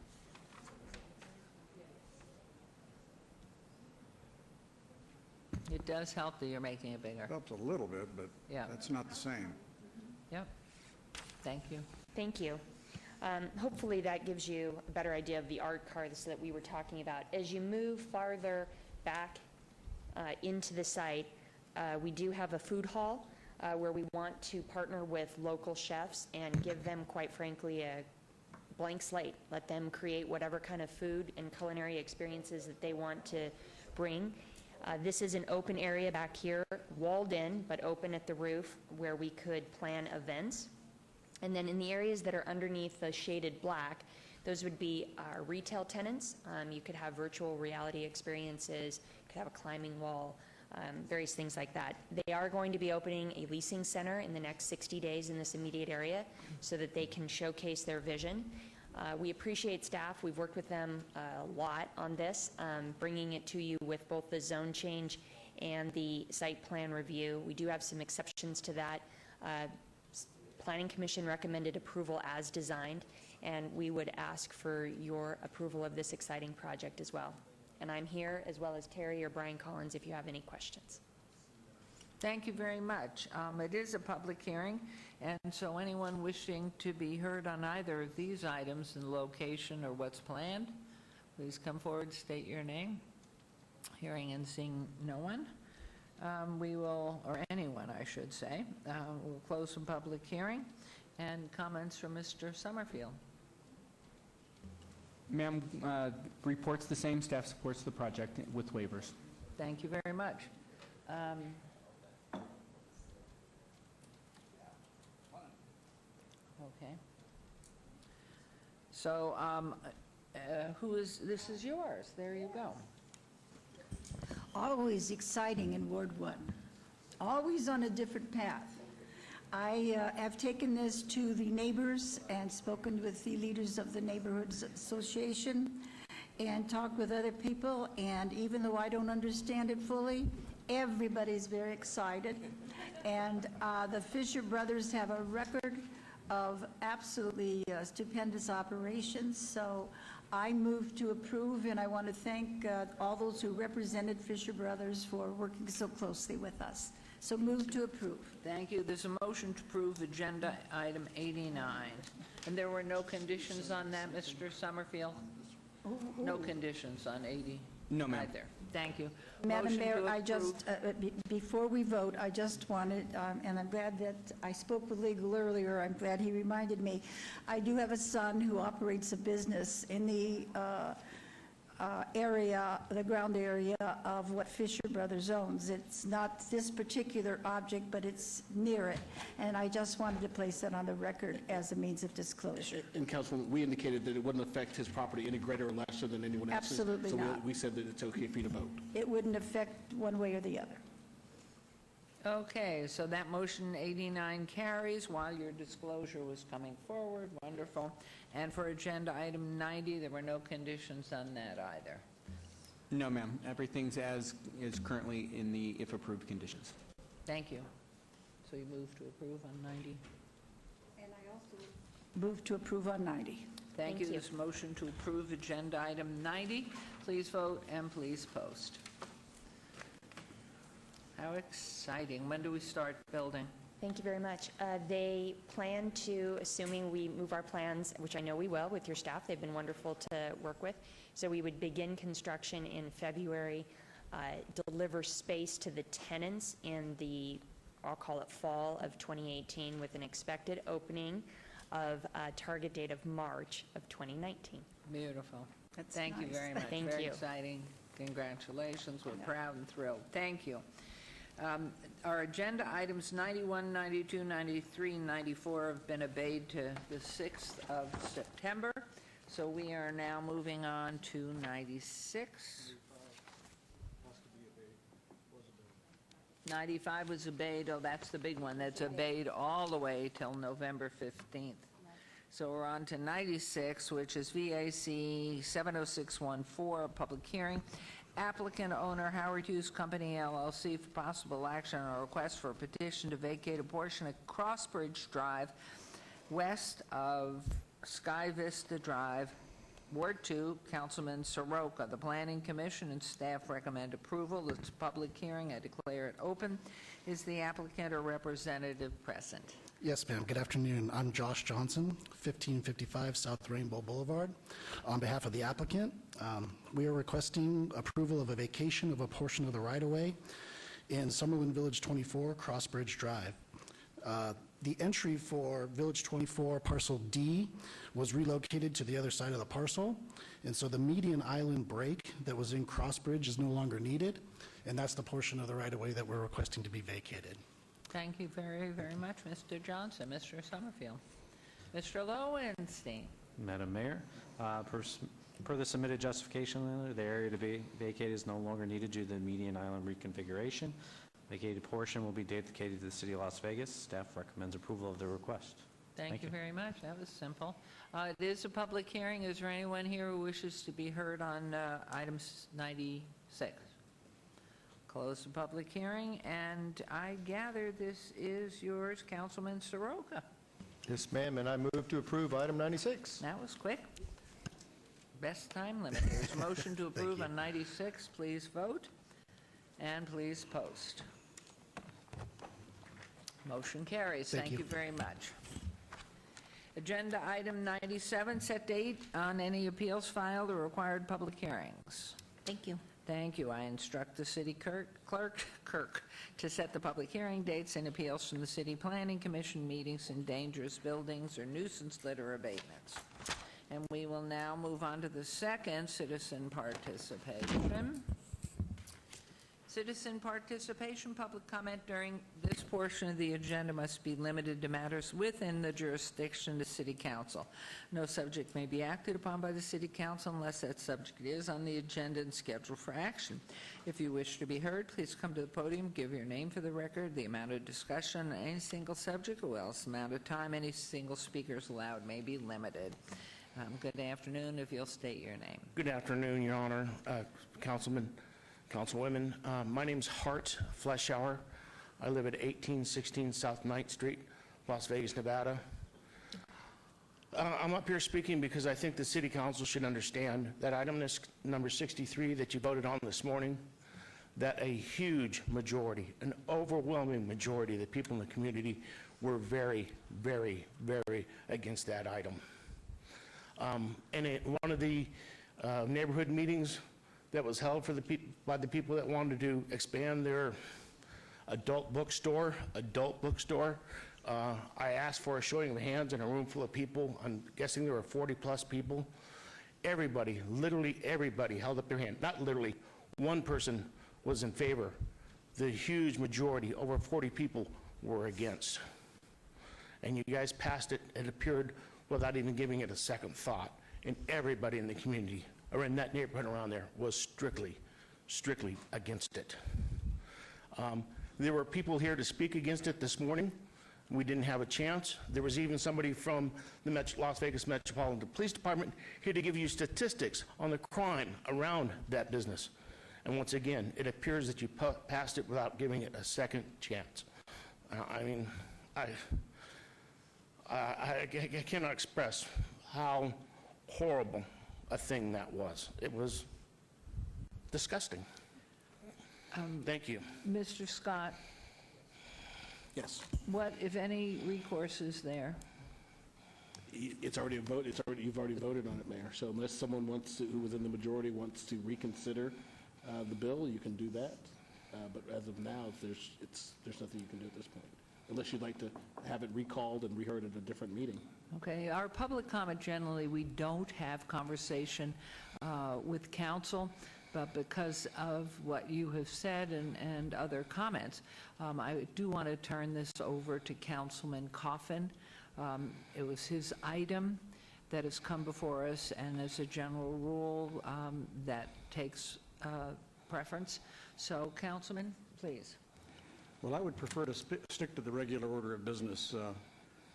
It does help that you're making it bigger. Helps a little bit, but Yeah. that's not the same. Yep. Thank you. Thank you. Hopefully that gives you a better idea of the art cars that we were talking about. As you move farther back into the site, we do have a food hall where we want to partner with local chefs and give them, quite frankly, a blank slate. Let them create whatever kind of food and culinary experiences that they want to bring. This is an open area back here, walled in, but open at the roof, where we could plan events. And then in the areas that are underneath the shaded black, those would be our retail tenants. You could have virtual reality experiences, you could have a climbing wall, various things like that. They are going to be opening a leasing center in the next 60 days in this immediate area so that they can showcase their vision. We appreciate staff. We've worked with them a lot on this, bringing it to you with both the zone change and the site plan review. We do have some exceptions to that. Planning Commission recommended approval as designed, and we would ask for your approval of this exciting project as well. And I'm here, as well as Terry or Brian Collins, if you have any questions. Thank you very much. It is a public hearing, and so anyone wishing to be heard on either of these items, the location or what's planned, please come forward, state your name. Hearing and seeing no one, we will, or anyone I should say, we'll close the public hearing. And comments from Mr. Summerfield. Ma'am, reports the same. Staff supports the project with waivers. Thank you very much. Okay. So, this is yours. There you go. Always exciting in Ward 1, always on a different path. I have taken this to the neighbors and spoken with the leaders of the Neighborhoods Association and talked with other people, and even though I don't understand it fully, everybody's very excited. And the Fisher Brothers have a record of absolutely stupendous operations, so I move to approve, and I want to thank all those who represented Fisher Brothers for working so closely with us. So move to approve. Thank you. There's a motion to approve agenda item 89. And there were no conditions on that, Mr. Summerfield? No conditions on 80? No, ma'am. Either. Thank you. Madam Motion to Mayor, I approve. just, before we vote, I just wanted, and I'm glad that I spoke with Legal earlier, I'm glad he reminded me, I do have a son who operates a business in the area, the ground area of what Fisher Brothers owns. It's not this particular object, but it's near it, and I just wanted to place that on the record as a means of disclosure. And Councilwoman, we indicated that it wouldn't affect his property any greater or lesser than anyone else's. Absolutely so not. we said that it's okay for you to vote. It wouldn't affect one way or the other. Okay, so that motion 89 carries while your disclosure was coming forward. Wonderful. And for agenda item 90, there were no conditions on that either. No, ma'am. Everything's as is currently in the if approved conditions. Thank you. So you move to approve on 90? And I also move to approve on 90. Thank you. This motion to approve agenda item 90. Please vote and please post. How exciting. When do we start building? Thank you very much. They plan to, assuming we move our plans, which I know we will with your staff, they've been wonderful to work with, so we would begin construction in February, deliver space to the tenants in the, I'll call it fall of 2018, with an expected opening of a target date of March of 2019. Beautiful. That's Thank you nice. very much. Thank Very you. exciting. Congratulations. We're proud and thrilled. Thank you. Our agenda items 91, 92, 93, 94 have been obeyed to the 6th of September. So we are now moving on to 96. 95 was obeyed. Oh, that's the big one. That's obeyed all the way till November 15th. So we're on to 96, which is VAC 70614, a public hearing. Applicant owner Howard Hughes Company LLC for possible action on a request for a petition to vacate a portion of Crossbridge Drive west of Sky Vista Drive, Ward 2, Councilman Soroka. The Planning Commission and staff recommend approval. It's a public hearing. I declare it open. Is the applicant or representative present? Yes, ma'am. Good afternoon. I'm Josh Johnson, 1555 South Rainbow Boulevard. On behalf of the applicant, we are requesting approval of a vacation of a portion of the right-of-way in Summerlin Village 24, Crossbridge Drive. The entry for Village 24 Parcel D was relocated to the other side of the parcel, and so the median island break that was in Crossbridge is no longer needed, and that's the portion of the right-of-way that we're requesting to be vacated. Thank you very, very much, Mr. Johnson. Mr. Summerfield. Mr. Lowenstein. Madam Mayor, per the submitted justification, the area to be vacated is no longer needed due to the median island reconfiguration. Vacated portion will be dedicated to the City of Las Vegas. Staff recommends approval of the request. Thank you very much. That was simple. It is a public hearing. Is there anyone here who wishes to be heard on items 96? Close the public hearing, and I gather this is yours, Councilman Soroka. Yes, ma'am, and I move to approve item 96. That was quick. Best time limit. There's a motion to approve on 96. Please vote, and please post. Motion carries. Thank you very much. Agenda item 97, set date on any appeals filed or required public hearings. Thank you. Thank you. I instruct the city clerk to set the public hearing dates and appeals from the City Planning Commission meetings in dangerous buildings or nuisance litter abatements. And we will now move on to the second, citizen participation. Citizen participation, public comment during this portion of the agenda must be limited to matters within the jurisdiction of the City Council. No subject may be acted upon by the City Council unless that subject is on the agenda and scheduled for action. If you wish to be heard, please come to the podium, give your name for the record, the amount of discussion on any single subject, or else the amount of time any single speaker is allowed may be limited. Good afternoon, if you'll state your name. Good afternoon, Your Honor, Councilman, Councilwomen. My name's Hart Fleschauer. I live at 1816 South 9th Street, Las Vegas, Nevada. I'm up here speaking because I think the City Council should understand that item number 63 that you voted on this morning, that a huge majority, an overwhelming majority of the people in the community were very, very, very against that item. And at one of the neighborhood meetings that was held for by the people that wanted to expand their adult bookstore, I asked for a showing of hands in a room full of people. I'm guessing there were 40-plus people. Everybody, literally everybody, held up their hand. Not literally, one person was in favor. The huge majority, over 40 people, were against. And you guys passed it, it appeared, without even giving it a second thought. And everybody in the community, or in that neighborhood around there, was strictly against it. There were people here to speak against it this morning. We didn't have a chance. There was even somebody from the Las Vegas Metropolitan Police Department here to give you statistics on the crime around that business. And once again, it appears that you passed it without giving it a second chance. I mean, I cannot express how horrible a thing that was. It was disgusting. Thank you. Mr. Scott, Yes. what, if any, recourse is there? It's already a vote, you've already voted on it, Mayor. So unless someone wants to, who was in the majority wants to reconsider the bill, you can do that. But as of now, there's nothing you can do at this point, unless you'd like to have it recalled and reheard at a different meeting. Okay, our public comment, generally, we don't have conversation with council, but because of what you have said and other comments, I do want to turn this over to Councilman Coffin. It was his item that has come before us, and as a general rule, that takes preference. So, Councilman, please. Well, I would prefer to stick to the regular order of business.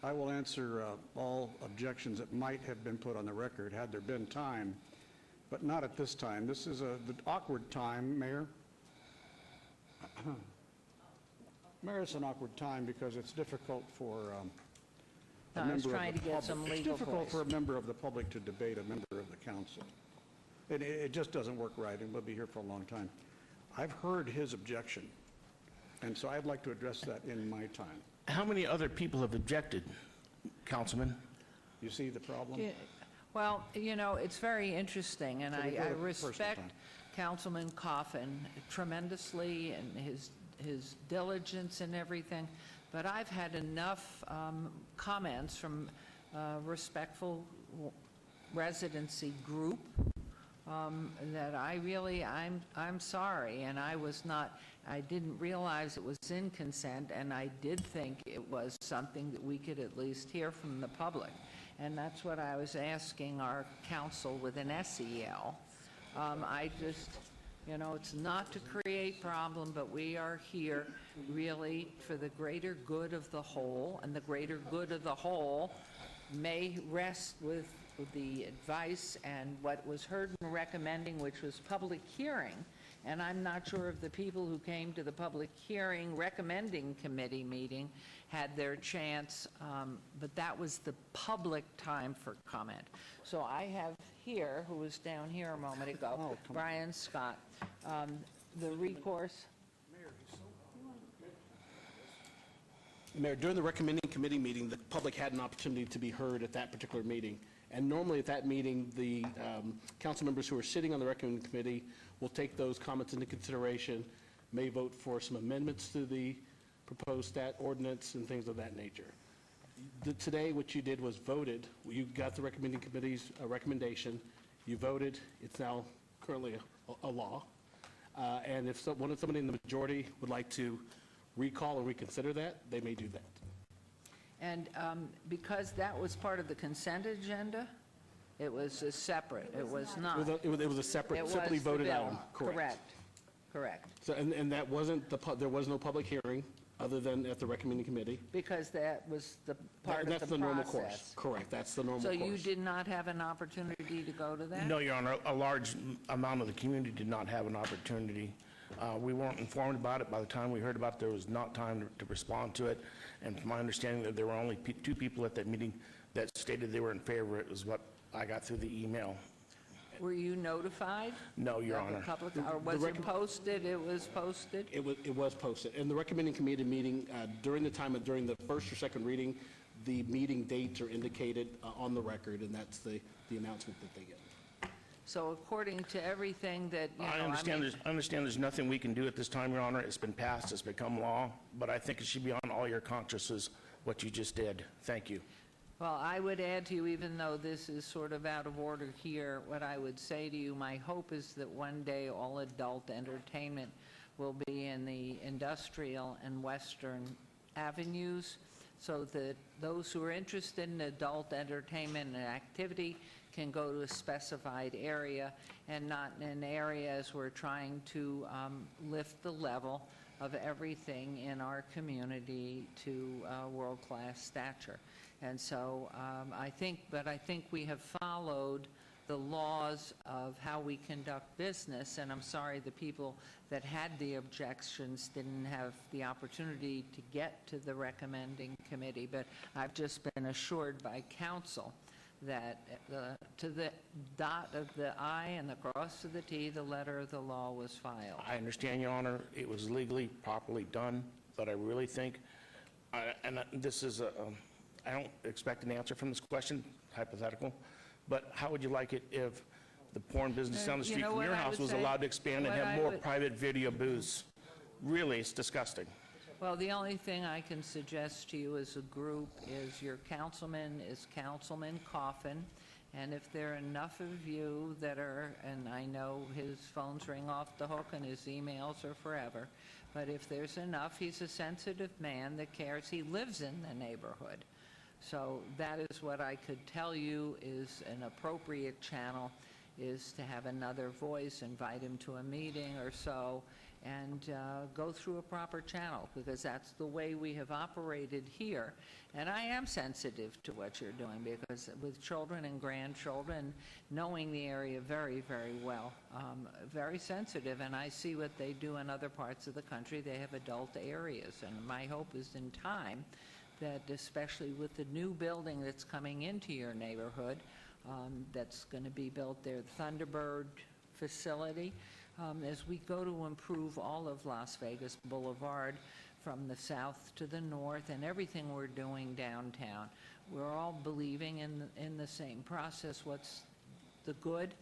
I will answer all objections that might have been put on the record had there been time, but not at this time. This is the awkward time, Mayor. Mayor, it's an awkward time because it's difficult for No, I was trying to get some legal It's difficult voice. for a member of the public to debate a member of the council. It just doesn't work right, and we'll be here for a long time. I've heard his objection, and so I'd like to address that in my time. How many other people have objected, Councilman? You see the problem? Yeah, well, you know, it's very interesting, and So we go I to personal respect time. Councilman Coffin tremendously and his diligence and everything, but I've had enough comments from respectful residency group that I'm sorry, and I didn't realize it was in consent, and I did think it was something that we could at least hear from the public. And that's what I was asking our council with an SEL. I just, you know, it's not to create problem, but we are here really for the greater good of the whole, and the greater good of the whole may rest with the advice and what was heard and recommending, which was public hearing. And I'm not sure if the people who came to the public hearing recommending committee meeting had their chance, but that was the public time for comment. So I have here, who was down here a moment ago, Brian Scott, the recourse. Mayor, during the recommending committee meeting, the public had an opportunity to be heard at that particular meeting. And normally at that meeting, the council members who are sitting on the recommending committee will take those comments into consideration, may vote for some amendments to the proposed stat ordinance and things of that nature. Today, what you did was voted. You got the recommending committee's recommendation. You voted. It's now currently a law. And if somebody in the majority would like to recall or reconsider that, they may do that. And because that was part of the consent agenda, it was separate. It was not. It was a separate, It separately was the voted bill. item. Correct. So, and that wasn't, there was no public hearing other than at the recommending committee. Because that was the part of the process. That's the normal course. Correct, that's the normal So course. you did not have an opportunity to go to that? No, Your Honor, a large amount of the community did not have an opportunity. We weren't informed about it. By the time we heard about it, there was not time to respond to it. And from my understanding, that there were only two people at that meeting that stated they were in favor. It was what I got through the email. Were you notified? No, Your of the Honor. public- Or was it posted? It was posted? It was posted. In the recommending committee meeting, during the first or second reading, the meeting dates are indicated on the record, and that's the announcement that they get. So according to everything that, you know, I understand there's nothing we can do at this time, Your Honor. It's been passed, it's become law, but I think it should be on all your consciences what you just did. Thank you. Well, I would add to you, even though this is sort of out of order here, what I would say to you, my hope is that one day all adult entertainment will be in the industrial and western avenues, so that those who are interested in adult entertainment and activity can go to a specified area and not in areas we're trying to lift the level of everything in our community to world-class stature. And so I think we have followed the laws of how we conduct business, and I'm sorry the people that had the objections didn't have the opportunity to get to the recommending committee, but I've just been assured by counsel that to the dot of the I and the cross of the T, the letter of the law was filed. I understand, Your Honor, it was legally properly done, but I really think, this is I don't expect an answer from this question, hypothetical, but how would you like it if the porn business down the street from your house was allowed to expand and have more private video booths? Really, it's disgusting. Well, the only thing I can suggest to you as a group is your councilman is Councilman Coffin, and if there are enough of you that are, and I know his phones ring off the hook and his emails are forever, but if there's enough, he's a sensitive man that cares. He lives in the neighborhood. So that is what I could tell you is an appropriate channel, is to have another voice, invite him to a meeting or so, and go through a proper channel, because that's the way we have operated here. And I am sensitive to what you're doing, because with children and grandchildren, knowing the area very, very well, very sensitive, and I see what they do in other parts of the country. They have adult areas, and my hope is in time that, especially with the new building that's coming into your neighborhood, that's going to be built there, the Thunderbird facility, as we go to improve all of Las Vegas Boulevard from the south to the north and everything we're doing downtown, we're all believing in the same process, what's the good,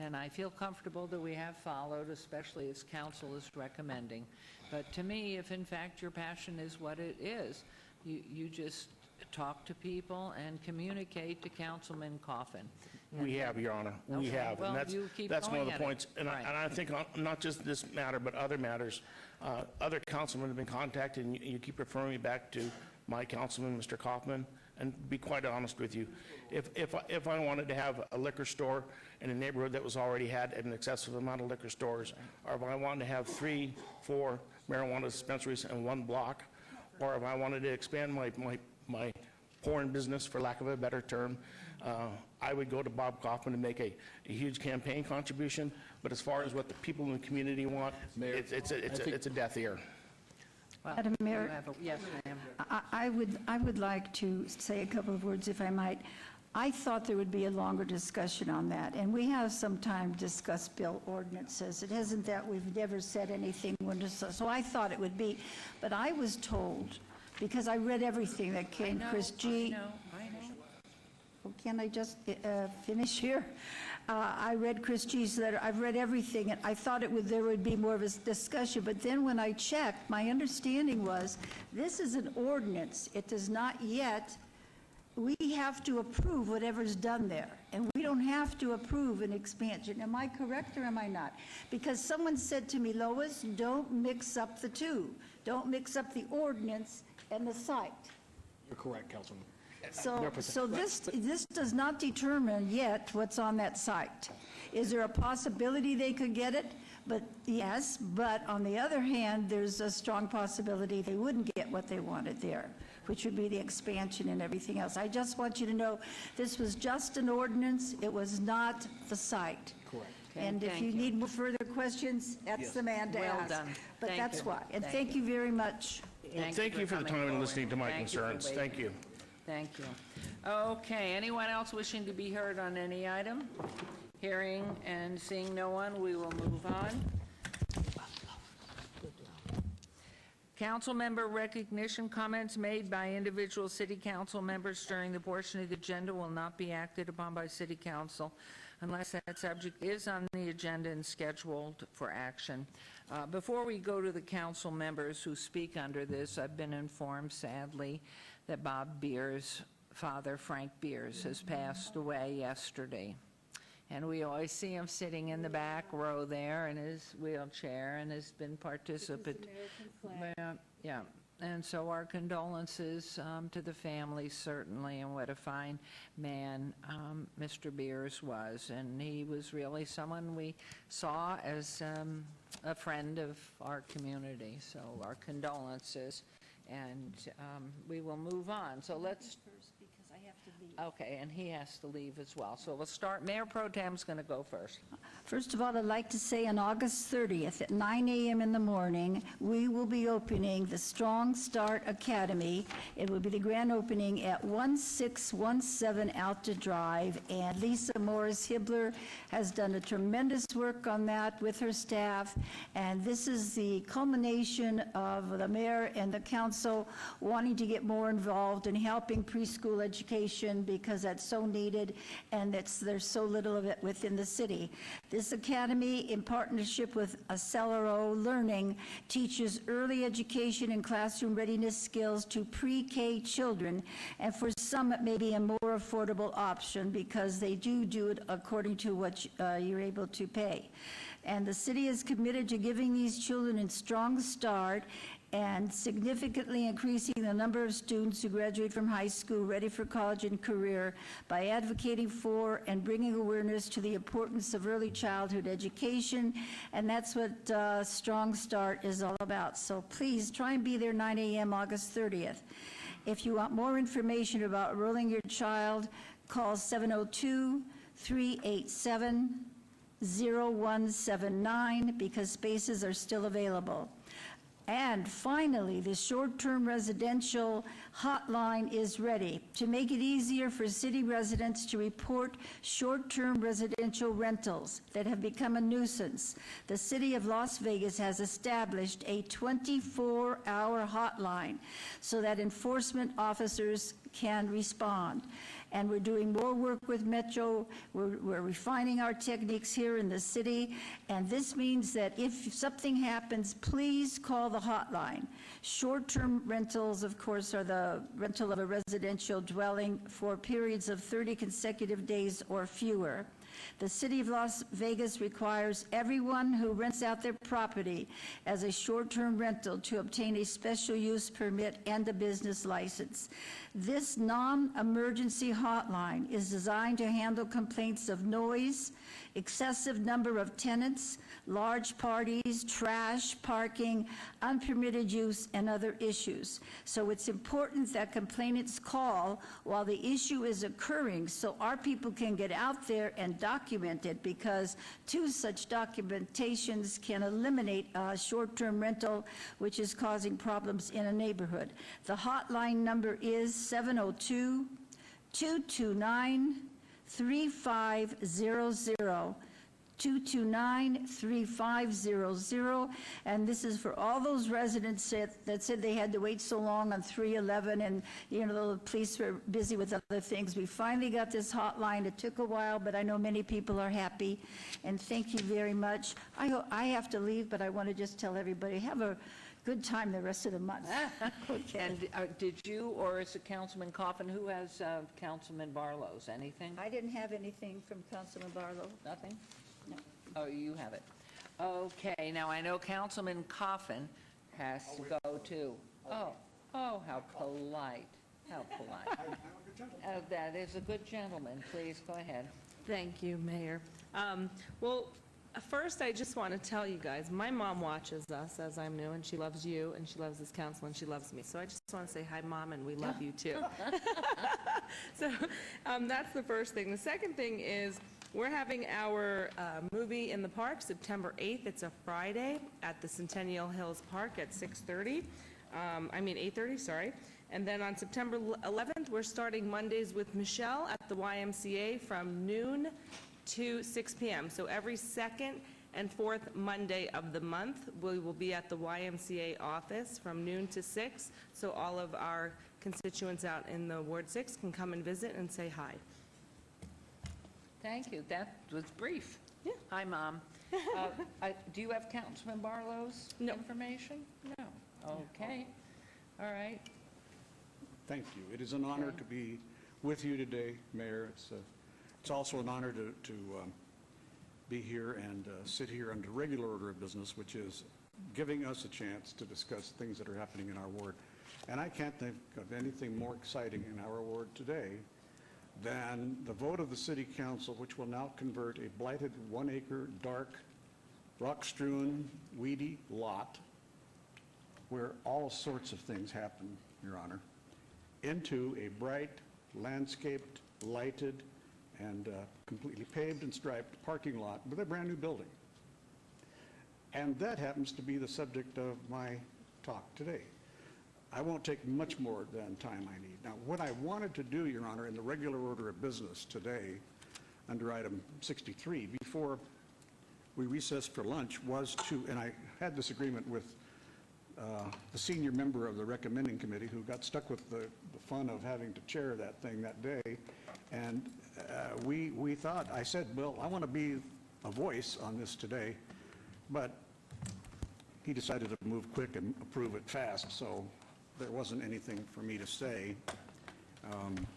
and I feel comfortable that we have followed, especially as council is recommending. But to me, if in fact your passion is what it is, you just talk to people and communicate to Councilman Coffin. We have, Your Honor. We have. Well, And you keep that's one of going the at it. points. And I think not just this matter, but other matters, other councilmen have been contacted, and you keep referring me back to my councilman, Mr. Kaufman. And to be quite honest with you, if I wanted to have a liquor store in a neighborhood that was already had an excessive amount of liquor stores, or if I wanted to have 3, 4 marijuana dispensaries in one block, or if I wanted to expand my porn business, for lack of a better term, I would go to Bob Kaufman and make a huge campaign contribution. But as far as what the people in the community want, it's a deaf ear. Well, Madam Mayor, you have yes, ma'am. I would like to say a couple of words, if I might. I thought there would be a longer discussion on that, and we have some time to discuss bill ordinances. It isn't that we've never said anything, so I thought it would be. But I was told, because I read everything that came, Chris G. I know. Well, can I just finish here? I read Chris G's letter. I've read everything, and I thought there would be more of a discussion. But then when I checked, my understanding was this is an ordinance. It does not yet. We have to approve whatever's done there, and we don't have to approve an expansion. Am I correct or am I not? Because someone said to me, Lois, don't mix up the two. Don't mix up the ordinance and the site. You're correct, Councilman. So this does not determine yet what's on that site. Is there a possibility they could get it? But yes, but on the other hand, there's a strong possibility they wouldn't get what they wanted there, which would be the expansion and everything else. I just want you to know this was just an ordinance. It was not the site. Correct. And if you need more further questions, that's the man to Well ask. done. But Thank that's you. why. And Thank thank you very much. Thank you for the coming time and forward. listening to my Thank you for concerns. waiting. Thank you. Thank you. Okay, anyone else wishing to be heard on any item? Hearing and seeing no one, we will move on. Council member recognition. Comments made by individual city council members during the portion of the agenda will not be acted upon by city council unless that subject is on the agenda and scheduled for action. Before we go to the council members who speak under this, I've been informed, sadly, that Bob Beers' father, Frank Beers, has passed away yesterday. And we always see him sitting in the back row there in his wheelchair and has been participant. Yeah, and so our condolences to the family, certainly, and what a fine man Mr. Beers was. And he was really someone we saw as a friend of our community, so our condolences, and we will move on. So let's... Because I have to leave. Okay, and he has to leave as well. So we'll start, Mayor Pro Tem's going to go first. First of all, I'd like to say on August 30th at 9 a.m. in the morning, we will be opening the Strong Start Academy. It will be the grand opening at 1617 Alta Drive, and Lisa Morris-Hibler has done a tremendous work on that with her staff, and this is the culmination of the mayor and the council wanting to get more involved in helping preschool education because that's so needed, and there's so little of it within the city. This academy, in partnership with Accelero Learning, teaches early education and classroom readiness skills to pre-K children, and for some it may be a more affordable option because they do it according to what you're able to pay. And the city is committed to giving these children a strong start and significantly increasing the number of students who graduate from high school ready for college and career by advocating for and bringing awareness to the importance of early childhood education, and that's what Strong Start is all about. So please try and be there 9 a.m. August 30th. If you want more information about enrolling your child, call 702-387-0179 because spaces are still available. And finally, the short-term residential hotline is ready to make it easier for city residents to report short-term residential rentals that have become a nuisance. The city of Las Vegas has established a 24-hour hotline so that enforcement officers can respond. And we're doing more work with Metro. We're refining our techniques here in the city, and this means that if something happens, please call the hotline. Short-term rentals, of course, are the rental of a residential dwelling for periods of 30 consecutive days or fewer. The City of Las Vegas requires everyone who rents out their property as a short-term rental to obtain a special use permit and a business license. This non-emergency hotline is designed to handle complaints of noise, excessive number of tenants, large parties, trash, parking, unpermitted use, and other issues. So it's important that complainants call while the issue is occurring so our people can get out there and document it, because two such documentations can eliminate short-term rental, which is causing problems in a neighborhood. The hotline number is 702-229-3500. 229-3500, and this is for all those residents that said they had to wait so long on 311, and the police were busy with other things. We finally got this hotline. It took a while, but I know many people are happy, and thank you very much. I have to leave, but I want to just tell everybody, have a good time the rest of the month. Okay. And did you, or is it Councilman Coffin, who has Councilman Barlow's? Anything? I didn't have anything from Councilman Barlow. Nothing? No. Oh, you have it. Okay, now I know Councilman Coffin has to go too. Oh, how polite, how polite. That is a good gentleman. Please, go ahead. Thank you, Mayor. Well, first, I just want to tell you guys, my mom watches us, as I'm new, and she loves you, and she loves this council, and she loves me. So I just want to say hi, Mom, and we love you, too. So that's the first thing. The second thing is we're having our movie in the park September 8th. It's a Friday at the Centennial Hills Park at 8:30, sorry. And then on September 11th, we're starting Mondays with Michelle at the YMCA from noon to 6 p.m. So every second and fourth Monday of the month, we will be at the YMCA office from noon to 6. So all of our constituents out in the Ward 6 can come and visit and say hi. Thank you. That was brief. Yeah. Hi, Mom. Do you have Councilman Barlow's information? No. Okay. All right. Thank you. It is an honor to be with you today, Mayor. It's also an honor to be here and sit here under regular order of business, which is giving us a chance to discuss things that are happening in our ward. And I can't think of anything more exciting in our ward today than the vote of the City Council, which will now convert a blighted 1-acre dark rock-strewn, weedy lot where all sorts of things happen, Your Honor, into a bright, landscaped, lighted, and completely paved and striped parking lot with a brand-new building. And that happens to be the subject of my talk today. I won't take much more than time I need. Now, what I wanted to do, Your Honor, in the regular order of business today, under item 63, before we recessed for lunch, was to, and I had this agreement with the senior member of the recommending committee who got stuck with the fun of having to chair that thing that day, and we thought, I said, well, I want to be a voice on this today, but he decided to move quick and approve it fast, so there wasn't anything for me to say.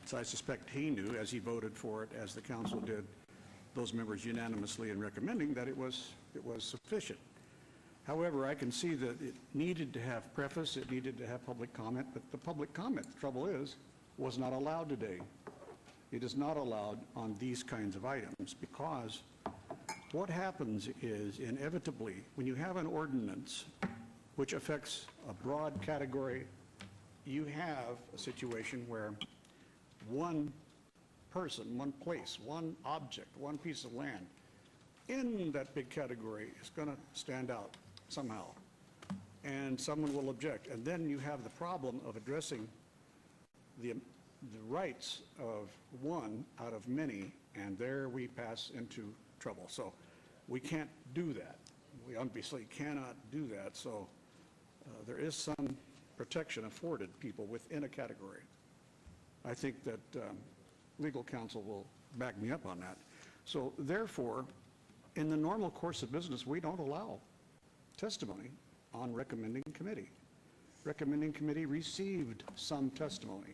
So I suspect he knew, as he voted for it, as the council did, those members unanimously in recommending that it was sufficient. However, I can see that it needed to have preface, it needed to have public comment, but the public comment, the trouble is, was not allowed today. It is not allowed on these kinds of items because what happens is inevitably when you have an ordinance which affects a broad category, you have a situation where one person, one place, one object, one piece of land in that big category is going to stand out somehow, and someone will object. And then you have the problem of addressing the rights of one out of many, and there we pass into trouble. So we can't do that. We obviously cannot do that. So there is some protection afforded people within a category. I think that legal counsel will back me up on that. So therefore, in the normal course of business, we don't allow testimony on recommending committee. Recommending committee received some testimony.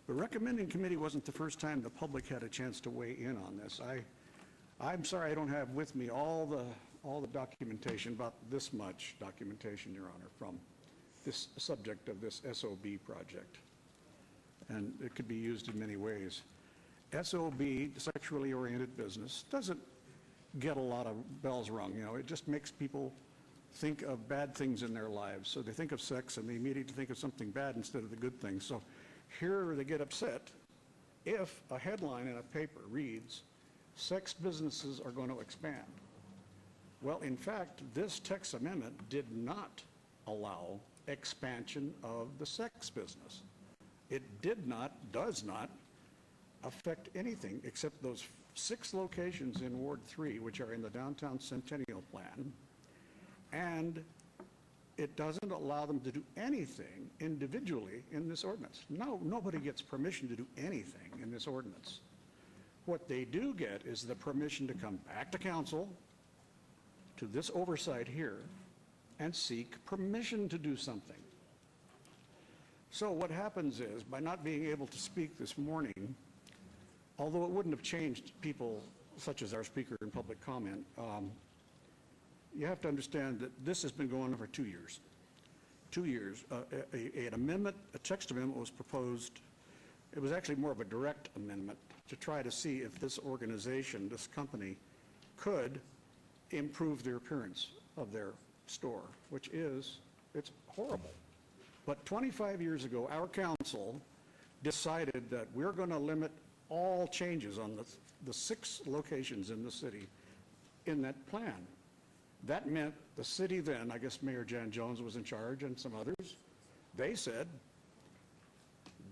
The recommending committee wasn't the first time the public had a chance to weigh in on this. I'm sorry I don't have with me all the documentation, about this much documentation, Your Honor, from this subject of this SOB project. And it could be used in many ways. SOB, sexually oriented business, doesn't get a lot of bells rung. You know, it just makes people think of bad things in their lives. So they think of sex and they immediately think of something bad instead of the good things. So here they get upset if a headline in a paper reads, sex businesses are going to expand. Well, in fact, this text amendment did not allow expansion of the sex business. It did not, does not affect anything except those 6 locations in Ward 3, which are in the Downtown Centennial Plan, and it doesn't allow them to do anything individually in this ordinance. No, nobody gets permission to do anything in this ordinance. What they do get is the permission to come back to council, to this oversight here, and seek permission to do something. So what happens is, by not being able to speak this morning, although it wouldn't have changed people such as our speaker in public comment, you have to understand that this has been going on for 2 years. 2 years. An amendment, a text amendment was proposed. It was actually more of a direct amendment to try to see if this organization, this company, could improve the appearance of their store, which is, it's horrible. But 25 years ago, our council decided that we're going to limit all changes on the 6 locations in the city in that plan. That meant the city then, I guess Mayor Jan Jones was in charge and some others, they said,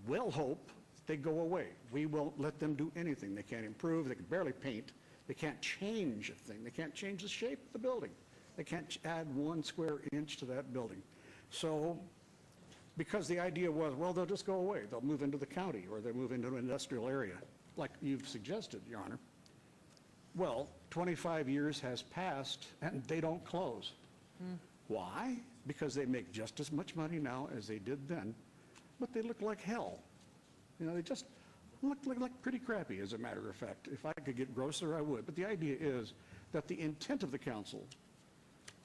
we'll hope they go away. We won't let them do anything. They can't improve, they can barely paint, they can't change a thing, they can't change the shape of the building. They can't add 1 square inch to that building. So, because the idea was, well, they'll just go away. They'll move into the county or they'll move into an industrial area, like you've suggested, Your Honor. Well, 25 years has passed and they don't close. Why? Because they make just as much money now as they did then, but they look like hell. You know, they just look like pretty crappy, as a matter of fact. If I could get grosser, I would. But the idea is that the intent of the council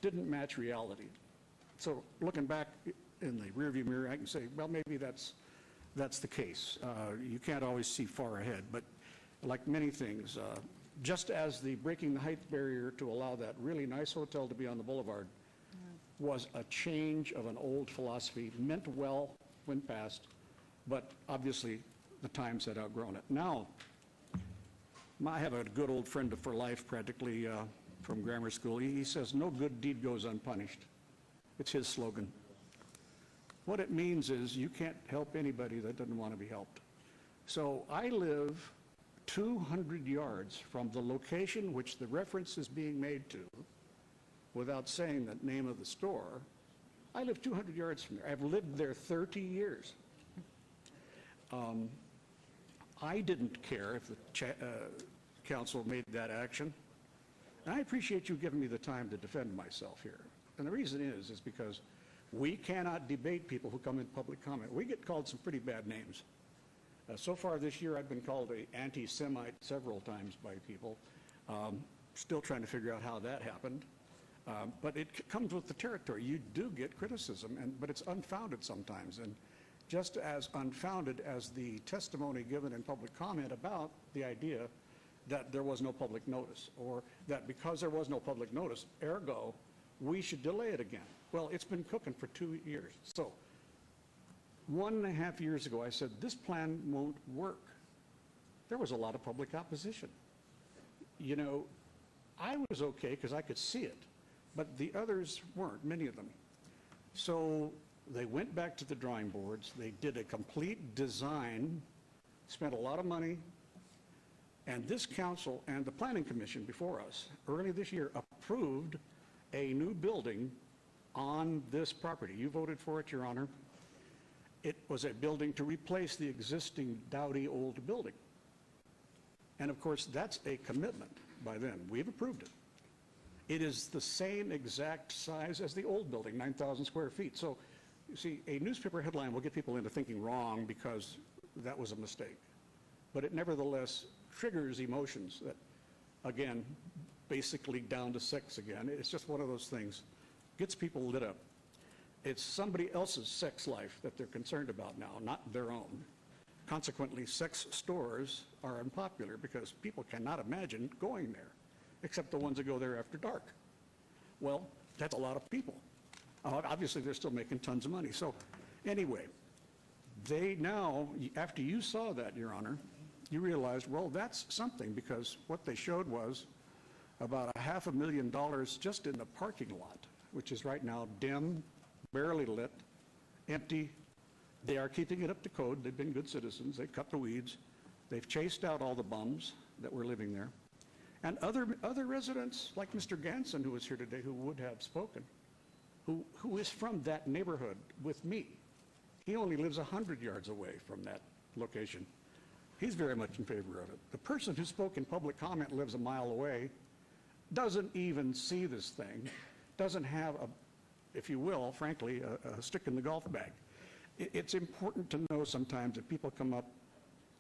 didn't match reality. So looking back in the rearview mirror, I can say, well, maybe that's the case. You can't always see far ahead, but like many things, just as the breaking the height barrier to allow that really nice hotel to be on the boulevard was a change of an old philosophy, meant well when passed, but obviously the times had outgrown it. Now, I have a good old friend for life, practically, from grammar school. He says, no good deed goes unpunished. It's his slogan. What it means is you can't help anybody that doesn't want to be helped. So I live 200 yards from the location which the reference is being made to, without saying the name of the store. I live 200 yards from there. I've lived there 30 years. I didn't care if the council made that action. And I appreciate you giving me the time to defend myself here. And the reason is because we cannot debate people who come in public comment. We get called some pretty bad names. So far this year, I've been called an anti-Semite several times by people. Still trying to figure out how that happened. But it comes with the territory. You do get criticism, but it's unfounded sometimes. And just as unfounded as the testimony given in public comment about the idea that there was no public notice, or that because there was no public notice, ergo, we should delay it again. Well, it's been cooking for 2 years. So 1.5 years ago, I said, this plan won't work. There was a lot of public opposition. You know, I was okay because I could see it, but the others weren't, many of them. So they went back to the drawing boards. They did a complete design, spent a lot of money, and this council and the Planning Commission before us early this year approved a new building on this property. You voted for it, Your Honor. It was a building to replace the existing dowdy old building. And of course, that's a commitment by them. We've approved it. It is the same exact size as the old building, 9,000 square feet. So, you see, a newspaper headline will get people into thinking wrong because that was a mistake. But it nevertheless triggers emotions that, again, basically down to sex again. It's just one of those things. Gets people lit up. It's somebody else's sex life that they're concerned about now, not their own. Consequently, sex stores are unpopular because people cannot imagine going there, except the ones that go there after dark. Well, that's a lot of people. Obviously, they're still making tons of money. So anyway, they now, after you saw that, Your Honor, you realized, well, that's something, because what they showed was about $500,000 just in the parking lot, which is right now dim, barely lit, empty. They are keeping it up to code. They've been good citizens. They cut the weeds. They've chased out all the bums that were living there. And other residents, like Mr. Ganson, who was here today, who would have spoken, who is from that neighborhood with me. He only lives 100 yards away from that location. He's very much in favor of it. The person who spoke in public comment lives a mile away, doesn't even see this thing, doesn't have a, if you will, frankly, a stick in the golf bag. It's important to know sometimes that people come up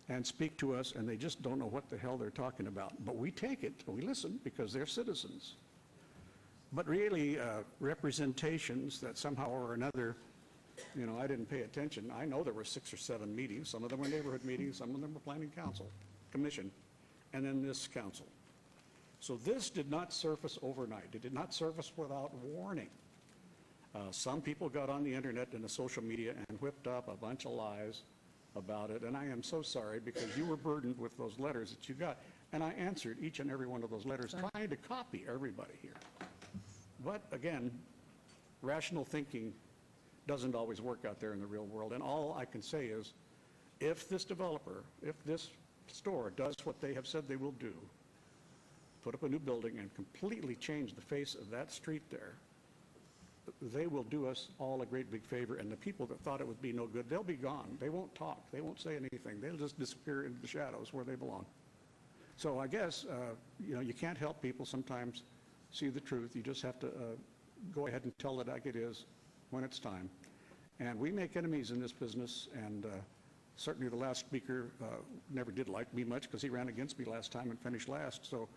and speak to us and they just don't know what the hell they're talking about. But we take it, we listen, because they're citizens. But really, representations that somehow or another, you know, I didn't pay attention. I know there were 6 or 7 meetings. Some of them were neighborhood meetings, some of them were planning council, commission, and then this council. So this did not surface overnight. It did not surface without warning. Some people got on the internet and the social media and whipped up a bunch of lies about it, and I am so sorry because you were burdened with those letters that you got, and I answered each and every one of those letters trying to copy everybody here. But again, rational thinking doesn't always work out there in the real world, and all I can say is if this developer, if this store does what they have said they will do, put up a new building and completely change the face of that street there, they will do us all a great big favor, and the people that thought it would be no good, they'll be gone. They won't talk. They won't say anything. They'll just disappear into the shadows where they belong. So I guess, you know, you can't help people sometimes see the truth. You just have to go ahead and tell it like it is when it's time. And we make enemies in this business, and certainly the last speaker never did like me much because he ran against me last time and finished last. So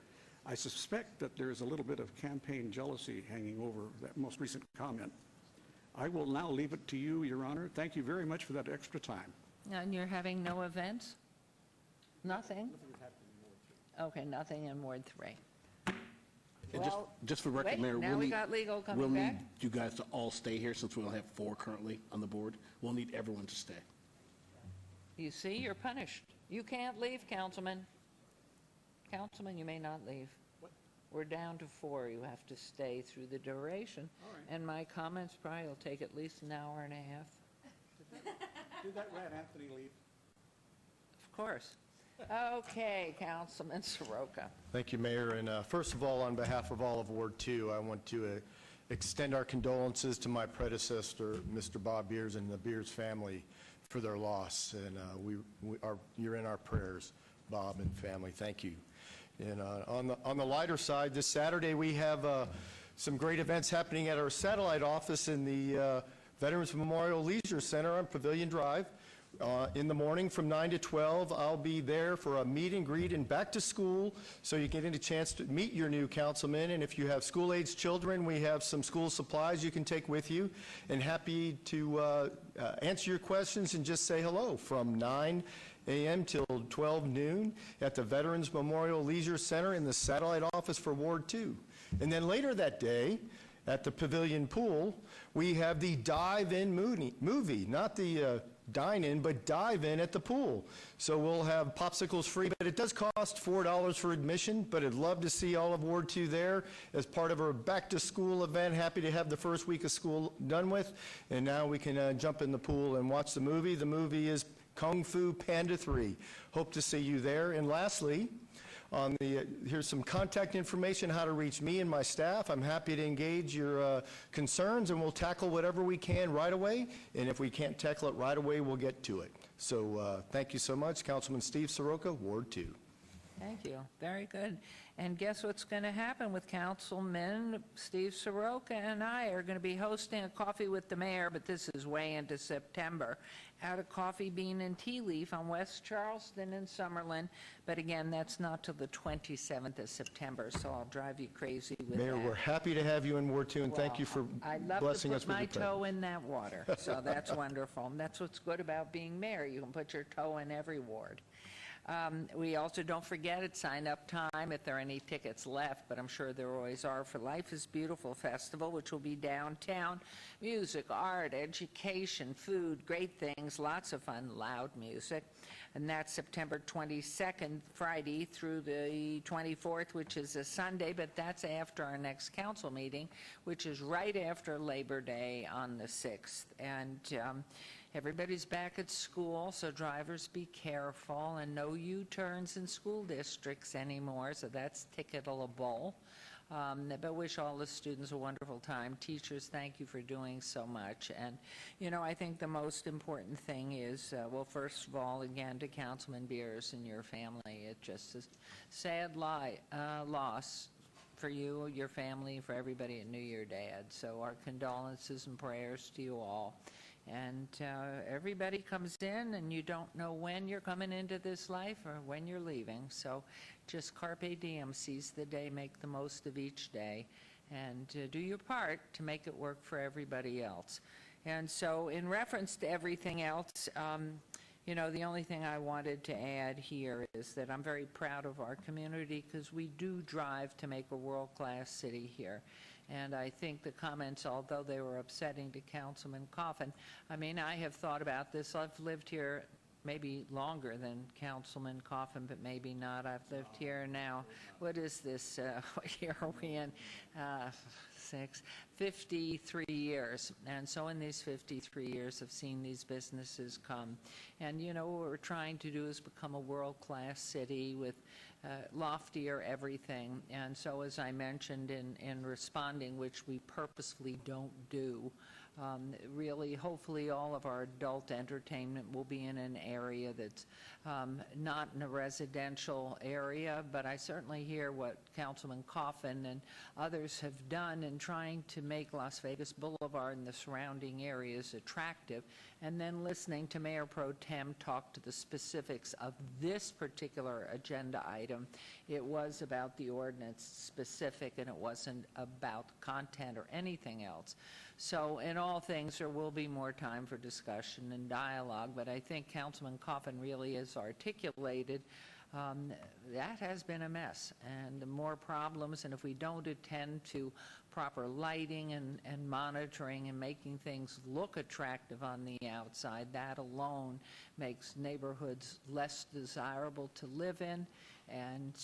I suspect that there is a little bit of campaign jealousy hanging over that most recent comment. I will now leave it to you, Your Honor. Thank you very much for that extra time. And you're having no events? Nothing? Okay, nothing in Ward 3. And just for record, wait, Mayor, now we'll we need, got legal coming we'll back. need you guys to all stay here since we only have 4 currently on the board. We'll need everyone to stay. You see, you're punished. You can't leave, Councilman. Councilman, you may not leave. We're down to 4. You have to stay through the duration. And my comments probably will take at least an hour and a half. Did that rat Anthony leave? Of course. Okay, Councilman Soroka. Thank you, Mayor. And first of all, on behalf of all of Ward 2, I want to extend our condolences to my predecessor, Mr. Bob Beers, and the Beers family for their loss. And you're in our prayers, Bob and family. Thank you. And on the lighter side, this Saturday we have some great events happening at our satellite office in the Veterans Memorial Leisure Center on Pavilion Drive. In the morning from 9 to 12, I'll be there for a meet and greet and back to school, so you get a chance to meet your new councilman. And if you have school-aged children, we have some school supplies you can take with you. And happy to answer your questions and just say hello from 9 a.m. till 12 noon at the Veterans Memorial Leisure Center in the satellite office for Ward 2. And then later that day, at the Pavilion Pool, we have the Dive-In movie, not the dine-in, but dive-in at the pool. So we'll have popsicles free, but it does cost $4 for admission, but I'd love to see all of Ward 2 there as part of our back-to-school event. Happy to have the first week of school done with, and now we can jump in the pool and watch the movie. The movie is Kung Fu Panda 3. Hope to see you there. And lastly, here's some contact information, how to reach me and my staff. I'm happy to engage your concerns, and we'll tackle whatever we can right away. And if we can't tackle it right away, we'll get to it. So thank you so much. Councilman Steve Soroka, Ward 2. Thank you. Very good. And guess what's going to happen with Councilman Steve Soroka and I are going to be hosting a Coffee with the Mayor, but this is way into September, at a Coffee Bean and Tea Leaf on West Charleston in Summerlin. But again, that's not till the 27th of September, so I'll drive you crazy with Mayor, that. we're happy to have you in Ward 2, and thank you for blessing us with your I'd love to put my toe presence. in that water, so that's wonderful. And that's what's good about being mayor. You can put your toe in every ward. We also, don't forget, it's sign-up time if there are any tickets left, but I'm sure there always are, for Life is Beautiful Festival, which will be downtown. Music, art, education, food, great things, lots of fun, loud music. And that's September 22nd, Friday, through the 24th, which is a Sunday, but that's after our next council meeting, which is right after Labor Day on the 6th. And everybody's back at school, so drivers be careful, and no U-turns in school districts anymore, so that's ticketable. But wish all the students a wonderful time. Teachers, thank you for doing so much. And, you know, I think the most important thing is, well, first of all, again, to Councilman Beers and your family, it's just a sad loss for you, your family, for everybody at New Year, Dad. So our condolences and prayers to you all. And everybody comes in, and you don't know when you're coming into this life or when you're leaving. So just carpe diem, seize the day, make the most of each day, and do your part to make it work for everybody else. And so in reference to everything else, you know, the only thing I wanted to add here is that I'm very proud of our community, because we do drive to make a world-class city here. And I think the comments, although they were upsetting to Councilman Coffin, I mean, I have thought about this. I've lived here maybe longer than Councilman Coffin, but maybe not. I've lived here now. What is this? What year are we in? 53 years. And so in these 53 years, I've seen these businesses come. And, you know, what we're trying to do is become a world-class city with loftier everything. And so, as I mentioned in responding, which we purposefully don't do, really, hopefully all of our adult entertainment will be in an area that's not in a residential area, but I certainly hear what Councilman Coffin and others have done in trying to make Las Vegas Boulevard and the surrounding areas attractive, and then listening to Mayor Pro Tem talk to the specifics of this particular agenda item. It was about the ordinance specific, and it wasn't about content or anything else. So in all things, there will be more time for discussion and dialogue, but I think Councilman Coffin really has articulated that has been a mess, and the more problems, and if we don't attend to proper lighting and monitoring and making things look attractive on the outside, that alone makes neighborhoods less desirable to live in. And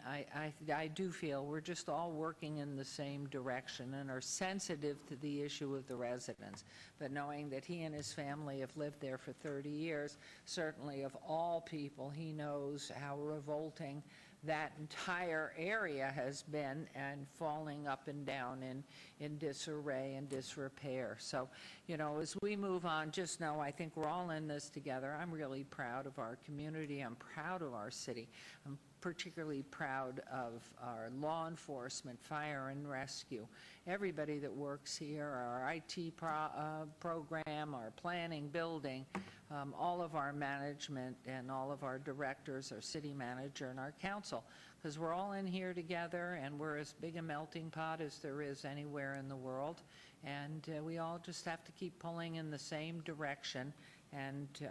I do feel we're just all working in the same direction and are sensitive to the issue of the residents. But knowing that he and his family have lived there for 30 years, certainly of all people, he knows how revolting that entire area has been and falling up and down in disarray and disrepair. So, you know, as we move on, just know I think we're all in this together. I'm really proud of our community. I'm proud of our city. I'm particularly proud of our law enforcement, fire and rescue, everybody that works here, our IT program, our planning, building, all of our management and all of our directors, our city manager and our council, because we're all in here together and we're as big a melting pot as there is anywhere in the world, and we all just have to keep pulling in the same direction and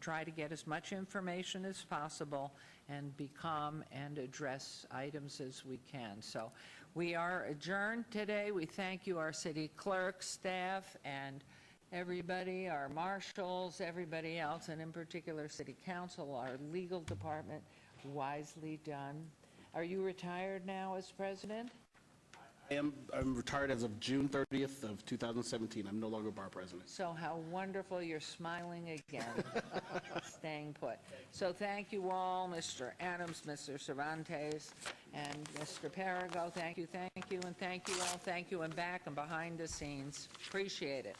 try to get as much information as possible and be calm and address items as we can. So we are adjourned today. We thank you, our city clerk, staff, and everybody, our marshals, everybody else, and in particular city council, our legal department. Wisely done. Are you retired now as president? I'm retired as of June 30th of 2017. I'm no longer bar president. So how wonderful, you're smiling again, staying put. So thank you all, Mr. Adams, Mr. Cervantes, and Mr. Perigo. Thank you, and thank you all. Thank you, and back and behind the scenes. Appreciate it.